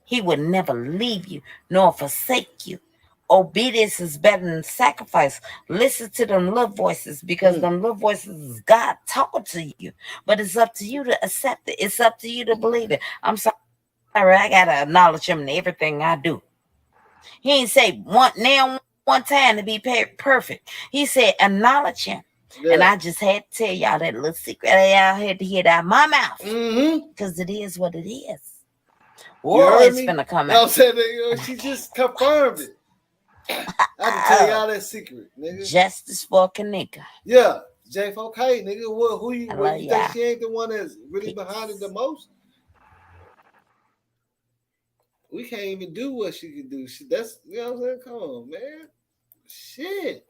He would never leave you nor forsake you. Obedience is better than sacrifice. Listen to them little voices, because them little voices is God talking to you. But it's up to you to accept it. It's up to you to believe it. I'm sorry, I gotta acknowledge Him in everything I do. He ain't say one time to be perfect. He said acknowledge Him. Yeah. And I just had to tell y'all that little secret. Y'all had to hear it out of my mouth. Because it is what it is. Whoa, it's finna come out. I'm saying, she just confirmed it. I can tell y'all that secret, nigga. Justice for kenneka. Yeah. J4K, nigga. Who you think she ain't the one that's really behind it the most? We can't even do what she can do. That's, you know what I'm saying? Come on, man. Shit.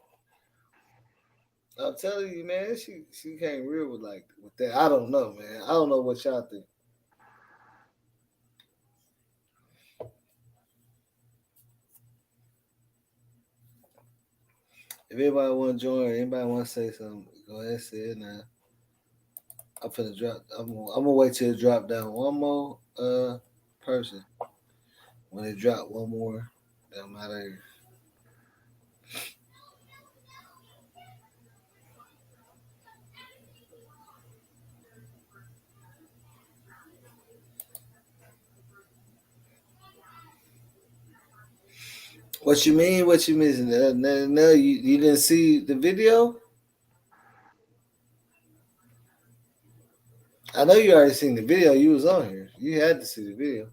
I'm telling you, man, she came real with that. I don't know, man. I don't know what y'all think. If anybody want to join, anybody want to say something, go ahead and say it now. I'm finna drop. I'm gonna wait till it drop down one more. person. When they drop one more, I'm out of here. What you mean? What you missing? No, you didn't see the video? I know you already seen the video. You was on here. You had to see the video.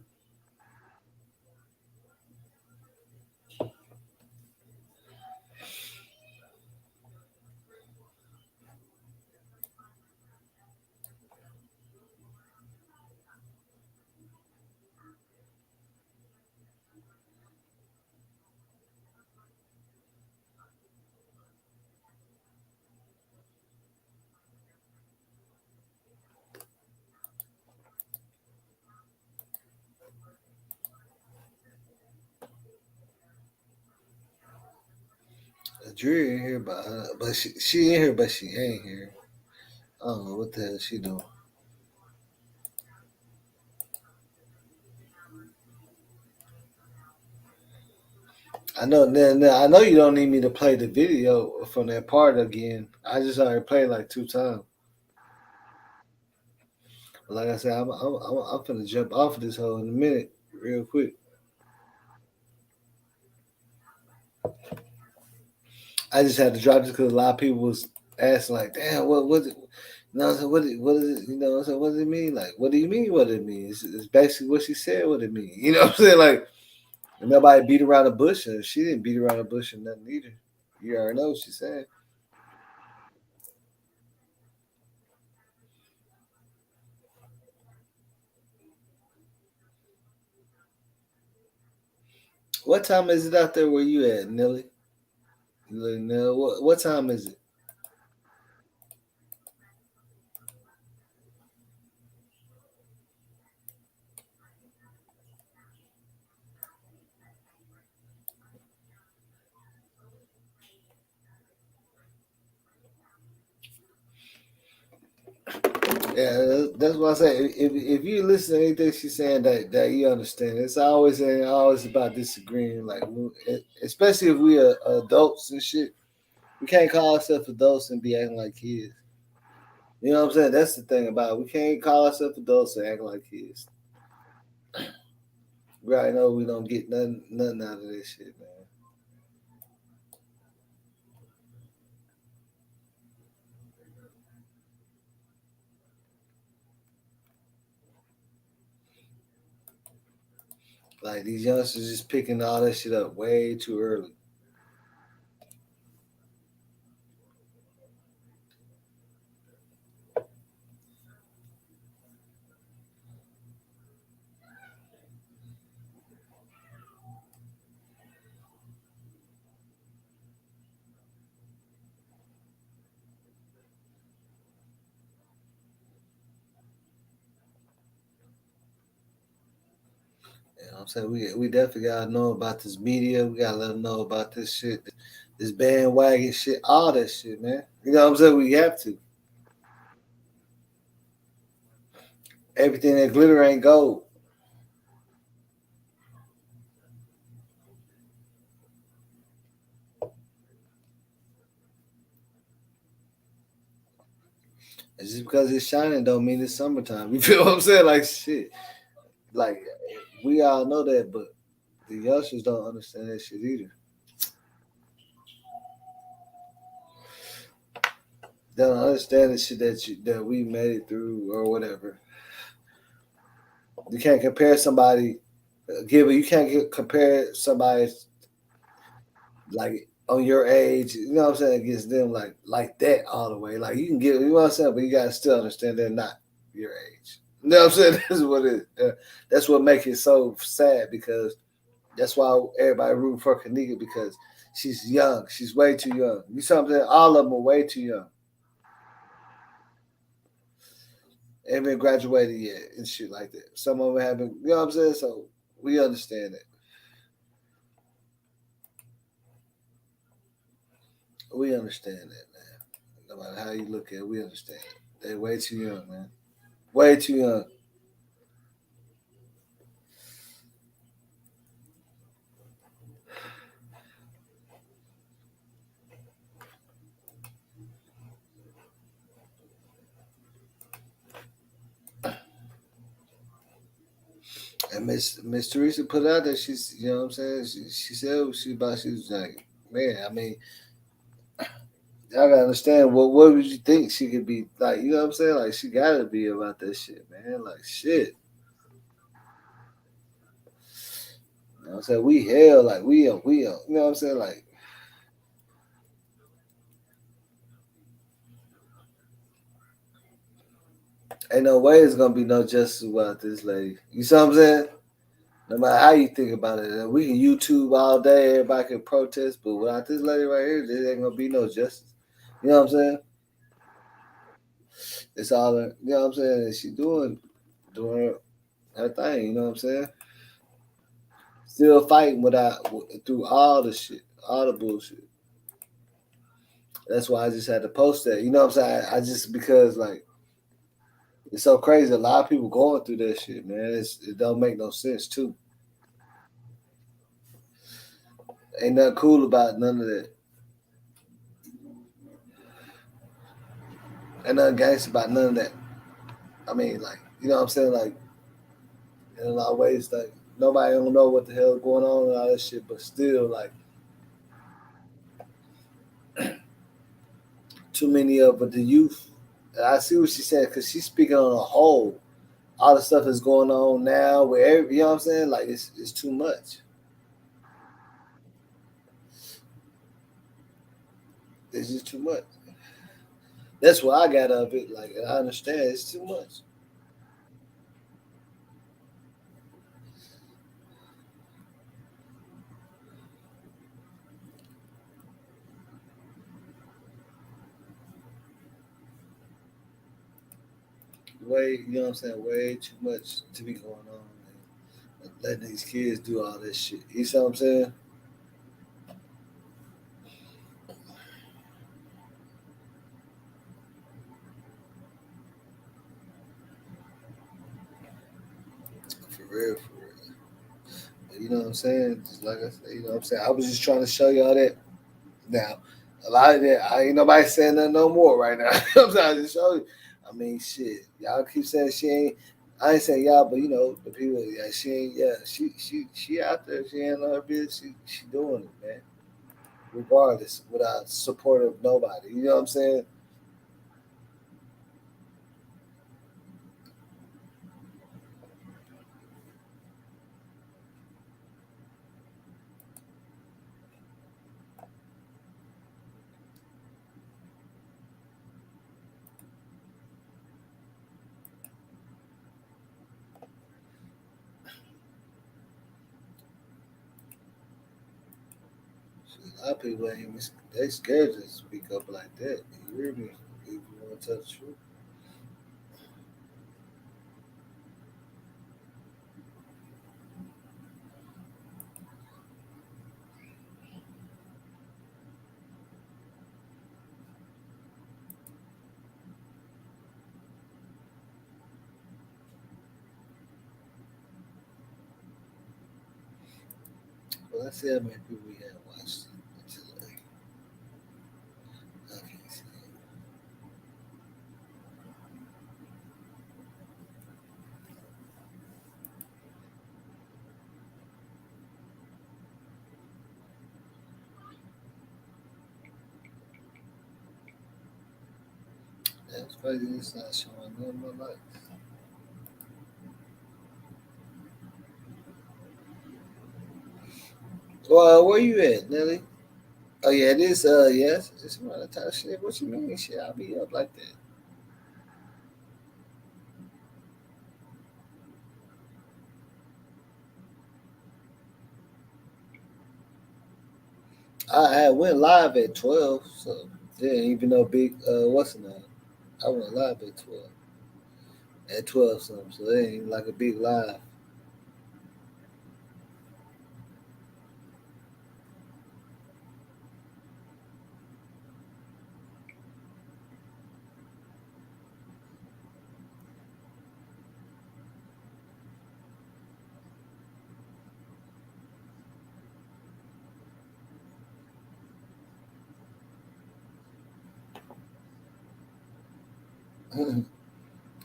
Drew in here, but she in here, but she ain't here. I don't know what the hell she doing. I know. I know you don't need me to play the video from that part again. I just already played like 2 times. But like I said, I'm finna jump off of this hole in a minute, real quick. I just had to drop this because a lot of people was asking like, "Damn, what was it?" You know, so what is it? You know, so what does it mean? Like, what do you mean? What it means? It's basically what she said. What it mean? You know what I'm saying? Like, nobody beat around the bush, and she didn't beat around the bush or nothing either. You already know what she said. What time is it out there where you at, Nelly? What time is it? Yeah, that's what I say. If you listen to anything she's saying that you understand, it's always about disagreeing. Like, especially if we are adults and shit, we can't call ourselves adults and be acting like kids. You know what I'm saying? That's the thing about it. We can't call ourselves adults and act like kids. We already know we don't get nothing out of this shit, man. Like, these youngsters just picking all that shit up way too early. You know what I'm saying? We definitely gotta know about this media. We gotta let them know about this shit, this bandwagon shit, all that shit, man. You know what I'm saying? We have to. Everything that glitter ain't gold. And just because it's shining don't mean it's summertime. You feel what I'm saying? Like, shit. Like, we all know that, but the youngsters don't understand that shit either. They don't understand the shit that we made it through or whatever. You can't compare somebody. You can't compare somebody like on your age. You know what I'm saying? Against them like that all the way. Like, you can get, you know what I'm saying, but you gotta still understand they're not your age. You know what I'm saying? That's what it. That's what makes it so sad, because that's why everybody rooting for Kenneka, because she's young. She's way too young. You know what I'm saying? All of them are way too young. Ain't been graduated yet and shit like that. Some of them haven't. You know what I'm saying? So we understand it. We understand that, man. No matter how you look at it, we understand it. They're way too young, man. Way too young. And Miss TEREASA put out that she's, you know what I'm saying? She said she was like, man, I mean, y'all gotta understand what would you think she could be like, you know what I'm saying? Like she gotta be about that shit, man. Like shit. You know what I'm saying? We hell, like we you know what I'm saying? Like ain't no way it's gonna be no justice without this lady. You see what I'm saying? No matter how you think about it, we can YouTube all day, everybody can protest, but without this lady right here, there ain't gonna be no justice. You know what I'm saying? It's all, you know what I'm saying? She doing her thing. You know what I'm saying? Still fighting through all the shit, all the bullshit. That's why I just had to post that. You know what I'm saying? I just because like it's so crazy. A lot of people going through that shit, man. It don't make no sense too. Ain't nothing cool about none of that. Ain't nothing gangster about none of that. I mean, like, you know what I'm saying? Like, in a lot of ways, like, nobody don't know what the hell going on and all that shit, but still, like, too many of the youth. I see what she said because she's speaking on a whole. All the stuff that's going on now, you know what I'm saying? Like, it's too much. It's just too much. That's what I got of it. Like, I understand it's too much. Way, you know what I'm saying? Way too much to be going on. Man. Letting these kids do all this shit. You see what I'm saying? For real, for real. But you know what I'm saying? Just like I said, you know what I'm saying? I was just trying to show y'all that. Now, a lot of that, I ain't nobody saying nothing no more right now. I'm trying to show you. I mean, shit. Y'all keep saying she ain't. I ain't saying y'all, but you know the people. Yeah, she ain't. Yeah, she out there. She ain't on her business. She doing it, man. Regardless, without support of nobody. You know what I'm saying? A lot of people ain't even, they scared to speak up like that. You hear me? If you want to tell the truth. Well, let's see how many people we have watched it today. I can't see. That's crazy. It's not showing none of my life. Well, where you at, Nelly? Oh yeah, it is. Yes, it's around the time. Shit, what you mean? Shit, I'll be up like that. I went live at 12, so yeah, even though big. What's the name? I went live at 12. At 12 something, so it ain't like a big live.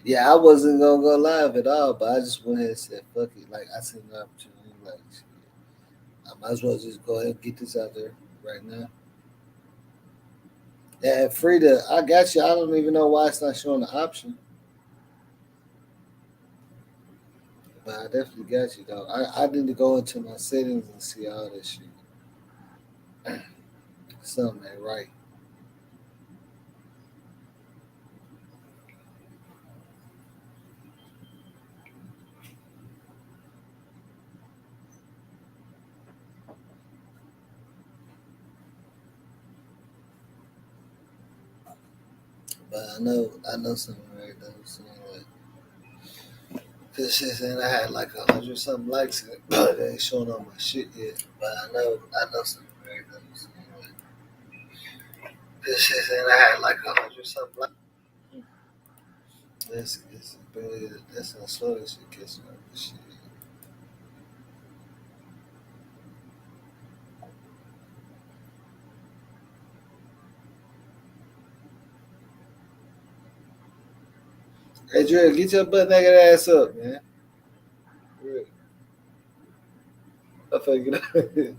Yeah, I wasn't gonna go live at all, but I just went ahead and said, "Fuck it." Like I seen the opportunity, like shit, I might as well just go ahead and get this out there right now. Yeah, Frida, I got you. I don't even know why it's not showing the option, but I definitely got you though. I need to go into my settings and see all this shit. Something ain't right. But I know something right though. So like, this shit saying I had like 100 something likes in it, but it ain't showing on my shit yet. But I know something right though. So like, this shit saying I had like 100 something likes. That's how slow this shit gets on this shit. Hey, Dre, get your butt naked ass up, man. Really. I figured out. Hey,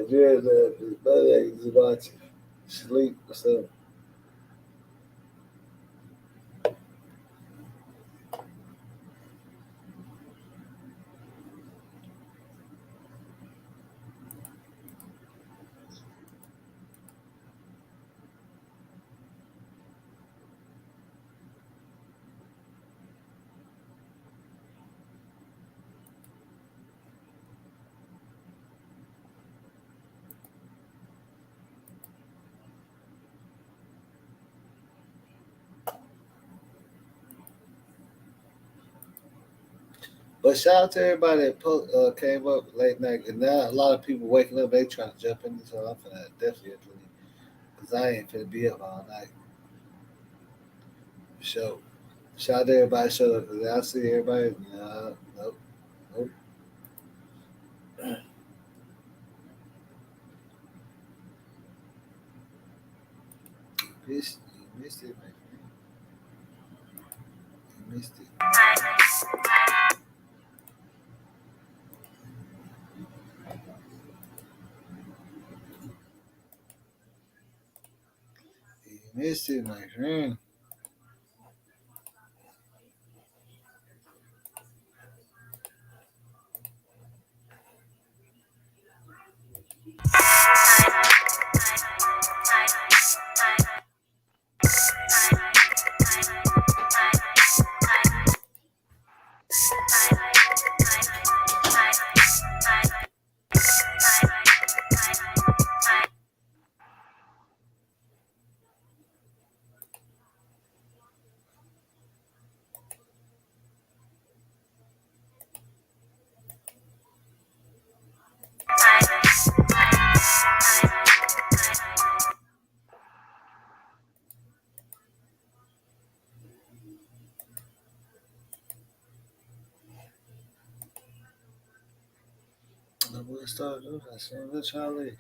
Dre, his butt naked just watching. Sleep or something. But shout out to everybody that came up late night. And now a lot of people waking up, they trying to jump in. So I'm finna definitely, because I ain't finna be up all night. For sure. Shout out to everybody that showed up. Because I see everybody. Nah, nope, nope. Bitch, you missed it, man. You missed it. You missed it, my friend. I will start doing that. So let's Charlie.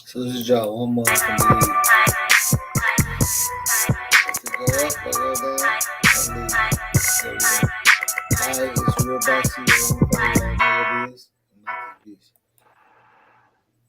So let's just drop one more from the lead. If it go up or go down, I leave. There we go. Alright, it's real boxy.